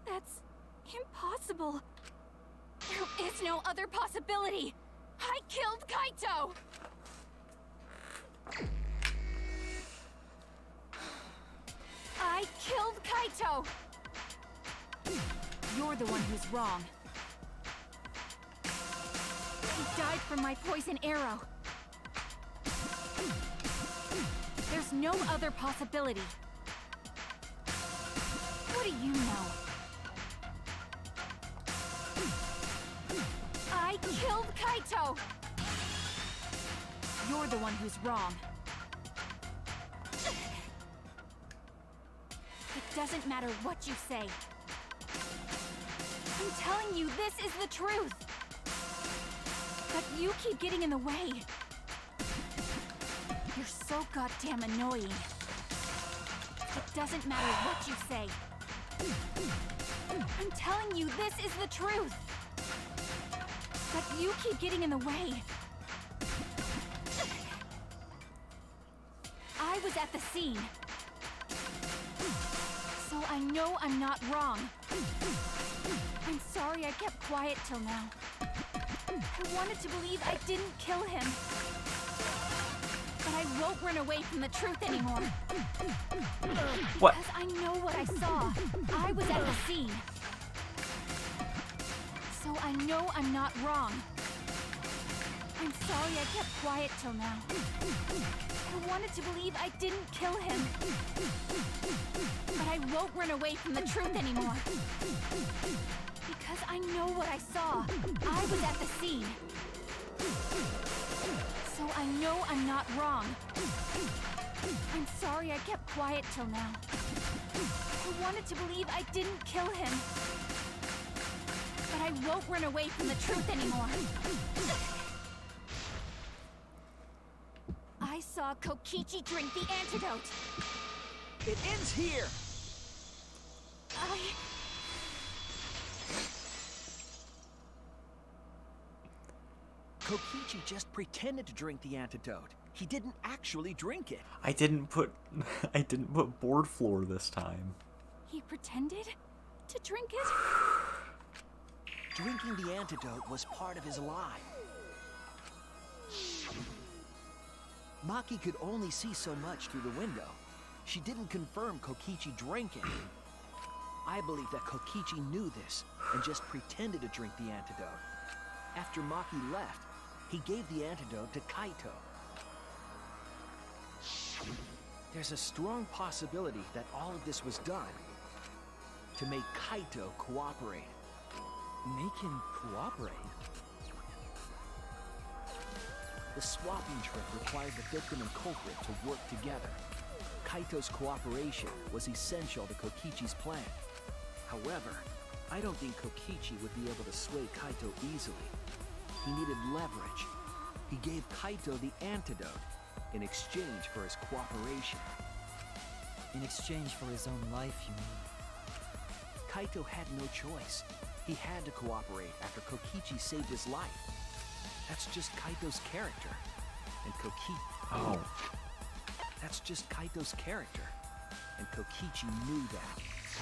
That's impossible. There is no other possibility. I killed Kaito! I killed Kaito! You're the one who's wrong. He died from my poison arrow. There's no other possibility. What do you know? I killed Kaito! You're the one who's wrong. It doesn't matter what you say. I'm telling you, this is the truth. But you keep getting in the way. You're so goddamn annoying. It doesn't matter what you say. I'm telling you, this is the truth. But you keep getting in the way. I was at the scene. So I know I'm not wrong. I'm sorry I kept quiet till now. I wanted to believe I didn't kill him. But I won't run away from the truth anymore. What? Because I know what I saw. I was at the scene. So I know I'm not wrong. I'm sorry I kept quiet till now. I wanted to believe I didn't kill him. But I won't run away from the truth anymore. Because I know what I saw. I was at the scene. So I know I'm not wrong. I'm sorry I kept quiet till now. I wanted to believe I didn't kill him. But I won't run away from the truth anymore. I saw Kokichi drink the antidote. It ends here! Kokichi just pretended to drink the antidote. He didn't actually drink it. I didn't put board floor this time. He pretended to drink it? Drinking the antidote was part of his lie. Maki could only see so much through the window. She didn't confirm Kokichi drank it. I believe that Kokichi knew this and just pretended to drink the antidote. After Maki left, he gave the antidote to Kaito. There's a strong possibility that all of this was done to make Kaito cooperate. Make him cooperate? The swapping trick required the victim and culprit to work together. Kaito's cooperation was essential to Kokichi's plan. However, I don't think Kokichi would be able to sway Kaito easily. He needed leverage. He gave Kaito the antidote in exchange for his cooperation. In exchange for his own life, you mean? Kaito had no choice. He had to cooperate after Kokichi saved his life. That's just Kaito's character. And Oh. That's just Kaito's character. And Kokichi knew that.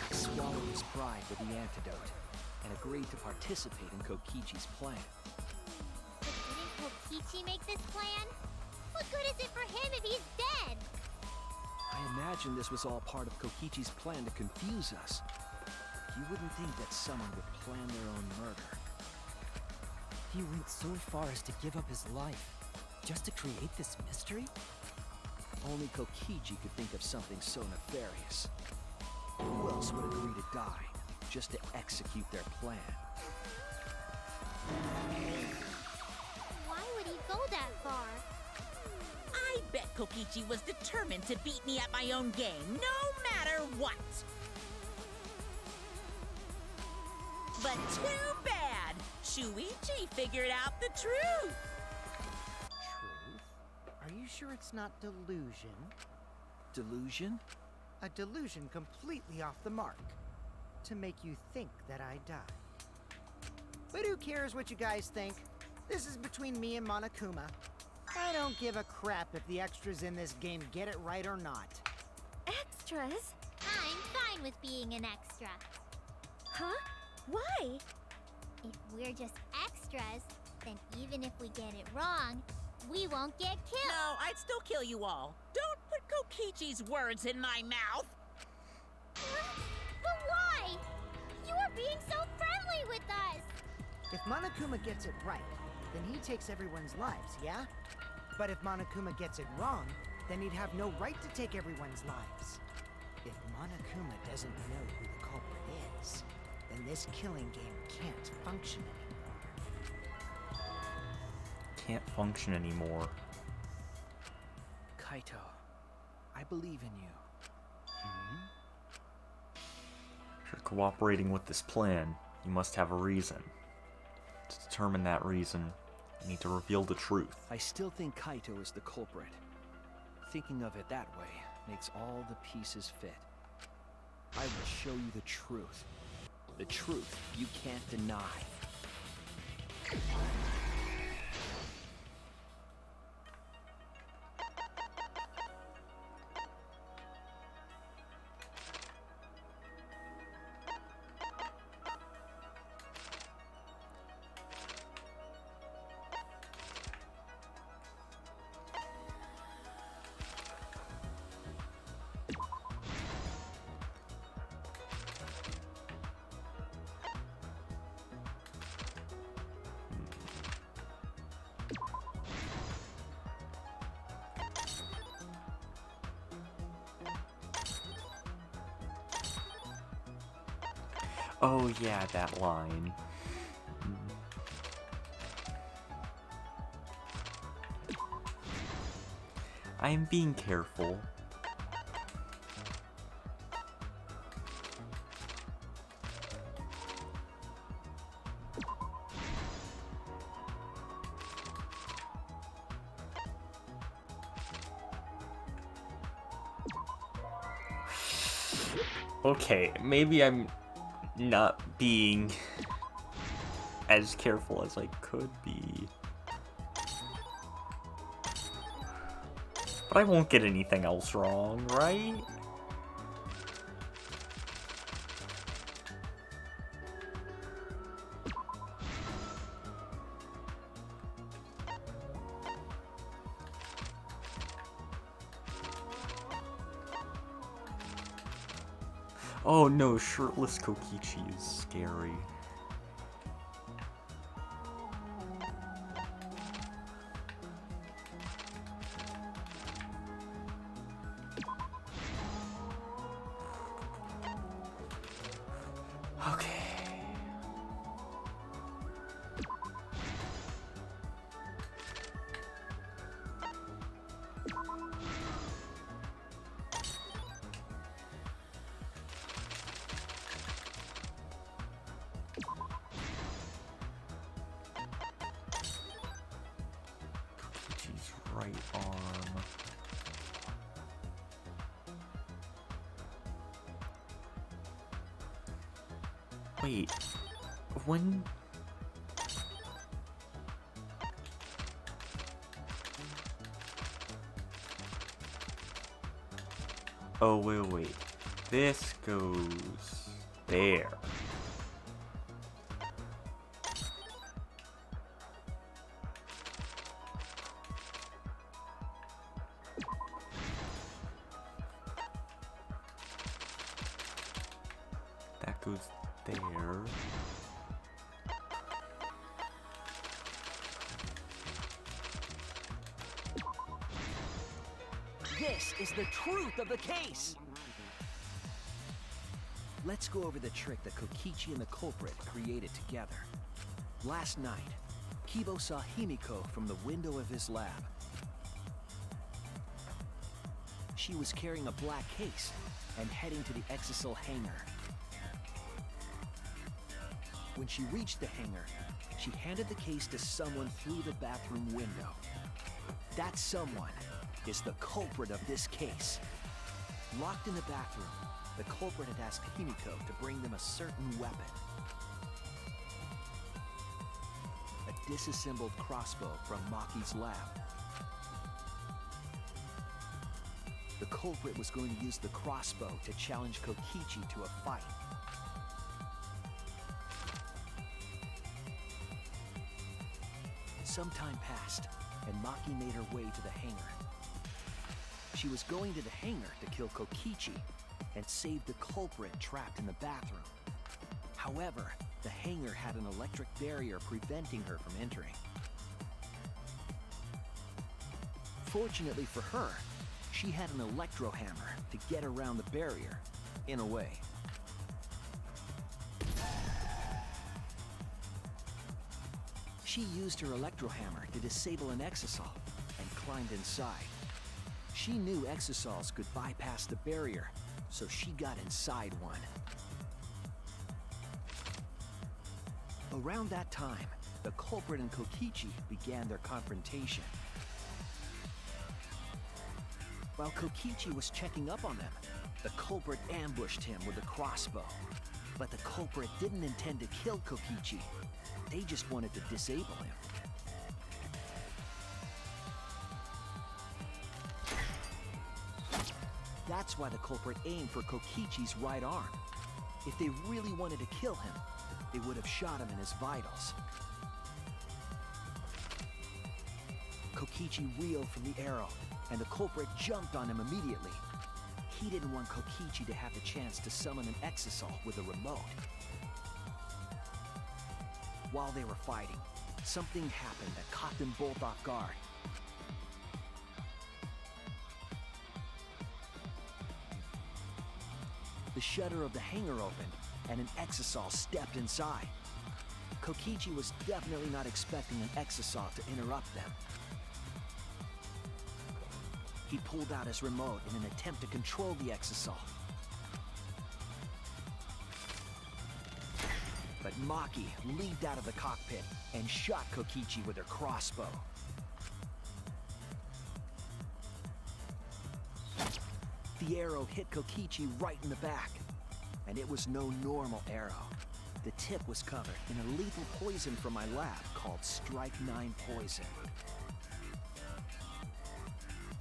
He swallowed his pride for the antidote and agreed to participate in Kokichi's plan. But didn't Kokichi make this plan? What good is it for him if he's dead? I imagine this was all part of Kokichi's plan to confuse us. You wouldn't think that someone would plan their own murder. He went so far as to give up his life, just to create this mystery? Only Kokichi could think of something so nefarious. Who else would agree to die, just to execute their plan? Why would he go that far? I bet Kokichi was determined to beat me at my own game, no matter what. But too bad! Shuichi figured out the truth! Truth? Are you sure it's not delusion? Delusion? A delusion completely off the mark. To make you think that I died. But who cares what you guys think? This is between me and Monokuma. I don't give a crap if the extras in this game get it right or not. Extras? I'm fine with being an extra. Huh? Why? If we're just extras, then even if we get it wrong, we won't get killed. No, I'd still kill you all. Don't put Kokichi's words in my mouth! But why? You are being so friendly with us! If Monokuma gets it right, then he takes everyone's lives, yeah? But if Monokuma gets it wrong, then he'd have no right to take everyone's lives. If Monokuma doesn't know who the culprit is, then this killing game can't function anymore. Can't function anymore. Kaito, I believe in you. If you're cooperating with this plan, you must have a reason. To determine that reason, you need to reveal the truth. I still think Kaito is the culprit. Thinking of it that way makes all the pieces fit. I will show you the truth. The truth you can't deny. Oh yeah, that line. I am being careful. Okay, maybe I'm not being as careful as I could be. But I won't get anything else wrong, right? Oh no, shirtless Kokichi is scary. Okay. Kokichi's right arm. Wait, when... Oh, wait. This goes there. That goes there. This is the truth of the case! Let's go over the trick that Kokichi and the culprit created together. Last night, Kibo saw Himiko from the window of his lab. She was carrying a black case and heading to the Exisal hangar. When she reached the hangar, she handed the case to someone through the bathroom window. That someone is the culprit of this case. Locked in the bathroom, the culprit had asked Himiko to bring them a certain weapon. A disassembled crossbow from Maki's lab. The culprit was going to use the crossbow to challenge Kokichi to a fight. Some time passed, and Maki made her way to the hangar. She was going to the hangar to kill Kokichi and save the culprit trapped in the bathroom. However, the hangar had an electric barrier preventing her from entering. Fortunately for her, she had an electro hammer to get around the barrier, in a way. She used her electro hammer to disable an exisal and climbed inside. She knew exisals could bypass the barrier, so she got inside one. Around that time, the culprit and Kokichi began their confrontation. While Kokichi was checking up on them, The culprit ambushed him with a crossbow. But the culprit didn't intend to kill Kokichi. They just wanted to disable him. That's why the culprit aimed for Kokichi's right arm. If they really wanted to kill him, they would have shot him in his vitals. Kokichi reeled from the arrow, and the culprit jumped on him immediately. He didn't want Kokichi to have the chance to summon an exisal with a remote. While they were fighting, something happened that caught them both off guard. The shutter of the hangar opened, and an exisal stepped inside. Kokichi was definitely not expecting an exisal to interrupt them. He pulled out his remote in an attempt to control the exisal. But Maki leaped out of the cockpit and shot Kokichi with her crossbow. The arrow hit Kokichi right in the back, and it was no normal arrow. The tip was covered in a lethal poison from my lab called Strike 9 poison.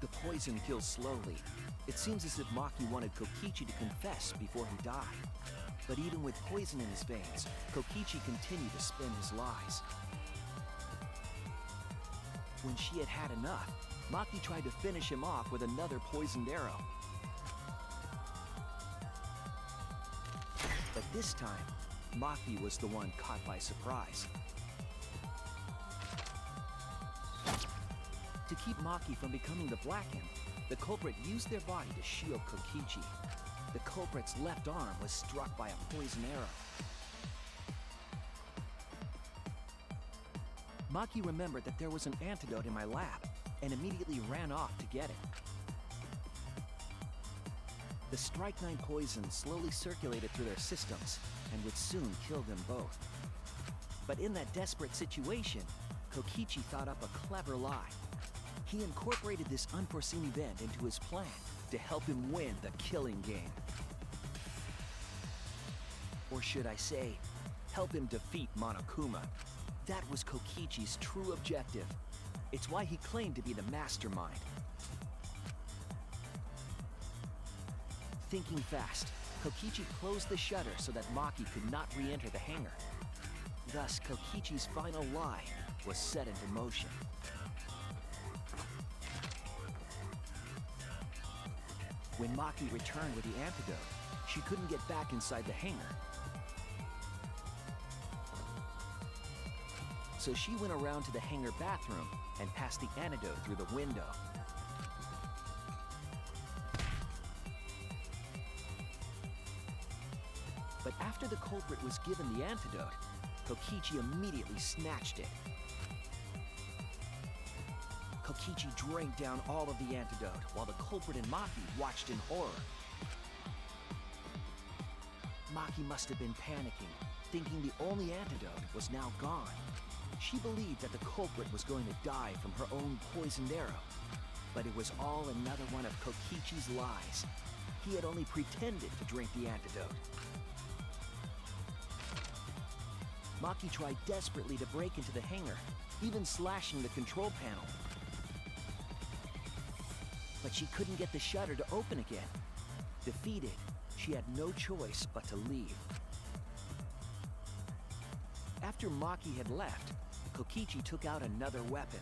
The poison kills slowly. It seems as if Maki wanted Kokichi to confess before he died. But even with poison in his veins, Kokichi continued to spin his lies. When she had had enough, Maki tried to finish him off with another poisoned arrow. But this time, Maki was the one caught by surprise. To keep Maki from becoming the Blackened, the culprit used their body to shield Kokichi. The culprit's left arm was struck by a poison arrow. Maki remembered that there was an antidote in my lab and immediately ran off to get it. The Strike 9 poison slowly circulated through their systems and would soon kill them both. But in that desperate situation, Kokichi thought up a clever lie. He incorporated this unforeseen event into his plan to help him win the killing game. Or should I say, help him defeat Monokuma. That was Kokichi's true objective. It's why he claimed to be the mastermind. Thinking fast, Kokichi closed the shutter so that Maki could not re-enter the hangar. Thus, Kokichi's final lie was set into motion. When Maki returned with the antidote, she couldn't get back inside the hangar. So she went around to the hangar bathroom and passed the antidote through the window. But after the culprit was given the antidote, Kokichi immediately snatched it. Kokichi drank down all of the antidote while the culprit and Maki watched in horror. Maki must have been panicking, thinking the only antidote was now gone. She believed that the culprit was going to die from her own poisoned arrow. But it was all another one of Kokichi's lies. He had only pretended to drink the antidote. Maki tried desperately to break into the hangar, even slashing the control panel. But she couldn't get the shutter to open again. Defeated, she had no choice but to leave. After Maki had left, Kokichi took out another weapon.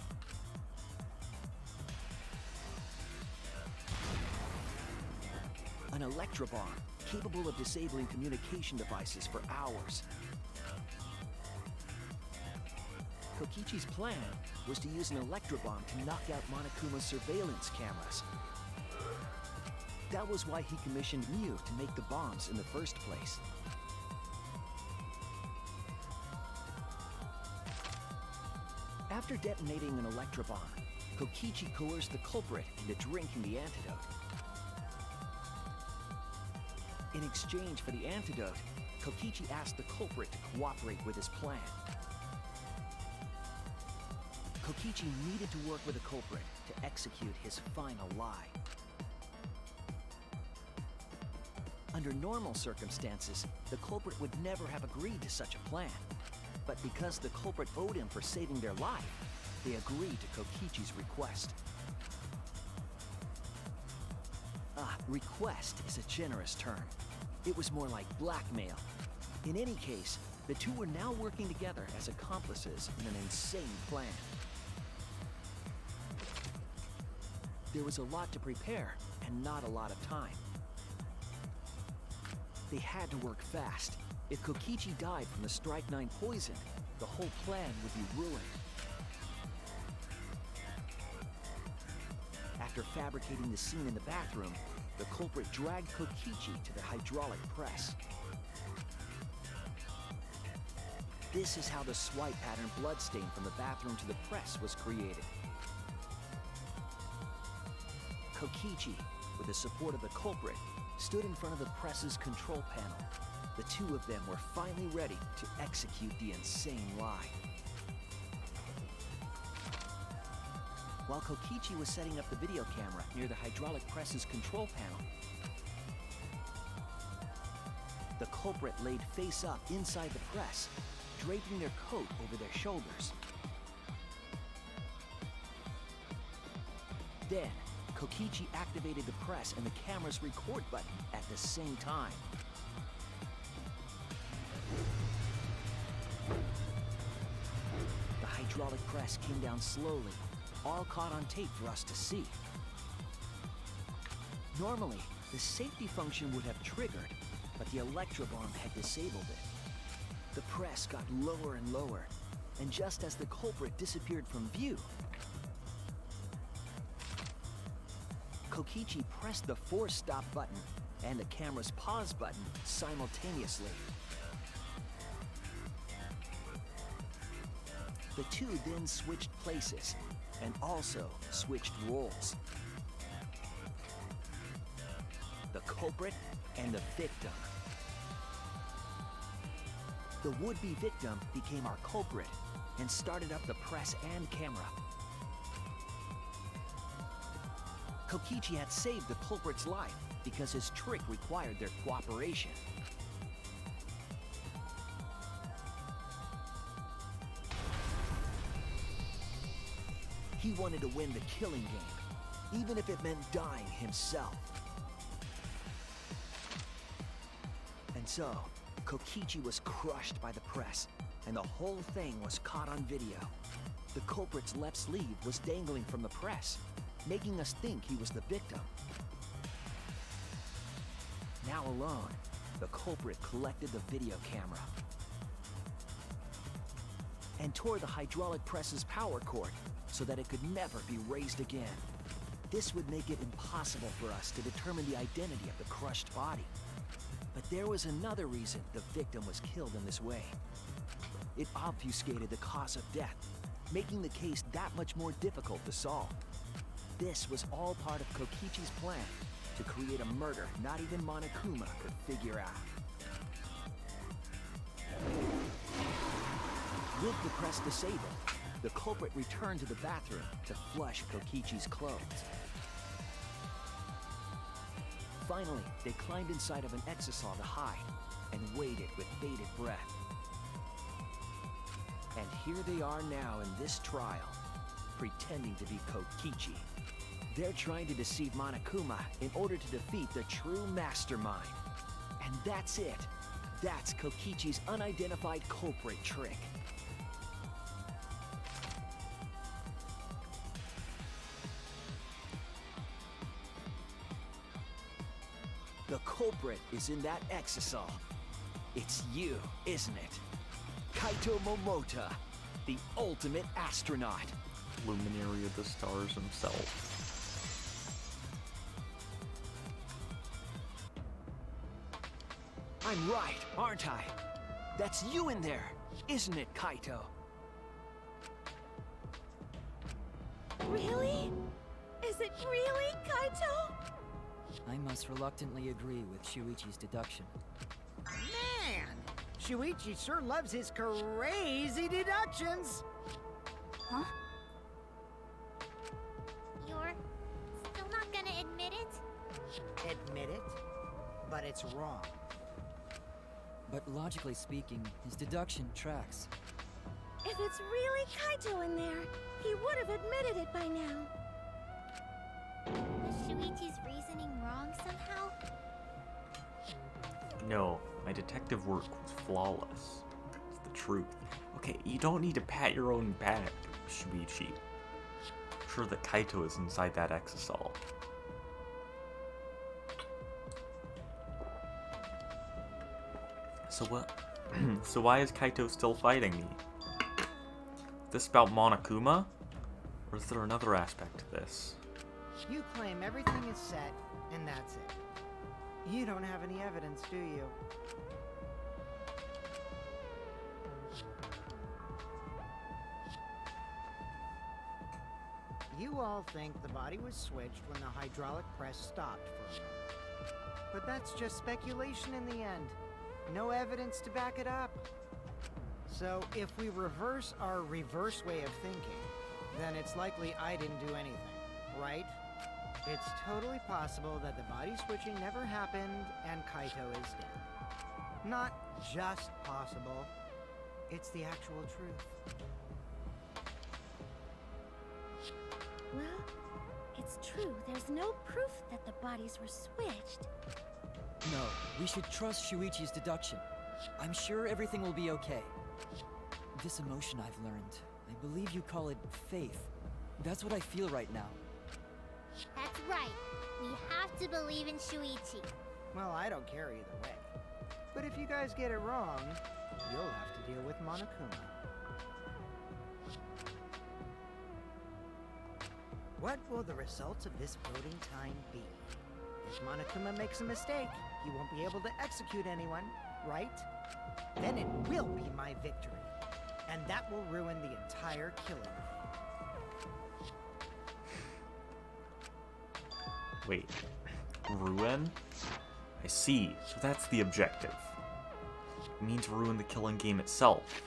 An electrobomb, capable of disabling communication devices for hours. Kokichi's plan was to use an electrobomb to knock out Monokuma's surveillance cameras. That was why he commissioned Mew to make the bombs in the first place. After detonating an electrobomb, Kokichi coerced the culprit into drinking the antidote. In exchange for the antidote, Kokichi asked the culprit to cooperate with his plan. Kokichi needed to work with the culprit to execute his final lie. Under normal circumstances, the culprit would never have agreed to such a plan. But because the culprit owed him for saving their life, they agreed to Kokichi's request. Request is a generous term. It was more like blackmail. In any case, the two were now working together as accomplices in an insane plan. There was a lot to prepare, and not a lot of time. They had to work fast. If Kokichi died from the Strike 9 poison, the whole plan would be ruined. After fabricating the scene in the bathroom, the culprit dragged Kokichi to the hydraulic press. This is how the swipe pattern bloodstain from the bathroom to the press was created. Kokichi, with the support of the culprit, stood in front of the press's control panel. The two of them were finally ready to execute the insane lie. While Kokichi was setting up the video camera near the hydraulic press's control panel, the culprit laid face up inside the press, draping their coat over their shoulders. Then, Kokichi activated the press and the camera's record button at the same time. The hydraulic press came down slowly, all caught on tape for us to see. Normally, the safety function would have triggered, but the electrobomb had disabled it. The press got lower and lower, and just as the culprit disappeared from view, Kokichi pressed the force stop button and the camera's pause button simultaneously. The two then switched places and also switched roles. The culprit and the victim. The would-be victim became our culprit and started up the press and camera. Kokichi had saved the culprit's life because his trick required their cooperation. He wanted to win the killing game, even if it meant dying himself. And so, Kokichi was crushed by the press, and the whole thing was caught on video. The culprit's left sleeve was dangling from the press, making us think he was the victim. Now alone, the culprit collected the video camera and tore the hydraulic press's power cord so that it could never be raised again. This would make it impossible for us to determine the identity of the crushed body. But there was another reason the victim was killed in this way. It obfuscated the cause of death, making the case that much more difficult to solve. This was all part of Kokichi's plan to create a murder not even Monokuma could figure out. With the press disabled, the culprit returned to the bathroom to flush Kokichi's clothes. Finally, they climbed inside of an exisal to hide and waited with bated breath. And here they are now in this trial, pretending to be Kokichi. They're trying to deceive Monokuma in order to defeat the true mastermind. And that's it. That's Kokichi's unidentified culprit trick. The culprit is in that exisal. It's you, isn't it? Kaito Momota, the ultimate astronaut. Luminary of the stars himself. I'm right, aren't I? That's you in there, isn't it, Kaito? Really? Is it really Kaito? I must reluctantly agree with Shuichi's deduction. Man! Shuichi sure loves his crazy deductions! Huh? You're still not gonna admit it? Admit it? but it's wrong. But logically speaking, his deduction tracks. If it's really Kaito in there, he would have admitted it by now. Was Shuichi's reasoning wrong somehow? No, my detective work was flawless. It's the truth. Okay, you don't need to pat your own back, Shuichi. I'm sure that Kaito is inside that exisal. So what? So why is Kaito still fighting me? Is this about Monokuma? Or is there another aspect to this? You claim everything is set, and that's it. You don't have any evidence, do you? You all think the body was switched when the hydraulic press stopped for a moment. But that's just speculation in the end. No evidence to back it up. So if we reverse our reverse way of thinking, then it's likely I didn't do anything, right? It's totally possible that the body switching never happened and Kaito is dead. Not just possible, it's the actual truth. Well, it's true. There's no proof that the bodies were switched. No, we should trust Shuichi's deduction. I'm sure everything will be okay. This emotion I've learned, I believe you call it faith. That's what I feel right now. That's right. We have to believe in Shuichi. Well, I don't care either way. But if you guys get it wrong, you'll have to deal with Monokuma. What will the results of this voting time be? If Monokuma makes a mistake, he won't be able to execute anyone, right? Then it will be my victory. And that will ruin the entire killing. Wait, ruin? I see, so that's the objective. It means ruin the killing game itself.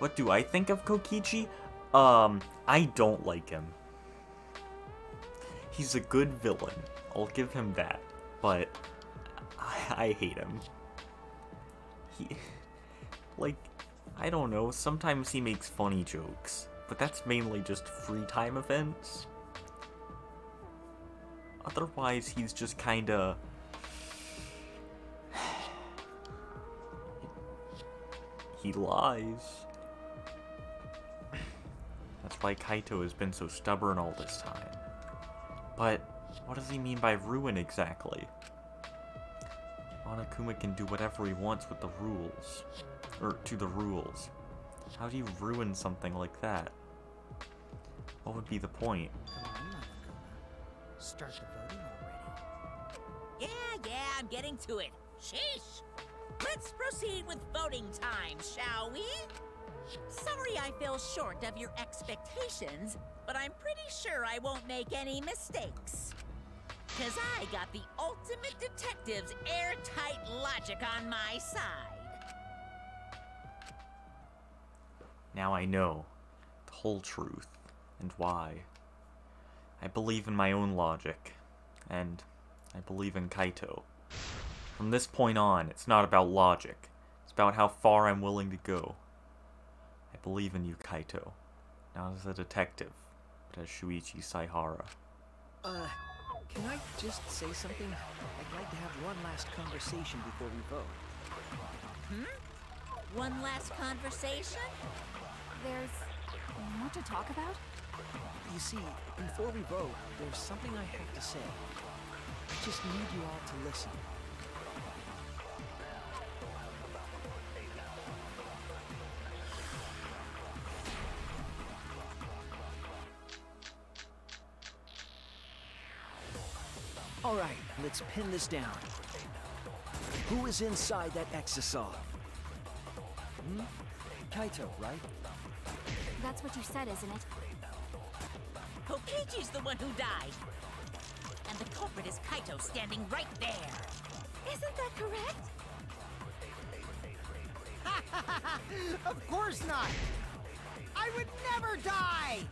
What do I think of Kokichi? I don't like him. He's a good villain, I'll give him that, but I hate him. I don't know, sometimes he makes funny jokes, but that's mainly just free time events. Otherwise, he's just kinda... he lies. That's why Kaito has been so stubborn all this time. But what does he mean by ruin exactly? Monokuma can do whatever he wants with the rules. Or to the rules. How do you ruin something like that? What would be the point? Come on, Monokuma. Start the voting already. Yeah, I'm getting to it. Sheesh! Let's proceed with voting time, shall we? Sorry I fell short of your expectations, but I'm pretty sure I won't make any mistakes. 'Cause I got the ultimate detective's airtight logic on my side. Now I know the whole truth and why. I believe in my own logic, and I believe in Kaito. From this point on, it's not about logic. It's about how far I'm willing to go. I believe in you, Kaito. Not as a detective, but as Shuichi Saihara. Can I just say something? I'd like to have one last conversation before we vote. One last conversation? There's more to talk about? You see, before we vote, there's something I have to say. I just need you all to listen. All right, let's pin this down. Who is inside that exisal? Kaito, right? That's what you said, isn't it? Kokichi's the one who died. And the culprit is Kaito standing right there. Isn't that correct? Of course not! I would never die!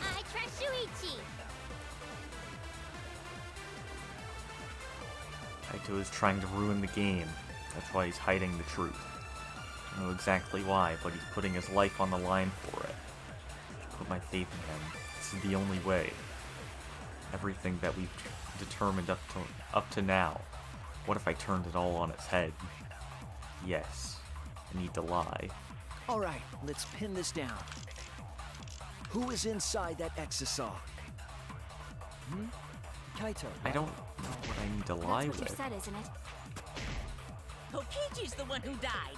I trust Shuichi. Kaito is trying to ruin the game. That's why he's hiding the truth. I know exactly why, but he's putting his life on the line for it. I put my faith in him. This is the only way. Everything that we've determined up to now. What if I turned it all on its head? Yes, I need to lie. All right, let's pin this down. Who is inside that exisal? Kaito. I don't know what I need to lie That's what with. you said, isn't it? Kokichi's the one who died.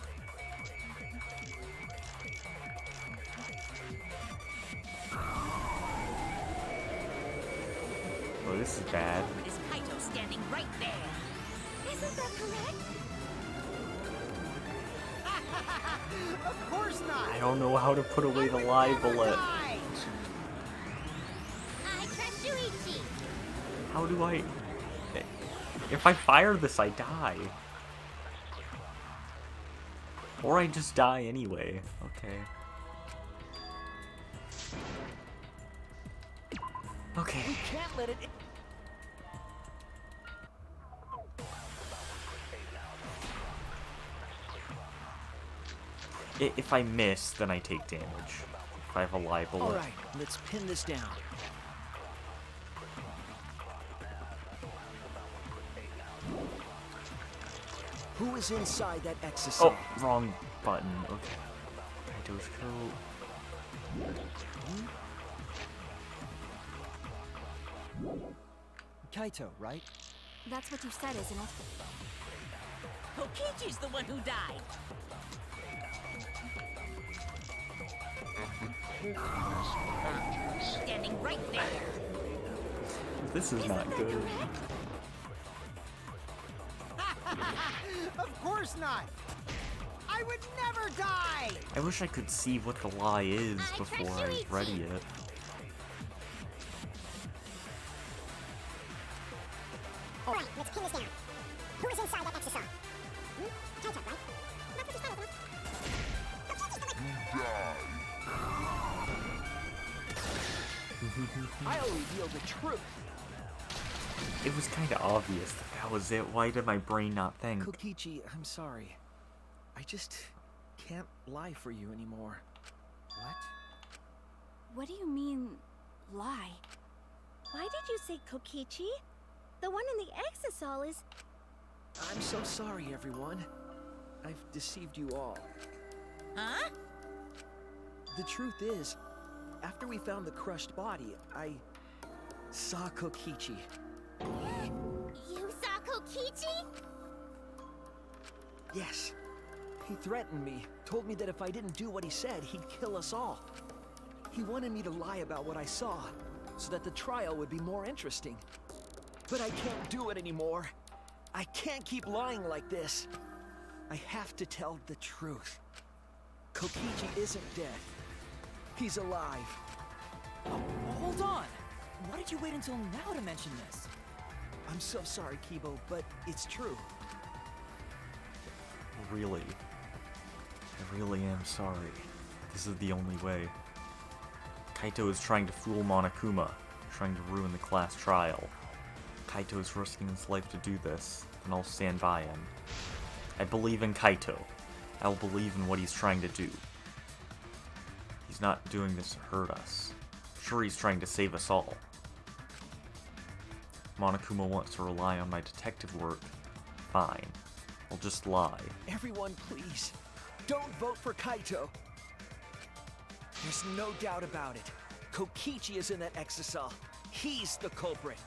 Oh, this is bad. Is Kaito standing right there? Isn't that correct? Of course not! I don't know how to put away the lie bullet. I trust you, Ichi. How do I... If I fire this, I die. Or I just die anyway. Okay. Okay. We can't let it... If I miss, then I take damage. If I have a lie bullet. All right, let's pin this down. Who is inside that exisal? Oh, wrong button. Okay. Kaito's coat. Kaito, right? That's what you said, isn't it? Kokichi's the one who died. Standing right there. This is not good. Of course not! I would never die! I wish I could see what the lie is I before trust I you, ready Ichi. it. All right, let's pin this down. Who is inside that exisal? Kaito, right? That's what you said, isn't it? I'll reveal the truth. It was kind of obvious that was it. Why did my brain not think? Kokichi, I'm sorry. I just can't lie for you anymore. What? What do you mean, lie? Why did you say Kokichi? The one in the exisal is... I'm so sorry, everyone. I've deceived you all. Huh? The truth is, after we found the crushed body, I saw Kokichi. You saw Kokichi? Yes. He threatened me, told me that if I didn't do what he said, he'd kill us all. He wanted me to lie about what I saw, so that the trial would be more interesting. But I can't do it anymore. I can't keep lying like this. I have to tell the truth. Kokichi isn't dead. He's alive. Oh, hold on! Why did you wait until now to mention this? I'm so sorry, Kibo, but it's true. Really? I really am sorry. This is the only way. Kaito is trying to fool Monokuma, trying to ruin the class trial. Kaito is risking his life to do this, and I'll stand by him. I believe in Kaito. I'll believe in what he's trying to do. He's not doing this to hurt us. Sure, he's trying to save us all. Monokuma wants to rely on my detective work. Fine. I'll just lie. Everyone, please, don't vote for Kaito. There's no doubt about it. Kokichi is in that exisal. He's the culprit.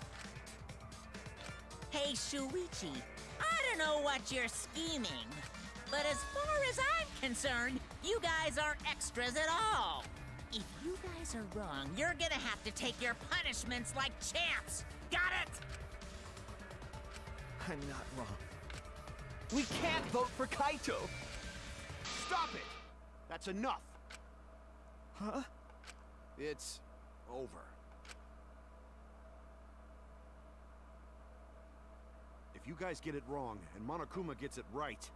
Hey, Shuichi, I don't know what you're scheming, but as far as I'm concerned, you guys aren't extras at all. If you guys are wrong, you're gonna have to take your punishments like champs. Got it? I'm not wrong. We can't vote for Kaito! Stop it! That's enough! Huh? It's over. If you guys get it wrong, and Monokuma gets it right,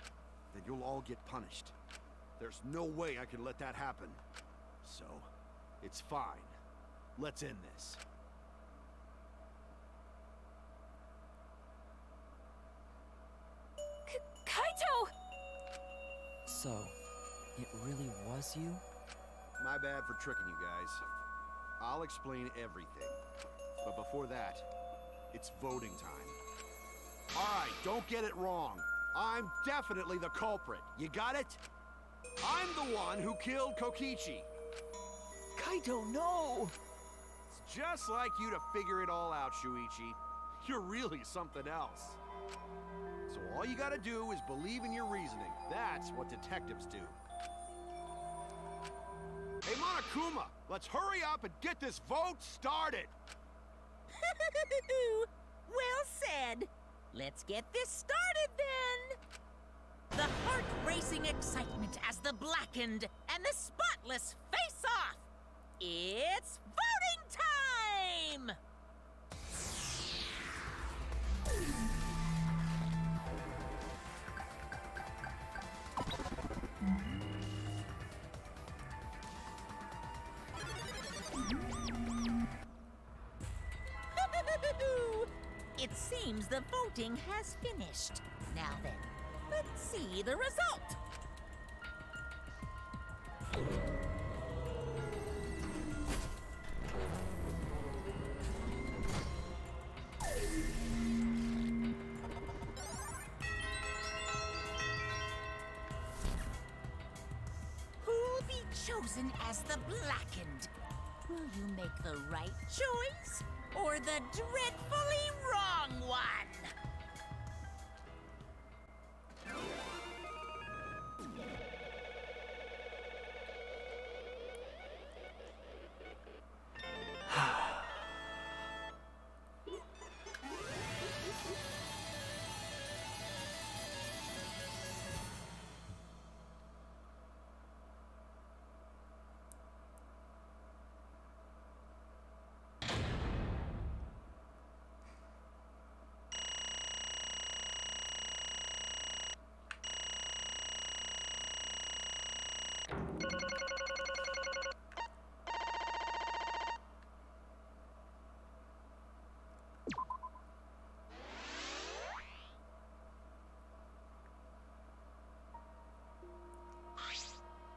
then you'll all get punished. There's no way I can let that happen. So, it's fine. Let's end this. So, it really was you? My bad for tricking you guys. I'll explain everything. But before that, it's voting time. Alright, don't get it wrong. I'm definitely the culprit. You got it? I'm the one who killed Kokichi. Kaito, no! It's just like you to figure it all out, Shuichi. You're really something else. So all you gotta do is believe in your reasoning. That's what detectives do. Hey, Monokuma, let's hurry up and get this vote started! Well said. Let's get this started then. The heart-racing excitement as the blackened and the spotless face off. It's voting time! It seems the voting has finished. Now then, let's see the result. Who'll be chosen as the blackened? Will you make the right choice or the dreadfully wrong one?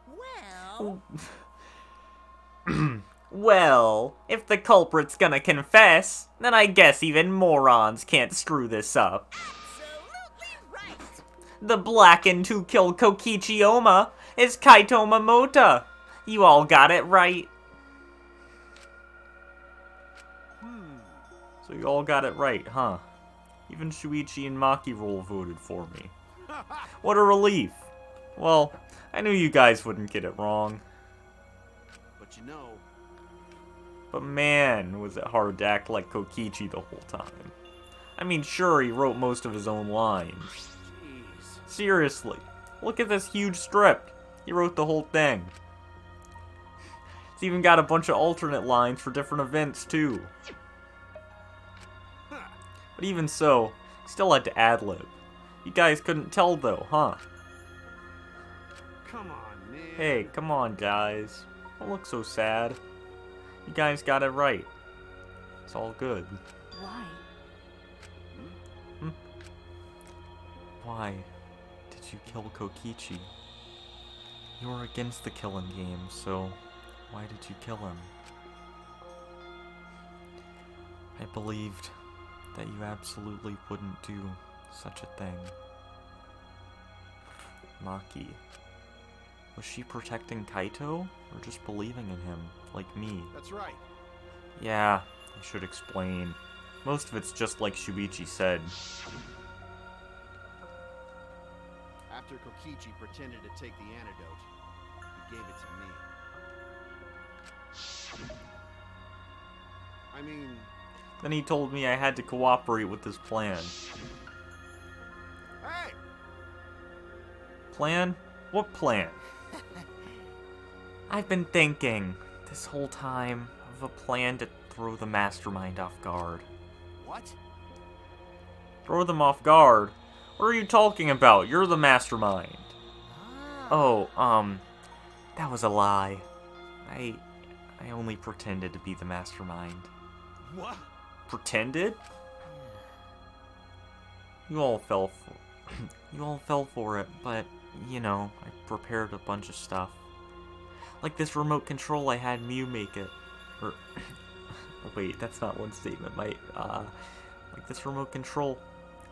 Well, Well, if the culprit's gonna confess, then I guess even morons can't screw this up. absolutely right. The blackened who killed Kokichi Oma is Kaito Momota. You all got it right. So you all got it right, huh? Even Shuichi and Makirole voted for me. What a relief. Well, I knew you guys wouldn't get it wrong. But you know, But man, was it hard to act like Kokichi the whole time. I mean, sure, he wrote most of his own lines. jeez. Seriously, look at this huge strip. He wrote the whole thing. It's even got a bunch of alternate lines for different events, too. But even so, still had to ad-lib. You guys couldn't tell, though, huh? Come on, man. Hey, come on, guys. Don't look so sad. You guys got it right. It's all good. Why? Why did you kill Kokichi? You were against the killing game, so why did you kill him? I believed that you absolutely wouldn't do such a thing. Maki. Was she protecting Kaito, or just believing in him, like me? That's right. Yeah, I should explain. Most of it's just like Shuichi said. After Kokichi pretended to take the antidote, he gave it to me. I mean, Then he told me I had to cooperate with his plan. hey! Plan? What plan? I've been thinking this whole time of a plan to throw the mastermind off guard. What? Throw them off guard? What are you talking about? You're the mastermind. Oh, that was a lie. I only pretended to be the mastermind. What? Pretended? You all fell for it, but you know, I prepared a bunch of stuff. Like this remote control, I had Mew make it. Or, wait, that's not one statement. Like this remote control,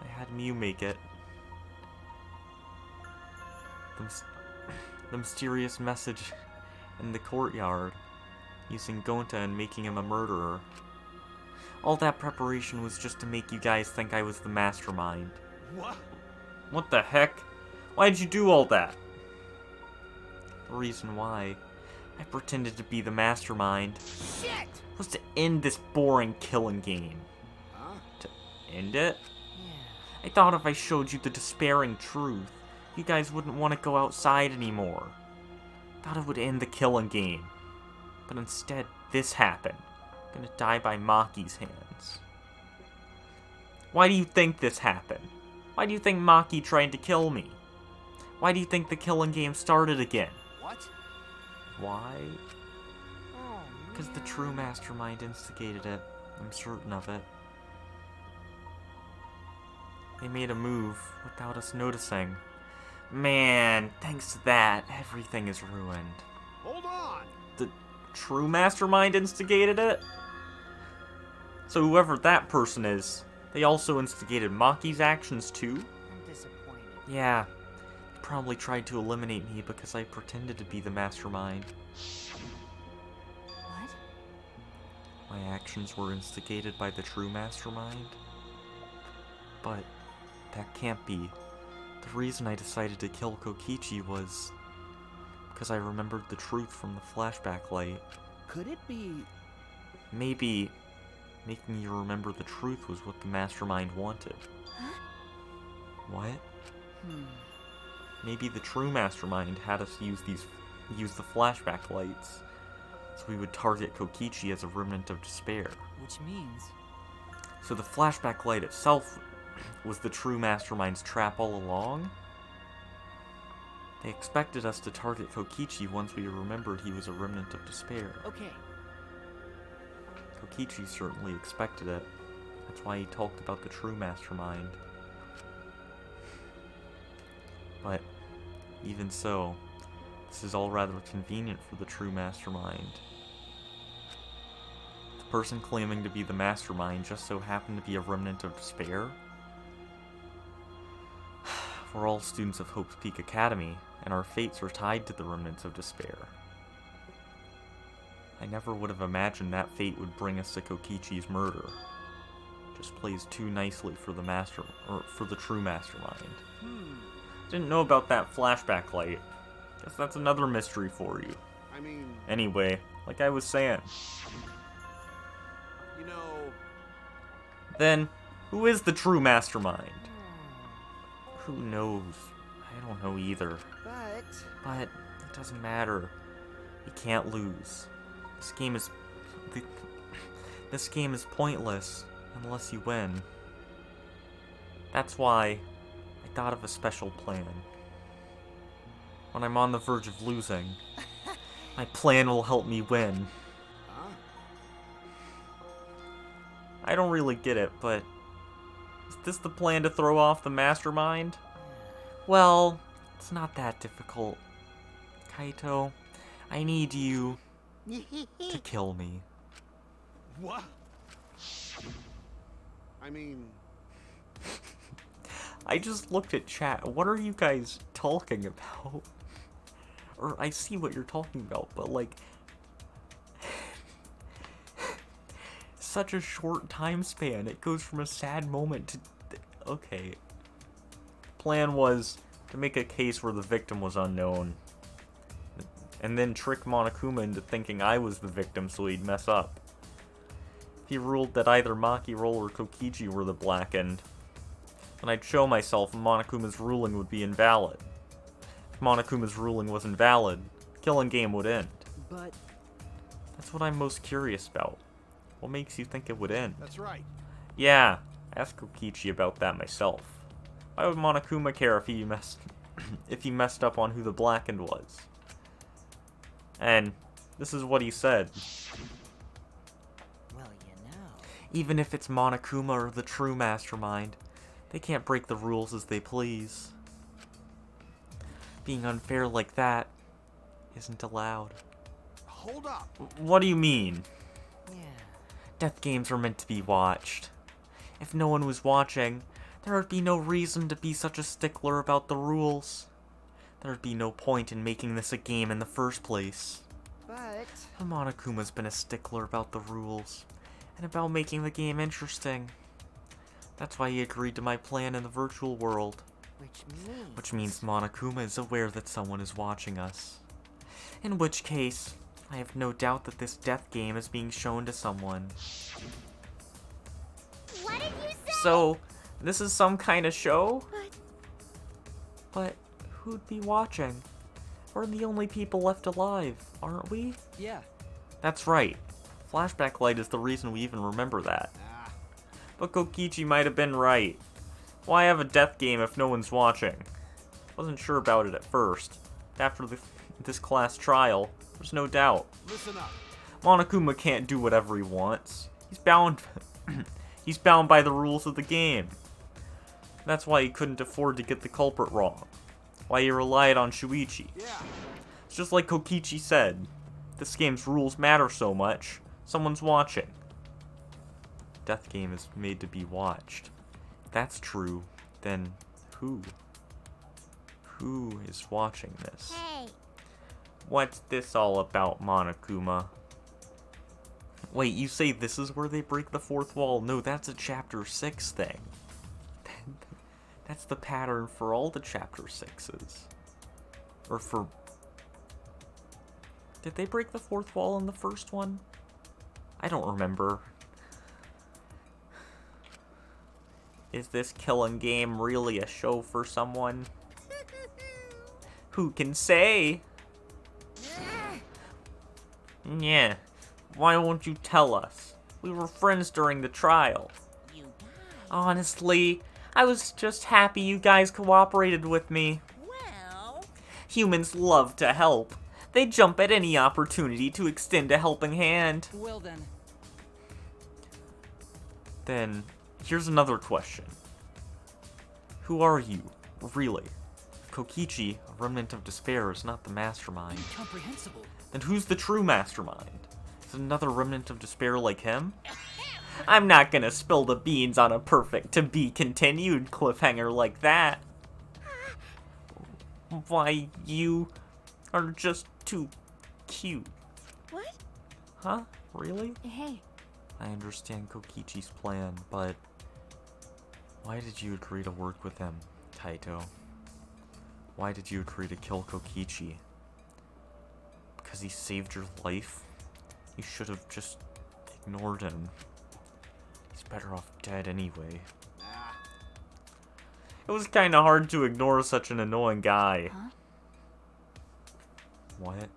I had Mew make it. The mysterious message in the courtyard, using Gonta and making him a murderer. All that preparation was just to make you guys think I was the mastermind. What? What the heck? Why did you do all that? The reason why I pretended to be the mastermind Shit! was to end this boring killing game. Huh? To end it? Yeah. I thought if I showed you the despairing truth, you guys wouldn't want to go outside anymore. Thought it would end the killing game. But instead, this happened. I'm gonna die by Maki's hands. Why do you think this happened? Why do you think Maki tried to kill me? Why do you think the killing game started again? What? Why? Oh, Because the true mastermind instigated it. I'm certain of it. They made a move without us noticing. Man, thanks to that, everything is ruined. Hold on! The true mastermind instigated it? So whoever that person is, they also instigated Maki's actions too? I'm disappointed. Yeah, they probably tried to eliminate me because I pretended to be the mastermind. What? My actions were instigated by the true mastermind? But that can't be. The reason I decided to kill Kokichi was because I remembered the truth from the flashback light. Could it be... Maybe making you remember the truth was what the mastermind wanted. Huh? What? Maybe the true mastermind had us use the flashback lights, so we would target Kokichi as a remnant of despair. Which means... So the flashback light itself was the true mastermind's trap all along? They expected us to target Kokichi once we remembered he was a remnant of despair. Okay, Kokichi certainly expected it. That's why he talked about the true mastermind. But, even so, this is all rather convenient for the true mastermind. The person claiming to be the mastermind just so happened to be a remnant of despair? We're all students of Hope's Peak Academy, and our fates are tied to the remnants of despair. I never would have imagined that fate would bring us to Kokichi's murder. Just plays too nicely for the true mastermind. Didn't know about that flashback light. Guess that's another mystery for you. I mean, Anyway, like I was saying, you know... then, who is the true mastermind? Who knows? I don't know either. But it doesn't matter. You can't lose. This game is pointless unless you win. That's why I thought of a special plan. When I'm on the verge of losing, my plan will help me win. Huh? I don't really get it, but is this the plan to throw off the mastermind? Well, it's not that difficult. Kaito, I need you to kill me. What? I mean... I just looked at chat. What are you guys talking about? Or I see what you're talking about, but like... such a short time span. It goes from a sad moment to... Okay. Plan was to make a case where the victim was unknown. And then trick Monokuma into thinking I was the victim so he'd mess up. He ruled that either Maki Roll or Kokichi were the blackened. And I'd show myself and Monokuma's ruling would be invalid. If Monokuma's ruling was invalid, killing game would end. But... That's what I'm most curious about. What makes you think it would end? That's right. Yeah, ask Kokichi about that myself. Why would Monokuma care if he messed up on who the blackened was? And this is what he said. well, you know. Even if it's Monokuma or the true mastermind, they can't break the rules as they please. Being unfair like that isn't allowed. Hold up. What do you mean? Yeah. Death games are meant to be watched. If no one was watching, there would be no reason to be such a stickler about the rules. There would be no point in making this a game in the first place. But Monokuma's been a stickler about the rules, and about making the game interesting. That's why he agreed to my plan in the virtual world. Which means Monokuma is aware that someone is watching us. In which case, I have no doubt that this death game is being shown to someone. What did you say? So, this is some kind of show? But But who'd be watching? We're the only people left alive, aren't we? Yeah. That's right. Flashback light is the reason we even remember that. But Kokichi might have been right. Why have a death game if no one's watching? Wasn't sure about it at first. After this class trial, there's no doubt. Listen up. Monokuma can't do whatever he wants. He's bound he's bound by the rules of the game. That's why he couldn't afford to get the culprit wrong. Why he relied on Shuichi. Yeah. It's just like Kokichi said. This game's rules matter so much, someone's watching. Death game is made to be watched. If that's true, then who? Who is watching this? Hey, What's this all about, Monokuma? Wait, you say this is where they break the fourth wall? No, that's a chapter 6 thing. That's the pattern for all the chapter 6s. Or for... Did they break the fourth wall in the first one? I don't remember. Is this killing game really a show for someone? Who can say? Yeah. Why won't you tell us? We were friends during the trial. You guys. Honestly, I was just happy you guys cooperated with me. Well, Humans love to help. They jump at any opportunity to extend a helping hand. Well then. Then, here's another question. Who are you, really? If Kokichi, a remnant of despair, is not the mastermind, Incomprehensible. then who's the true mastermind? Is it another remnant of despair like him? I'm not gonna spill the beans on a perfect to-be continued cliffhanger like that. Why, you are just too cute. what? Huh? Really? Hey, I understand Kokichi's plan, but why did you agree to work with him, Kaito? Why did you agree to kill Kokichi? Because he saved your life? You should have just ignored him. He's better off dead anyway. It was kinda hard to ignore such an annoying guy. Huh? What?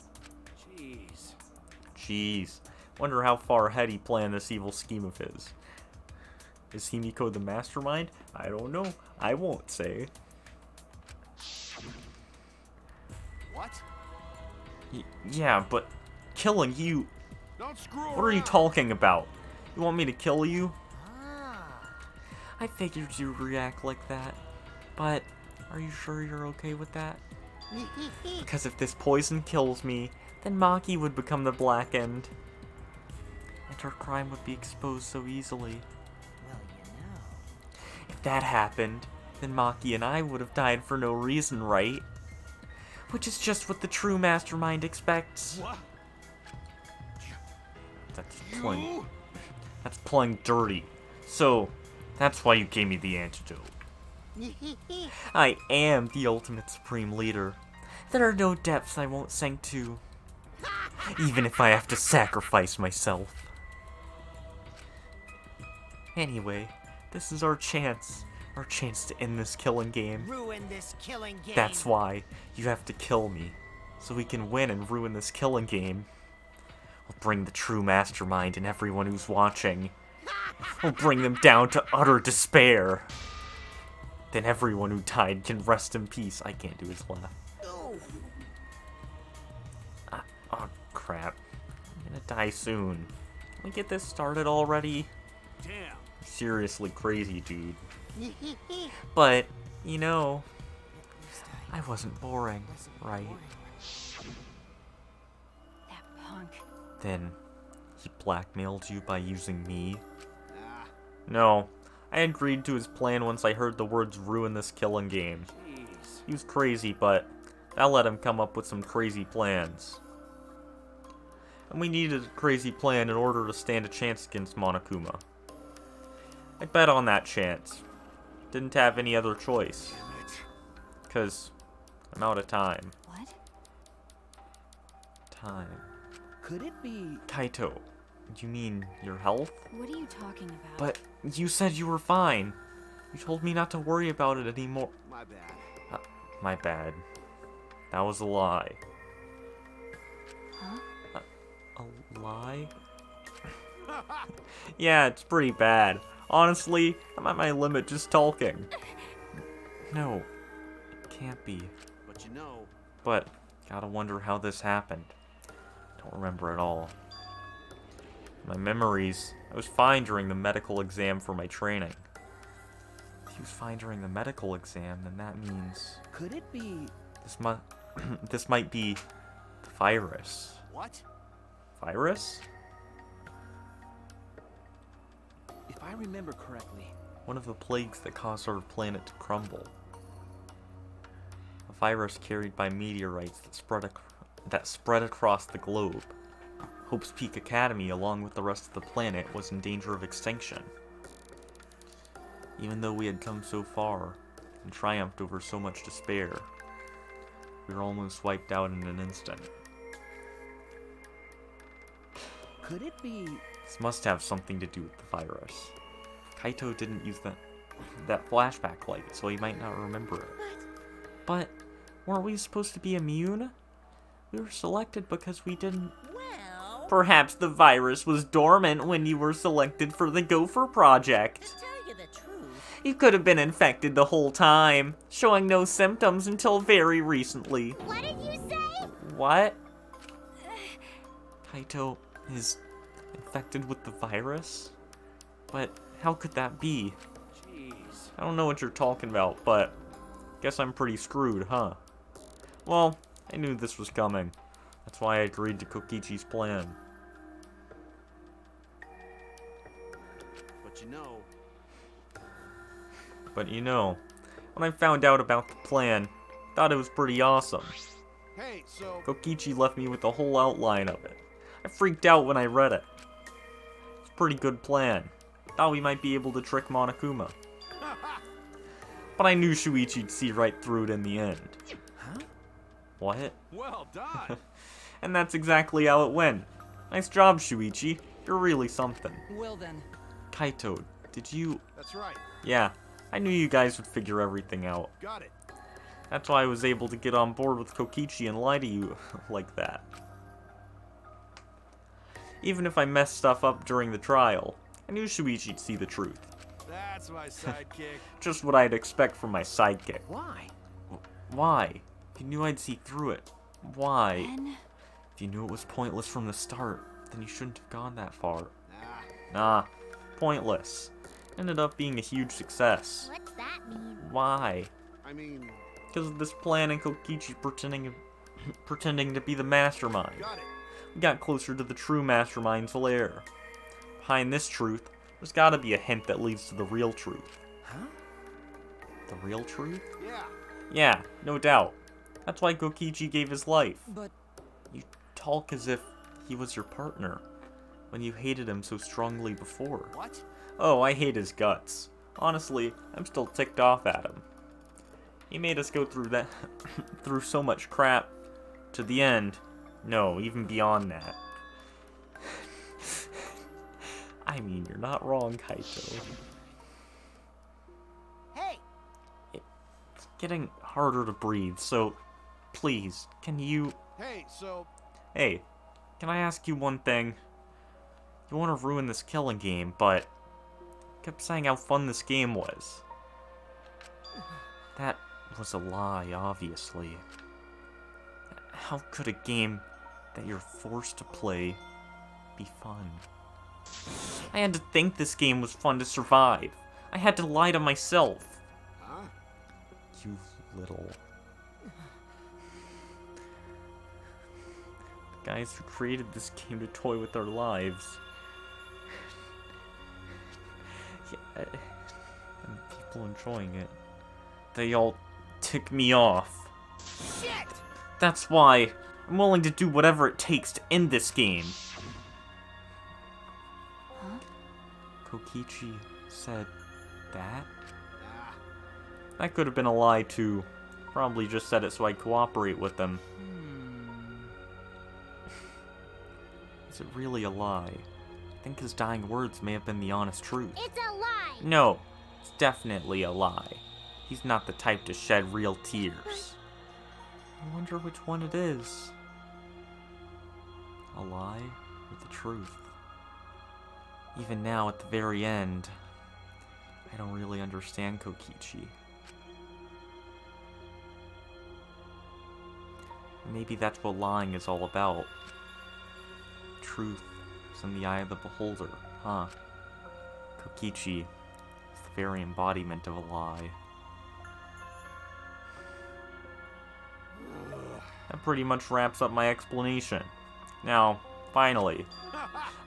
Jeez. Jeez. Wonder how far ahead he planned this evil scheme of his. Is Himiko the mastermind? I don't know. I won't say. What? Yeah, but killing you... Don't screw What are you around. talking about? You want me to kill you? Ah. I figured you'd react like that. But, are you sure you're okay with that? Because if this poison kills me, then Maki would become the Black End. And her crime would be exposed so easily. Well, you know. If that happened, then Maki and I would have died for no reason, right? Which is just what the true mastermind expects. What? That's playing dirty. So, that's why you gave me the antidote. I am the ultimate supreme leader. There are no depths I won't sink to. Even if I have to sacrifice myself. Anyway, this is our chance. Our chance to end this killing game. Ruin this killing game. That's why you have to kill me. So we can win and ruin this killing game. We'll bring the true mastermind and everyone who's watching. We'll bring them down to utter despair. Then everyone who died can rest in peace. I can't do his laugh. Oh, crap. I'm gonna die soon. Can we get this started already? Damn. Seriously crazy, dude. But, you know, I wasn't boring, right? That punk. Then, he blackmailed you by using me? Nah. No, I agreed to his plan once I heard the words ruin this killing game. Jeez. He was crazy, but that let him come up with some crazy plans. And we needed a crazy plan in order to stand a chance against Monokuma. I bet on that chance. Didn't have any other choice. Damn it. Because I'm out of time. What? Time. Could it be... Kaito, you mean your health? What are you talking about? But you said you were fine. You told me not to worry about it anymore. My bad. My bad. That was a lie. Huh? A lie? Yeah, it's pretty bad. Honestly, I'm at my limit just talking. No, it can't be. But you know... But, gotta wonder how this happened. Don't remember at all. My memories, I was fine during the medical exam for my training. If he was fine during the medical exam, then that means... Could it be... This might be the virus. What? Virus? If I remember correctly... One of the plagues that caused our planet to crumble. A virus carried by meteorites that spread across the globe. Hope's Peak Academy, along with the rest of the planet, was in danger of extinction. Even though we had come so far and triumphed over so much despair, we were almost wiped out in an instant. Could it be... This must have something to do with the virus. Kaito didn't use that flashback light, so he might not remember it. But weren't we supposed to be immune? We were selected because we didn't... Well, Perhaps the virus was dormant when you were selected for the Gopher Project. to tell you the truth, You could have been infected the whole time, showing no symptoms until very recently. What did you say? What? Kaito is infected with the virus? But how could that be? Jeez. I don't know what you're talking about, but guess I'm pretty screwed, huh? Well, I knew this was coming. That's why I agreed to Kokichi's plan. But you know... When I found out about the plan, I thought it was pretty awesome. Hey, so... Kokichi left me with the whole outline of it. I freaked out when I read it. It's a pretty good plan. Thought we might be able to trick Monokuma. But I knew Shuichi'd see right through it in the end. Huh? What? Well done. And that's exactly how it went. Nice job, Shuichi. You're really something. Well then, Kaito, did you... That's right. Yeah, I knew you guys would figure everything out. Got it. That's why I was able to get on board with Kokichi and lie to you like that. Even if I messed stuff up during the trial, I knew Shuichi'd see the truth. That's my sidekick. Just what I'd expect from my sidekick. Why? Why? If you knew I'd see through it, why? Ben? If you knew it was pointless from the start, then you shouldn't have gone that far. Nah. Nah, pointless. Ended up being a huge success. What's that mean? Why? I mean... Because of this plan and Kokichi pretending to be the mastermind. Got it. We got closer to the true mastermind's lair. Behind this truth, there's gotta be a hint that leads to the real truth. Huh? The real truth? Yeah. Yeah, no doubt. That's why Kokichi gave his life. but You talk as if he was your partner, when you hated him so strongly before. What? Oh, I hate his guts. Honestly, I'm still ticked off at him. He made us go through that, through so much crap, to the end. No, even beyond that. I mean, you're not wrong, Kaito. Hey, It's getting harder to breathe, so please, can you... Hey, so... Hey, can I ask you one thing? You want to ruin this killing game, but... You kept saying how fun this game was. That was a lie, obviously. How could a game that you're forced to play be fun? I had to think this game was fun to survive. I had to lie to myself. Huh? You little... Guys who created this game to toy with our lives. Yeah, and people enjoying it. They all tick me off. Shit! That's why I'm willing to do whatever it takes to end this game. Huh? Kokichi said that? Ah, That could have been a lie too. Probably just said it so I'd cooperate with them. Is it really a lie? I think his dying words may have been the honest truth. It's a lie! No, it's definitely a lie. He's not the type to shed real tears. I wonder which one it is. A lie or the truth? Even now, at the very end, I don't really understand Kokichi. Maybe that's what lying is all about. Truth is in the eye of the beholder, huh? Kokichi is the very embodiment of a lie. That pretty much wraps up my explanation. Now, finally,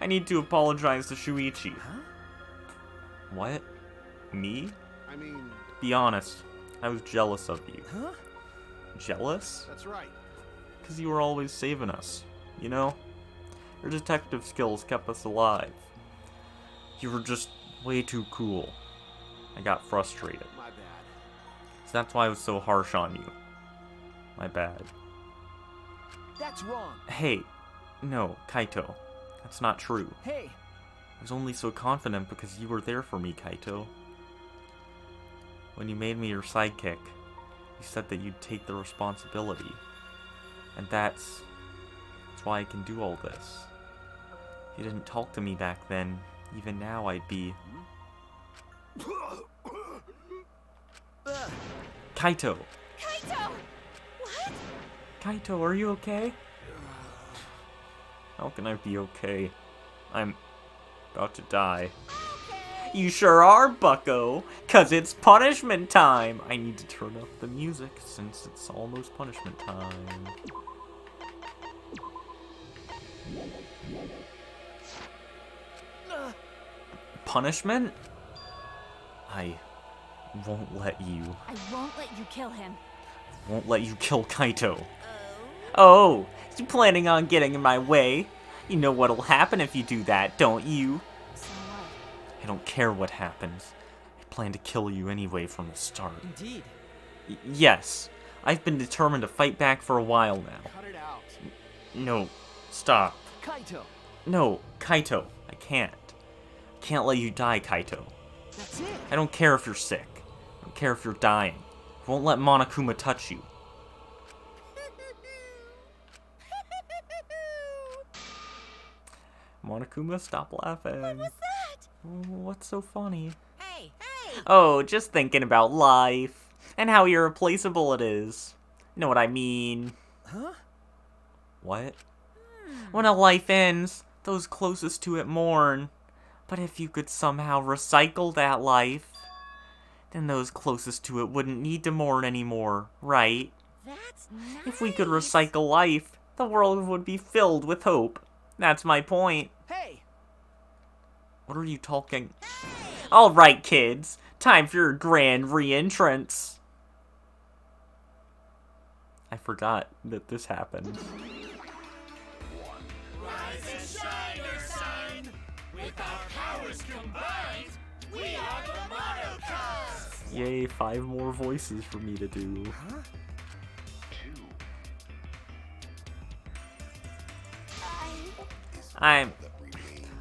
I need to apologize to Shuichi. Huh? What? Me? I mean, Be honest, I was jealous of you. Huh? Jealous? that's right. Because you were always saving us, you know? Your detective skills kept us alive. You were just way too cool. I got frustrated. My bad. So that's why I was so harsh on you. My bad. That's wrong. Hey, no, Kaito. That's not true. Hey, I was only so confident because you were there for me, Kaito. When you made me your sidekick, you said that you'd take the responsibility. And that's why I can do all this. If you didn't talk to me back then, even now I'd be... Kaito! Kaito! What? Kaito, are you okay? How can I be okay? I'm about to die. You sure are, bucko! 'Cause it's punishment time! I need to turn up the music since it's almost punishment time. Punishment? I won't let you. I won't let you kill him. Won't let you kill Kaito. Oh, you planning on getting in my way? You know what'll happen if you do that, don't you? So what? I don't care what happens. I plan to kill you anyway from the start. Indeed. Yes, I've been determined to fight back for a while now. Cut it out. No, stop. Kaito. No, Kaito, I can't. I can't let you die, Kaito. That's it. I don't care if you're sick. I don't care if you're dying. I won't let Monokuma touch you. Monokuma, stop laughing. What was that? What's so funny? Hey, hey! Oh, just thinking about life. And how irreplaceable it is. Know what I mean? Huh? What? When a life ends, those closest to it mourn. But if you could somehow recycle that life, then those closest to it wouldn't need to mourn anymore, right? That's nice. If we could recycle life, the world would be filled with hope. That's my point. Hey. What are you talking? Alright, kids. Time for your grand re-entrance. I forgot that this happened. Rise and shine, your sign. With our powers combined, we are the Monocubs. Yay, 5 more voices for me to do. Huh?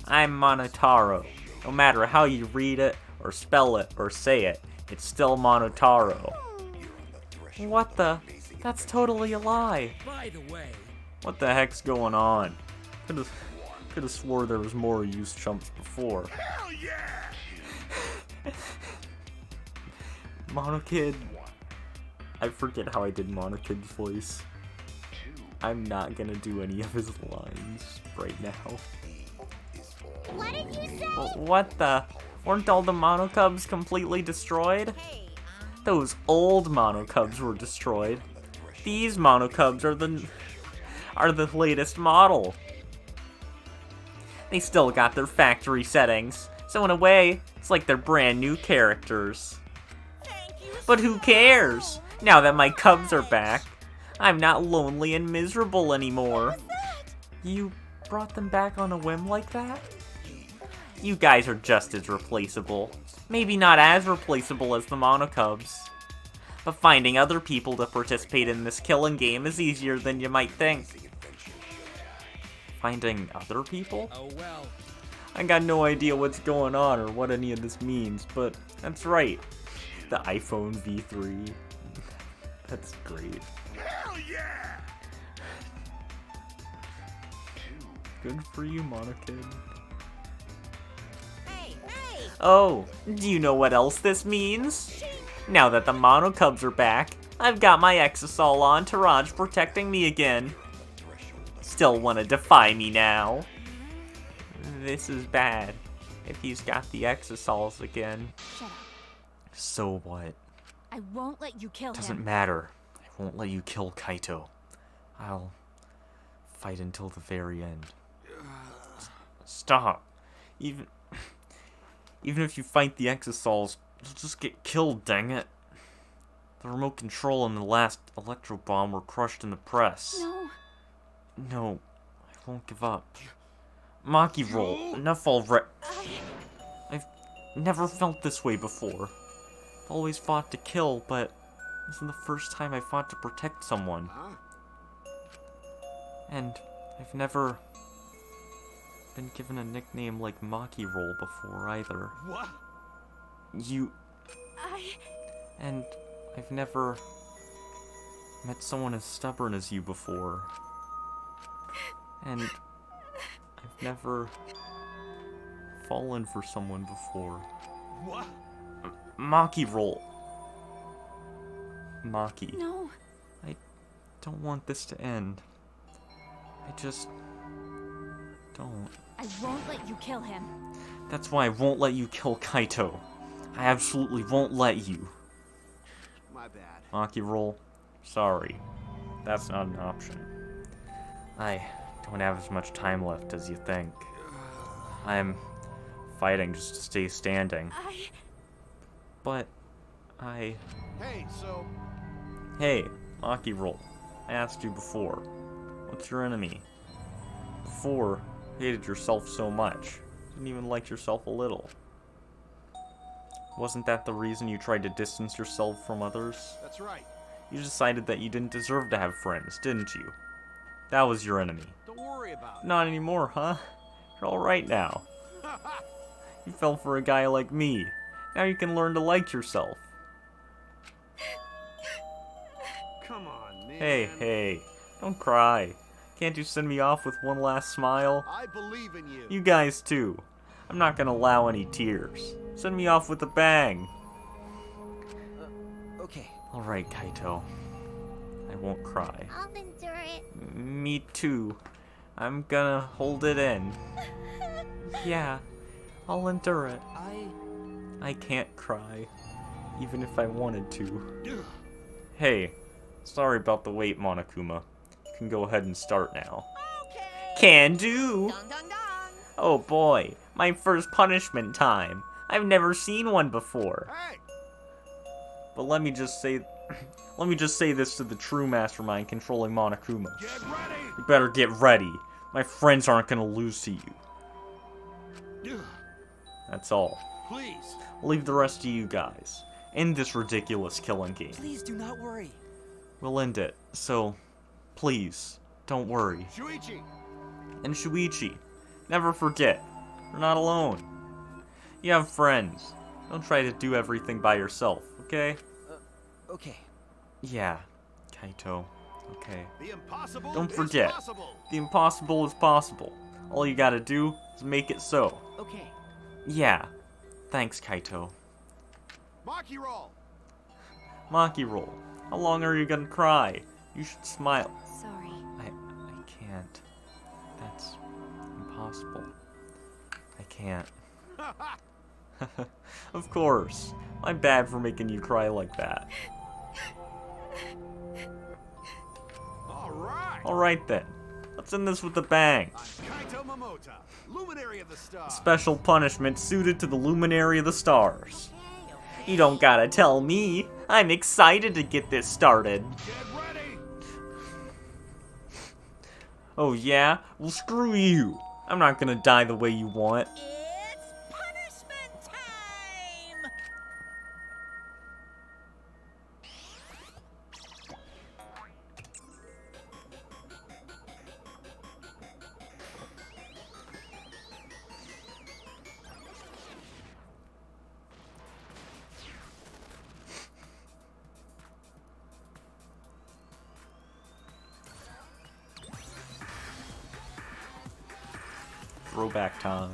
I'm Monotaro. No matter how you read it, or spell it, or say it, it's still Monotaro. What the? That's totally a lie. By the way, What the heck's going on? Could have swore there was more used chumps before. hell yeah! Monokid. I forget how I did Monokid's voice. I'm not gonna do any of his lines right now. What did you say? What the? Weren't all the Monocubs completely destroyed? Hey, Those old Monocubs were destroyed. These Monocubs are the latest model. They still got their factory settings, so in a way, it's like they're brand new characters. But who cares? Now that my cubs are back, I'm not lonely and miserable anymore. You brought them back on a whim like that? You guys are just as replaceable. Maybe not as replaceable as the Monocubs. But finding other people to participate in this killing game is easier than you might think. Finding other people? Oh well. I got no idea what's going on or what any of this means, but that's right. The iPhone V3. That's great. Hell yeah! Good for you, Monokid. Hey, hey! Oh, do you know what else this means? Now that the Monocubs are back, I've got my Exisol entourage protecting me again. Still wanna defy me now? This is bad. If he's got the Exisols again. Shut up. So what? I won't let you kill Doesn't him. matter. I won't let you kill Kaito. I'll fight until the very end. Stop. Even if you fight the Exisols, you'll just get killed, dang it. The remote control and the last electro bomb were crushed in the press. No. No, I won't give up. Maki roll, enough already. I've never felt this way before. I've always fought to kill, but this is the first time I fought to protect someone. And I've never been given a nickname like Maki roll before either. What? And I've never met someone as stubborn as you before. And I've never fallen for someone before. What? Maki roll. Maki. No. I don't want this to end. I just don't. I won't let you kill him. That's why I won't let you kill Kaito. I absolutely won't let you. My bad. Maki roll. Sorry. That's not an option. I don't have as much time left as you think. I'm fighting just to stay standing. But I... Hey, so... Hey, Maki roll. I asked you before. What's your enemy? Before, you hated yourself so much. Didn't even like yourself a little. Wasn't that the reason you tried to distance yourself from others? That's right. You decided that you didn't deserve to have friends, didn't you? That was your enemy. Don't worry about it. Not anymore, huh? You're alright now. You fell for a guy like me. Now you can learn to like yourself. Come on, man. Hey, don't cry. Can't you send me off with one last smile? I believe in you. You guys too. I'm not gonna allow any tears. Send me off with a bang. Okay. Alright, Kaito. I won't cry. I'll endure it. Me too. I'm gonna hold it in. Yeah, I'll endure it. I can't cry, even if I wanted to. Hey, sorry about the wait, Monokuma. You can go ahead and start now. Okay. Can do! Dong dong dong. Oh boy, my first punishment time. I've never seen one before. Hey! But let me just say this to the true mastermind controlling Monokuma. Get ready! You better get ready. My friends aren't gonna lose to you. That's all. Please. I'll leave the rest to you guys. End this ridiculous killing game. Please do not worry. We'll end it, so please, don't worry. Shuichi! And Shuichi, never forget, you're not alone. You have friends. Don't try to do everything by yourself, okay? Okay. Yeah, Kaito, okay. The impossible Don't is forget, possible. the impossible is possible. All you gotta do is make it so. Okay. Yeah, thanks, Kaito. Maki roll! Maki roll, how long are you gonna cry? You should smile. Sorry. I can't. That's impossible. I can't. Of course. I'm bad for making you cry like that. Alright! Alright then. Let's end this with a bang. I'm Kaito Momota, Luminary of the Stars. Special punishment suited to the Luminary of the Stars. You don't gotta tell me. I'm excited to get this started. Get ready! Oh yeah? Well, screw you. I'm not gonna die the way you want. It's punishment time! Throwback time.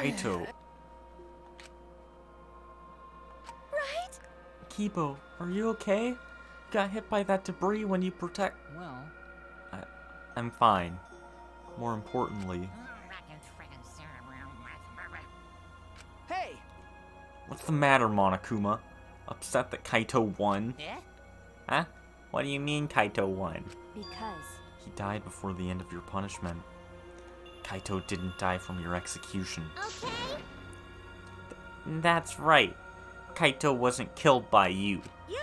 Kaito. Right? Kibo, are you okay? Got hit by that debris when you protect... Well, I'm fine. More importantly... Hey! What's the matter, Monokuma? Upset that Kaito won? Eh? Huh? What do you mean Kaito won? Because He died before the end of your punishment. Kaito didn't die from your execution. Okay? That's right. Kaito wasn't killed by you. Yeah.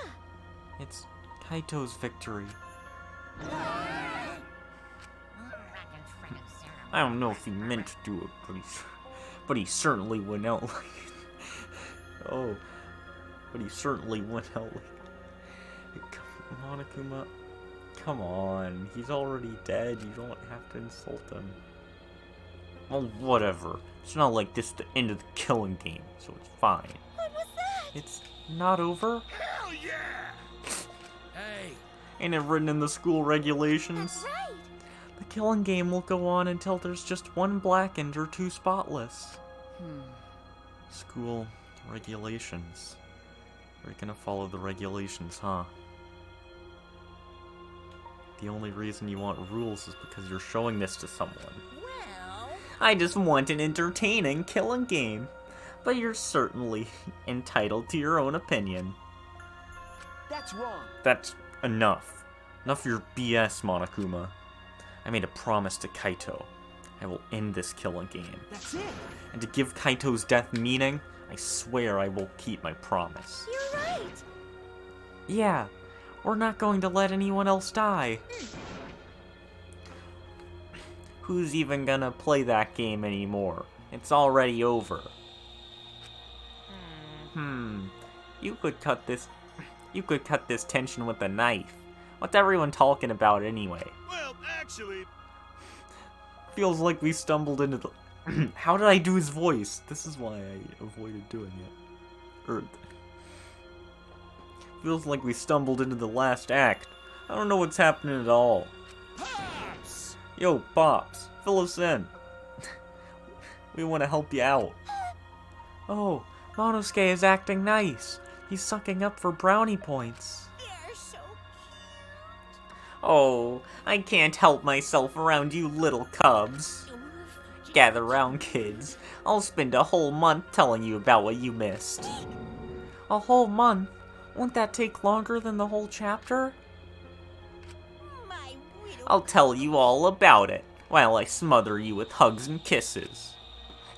It's Kaito's victory. I don't know if he meant to do it, but he certainly went out like oh, but he certainly went out like Monokuma, come on, he's already dead, you don't have to insult him. Well, whatever. It's not like this is the end of the killing game, so it's fine. What was that? It's not over? Hell yeah! Hey, Ain't it written in the school regulations? That's right. The killing game will go on until there's just one blackened or two spotless. School regulations. We're gonna follow the regulations, huh? The only reason you want rules is because you're showing this to someone. Well, I just want an entertaining killing game. But you're certainly entitled to your own opinion. That's wrong. That's enough. Enough of your BS, Monokuma. I made a promise to Kaito. I will end this killing game. That's it. And to give Kaito's death meaning, I swear I will keep my promise. You're right. Yeah, we're not going to let anyone else die. Who's even gonna play that game anymore? It's already over. You could cut this tension with a knife. What's everyone talking about anyway? well, actually. Feels like we stumbled into the... How did I do his voice? This is why I avoided doing it. Feels like we stumbled into the last act. I don't know what's happening at all. Pops! Yo, Pops, fill us in. We want to help you out. Oh, Monosuke is acting nice. He's sucking up for brownie points. You're so cute. Oh, I can't help myself around you little cubs. Gather round, kids. I'll spend a whole month telling you about what you missed. A whole month? Won't that take longer than the whole chapter? My widow. I'll tell you all about it, while I smother you with hugs and kisses.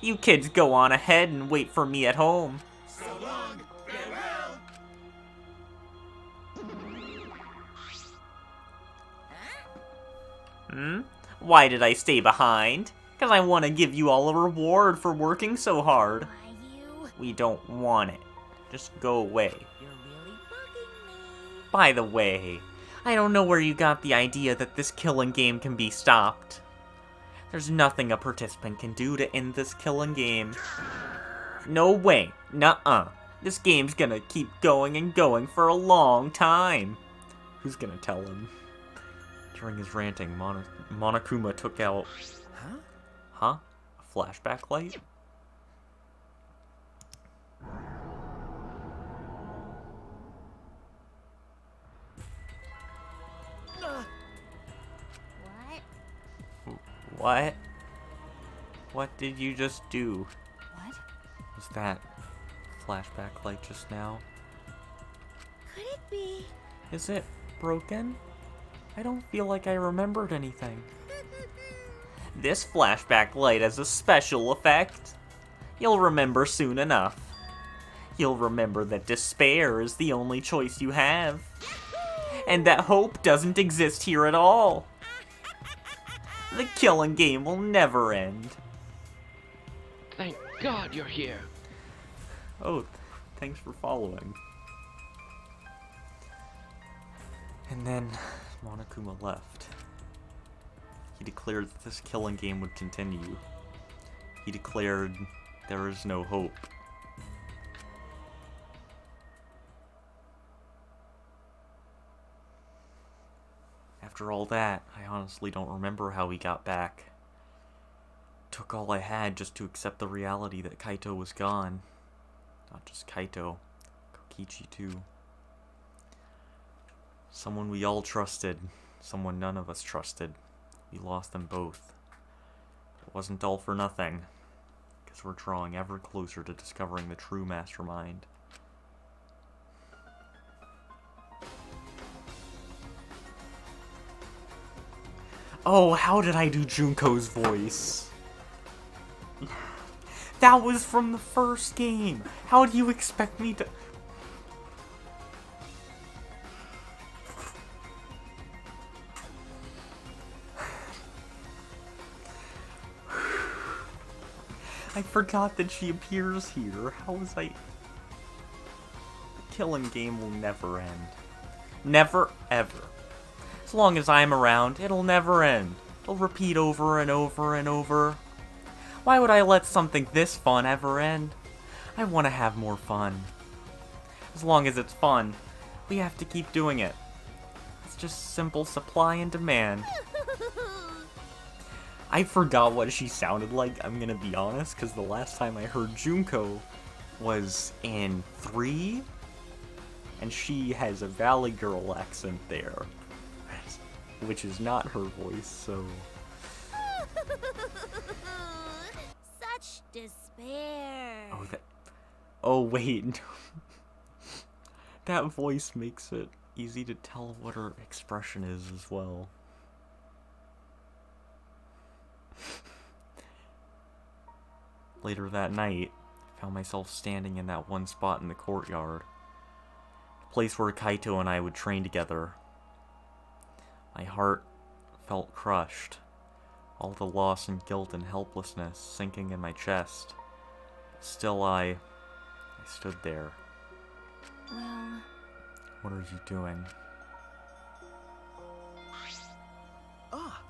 You kids go on ahead and wait for me at home. So long, farewell! Why did I stay behind? Because I want to give you all a reward for working so hard. Why you? We don't want it. Just go away. You're really bugging me. By the way, I don't know where you got the idea that this killing game can be stopped. There's nothing a participant can do to end this killing game. No way. Nuh-uh. This game's gonna keep going and going for a long time. Who's gonna tell him? During his ranting, Monokuma took out... Huh? A flashback light? What? What? What did you just do? What? Was that flashback light just now? Could it be? Is it broken? I don't feel like I remembered anything. This flashback light has a special effect. You'll remember soon enough. You'll remember that despair is the only choice you have. And that hope doesn't exist here at all. The killing game will never end. Thank God you're here. Oh, thanks for following. And then Monokuma left. He declared that this killing game would continue. He declared there is no hope. After all that, I honestly don't remember how we got back. Took all I had just to accept the reality that Kaito was gone. Not just Kaito, Kokichi too. Someone we all trusted, someone none of us trusted. We lost them both. It wasn't all for nothing, because we're drawing ever closer to discovering the true mastermind. Oh, how did I do Junko's voice? That was from the first game. How do you expect me to... I forgot that she appears here. How was I... The killing game will never end. Never, ever. As long as I'm around, it'll never end. It'll repeat over and over and over. Why would I let something this fun ever end? I want to have more fun. As long as it's fun, we have to keep doing it. It's just simple supply and demand. I forgot what she sounded like, I'm gonna be honest, because the last time I heard Junko was in 3, and she has a Valley Girl accent there, which is not her voice, so... Such despair. Oh, that... Oh, wait. That voice makes it easy to tell what her expression is as well. Later that night, I found myself standing in that one spot in the courtyard. The place where Kaito and I would train together. My heart felt crushed. All the loss and guilt and helplessness sinking in my chest. Still, I stood there. Well, What are you doing? Ah,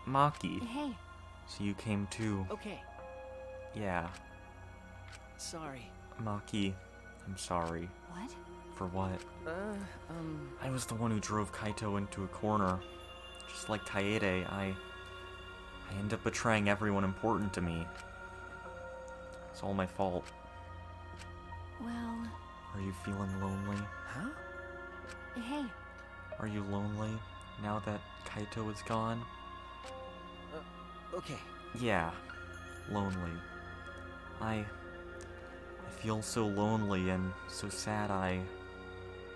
Maki. Hey, So you came too. Okay, Yeah. sorry. Maki, I'm sorry. what? For what? I was the one who drove Kaito into a corner. Just like Kaede, I end up betraying everyone important to me. It's all my fault. Well, Are you feeling lonely? Huh? hey, Are you lonely now that Kaito is gone? Okay. Yeah, lonely. I feel so lonely and so sad I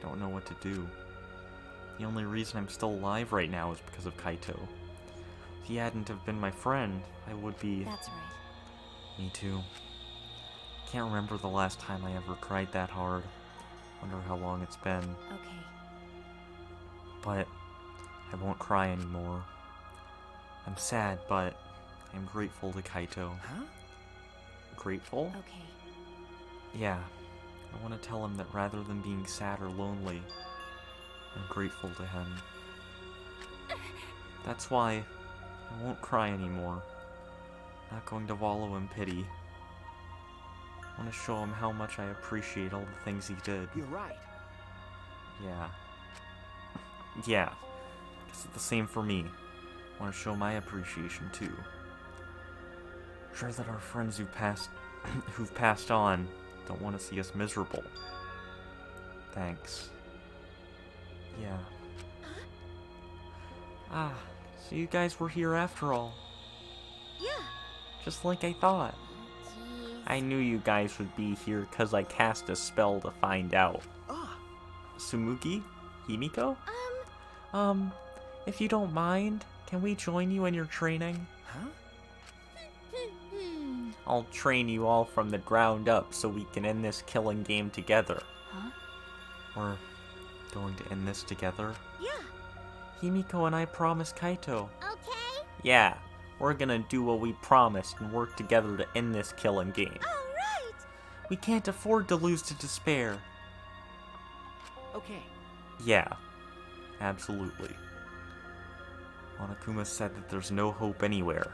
don't know what to do. The only reason I'm still alive right now is because of Kaito. If he hadn't have been my friend, I would be... that's right. Me too. Can't remember the last time I ever cried that hard. Wonder how long it's been. Okay. But I won't cry anymore. I'm sad, but I'm grateful to Kaito. Huh? Grateful? Okay. Yeah. I want to tell him that rather than being sad or lonely, I'm grateful to him. That's why I won't cry anymore. Not going to wallow in pity. I want to show him how much I appreciate all the things he did. You're right. Yeah. Yeah. Guess it's the same for me. I want to show my appreciation too. Sure that our friends who've passed on don't want to see us miserable. Thanks. Yeah. Ah, so you guys were here after all. Yeah. Just like I thought. Jeez. I knew you guys would be here because I cast a spell to find out. Ah, Sumugi? Himiko? Um, If you don't mind, can we join you in your training? huh? I'll train you all from the ground up so we can end this killing game together. Huh? We're going to end this together? yeah. Himiko and I promised Kaito. Okay. Yeah, we're gonna do what we promised and work together to end this killing game. All right. We can't afford to lose to despair. Okay. Yeah, absolutely. Monokuma said that there's no hope anywhere.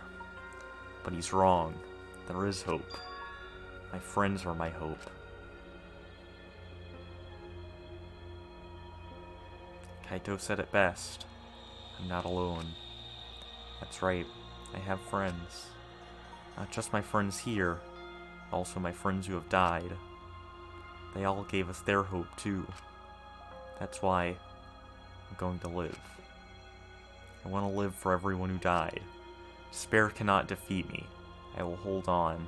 But he's wrong. There is hope. My friends are my hope. Kaito said it best. I'm not alone. That's right, I have friends. Not just my friends here, also my friends who have died. They all gave us their hope too. That's why I'm going to live. I want to live for everyone who died. Despair cannot defeat me. I will hold on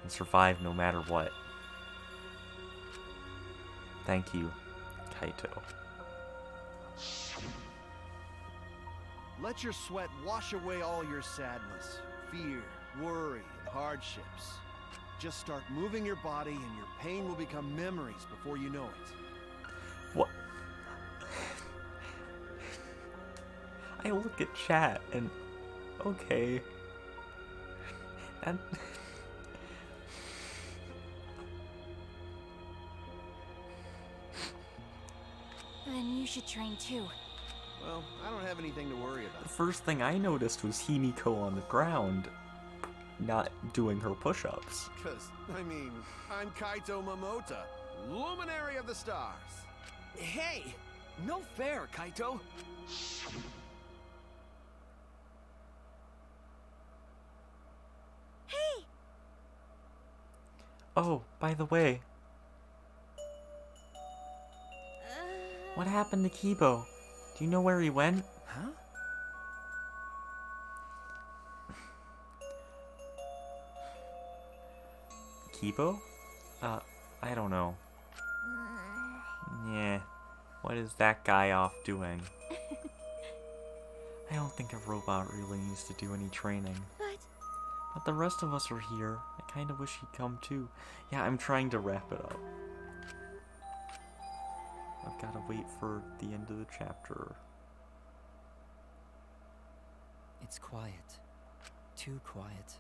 and survive no matter what. Thank you, Kaito. Let your sweat wash away all your sadness, fear, worry, and hardships. Just start moving your body and your pain will become memories before you know it. What? I look at chat and... Okay. And... Then you should train too. Well, I don't have anything to worry The about. first thing I noticed was Himiko on the ground, not doing her push-ups. Because, I mean, I'm Kaito Momota, luminary of the stars. Hey! No fair, Kaito! Hey. Oh, by the way, what happened to Kibo? Do you know where he went? Huh? Kibo? I don't know. Yeah, what is that guy off doing? I don't think a robot really needs to do any training. But the rest of us are here. I kind of wish he'd come too. Yeah, I'm trying to wrap it up. I've got to wait for the end of the chapter. It's quiet. Too quiet.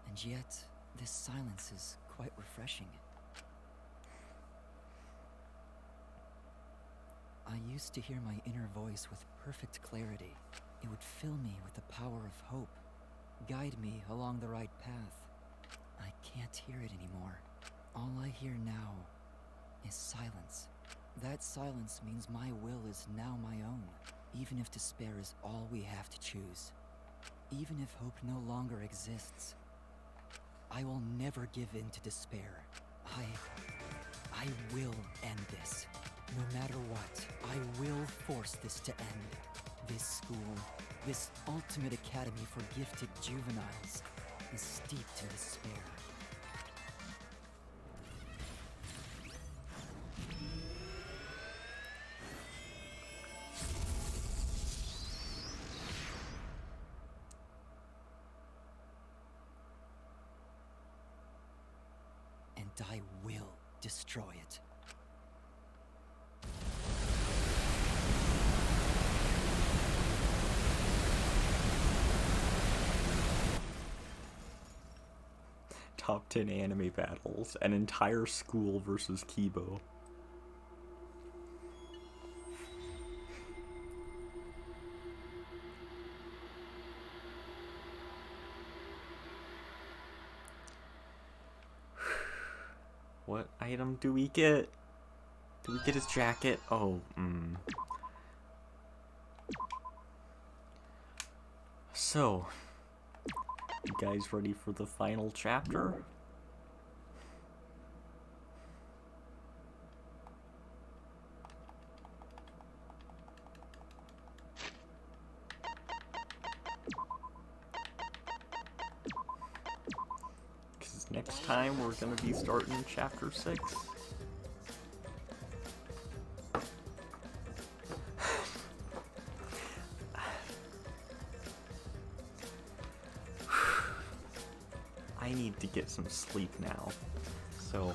And yet, this silence is quite refreshing. I used to hear my inner voice with perfect clarity, it would fill me with the power of hope, guide me along the right path. I can't hear it anymore. All I hear now is silence. That silence means my will is now my own, even if despair is all we have to choose. Even if hope no longer exists, I will never give in to despair. I will end this. No matter what, I will force this to end. This school, this ultimate academy for gifted juveniles, is steeped in despair. And I will destroy it. Top 10 anime battles. An entire school versus Kibo. What item do we get? Do we get his jacket? Oh, So, you guys ready for the final chapter? Because next time we're going to be starting chapter 6. I need to get some sleep now, so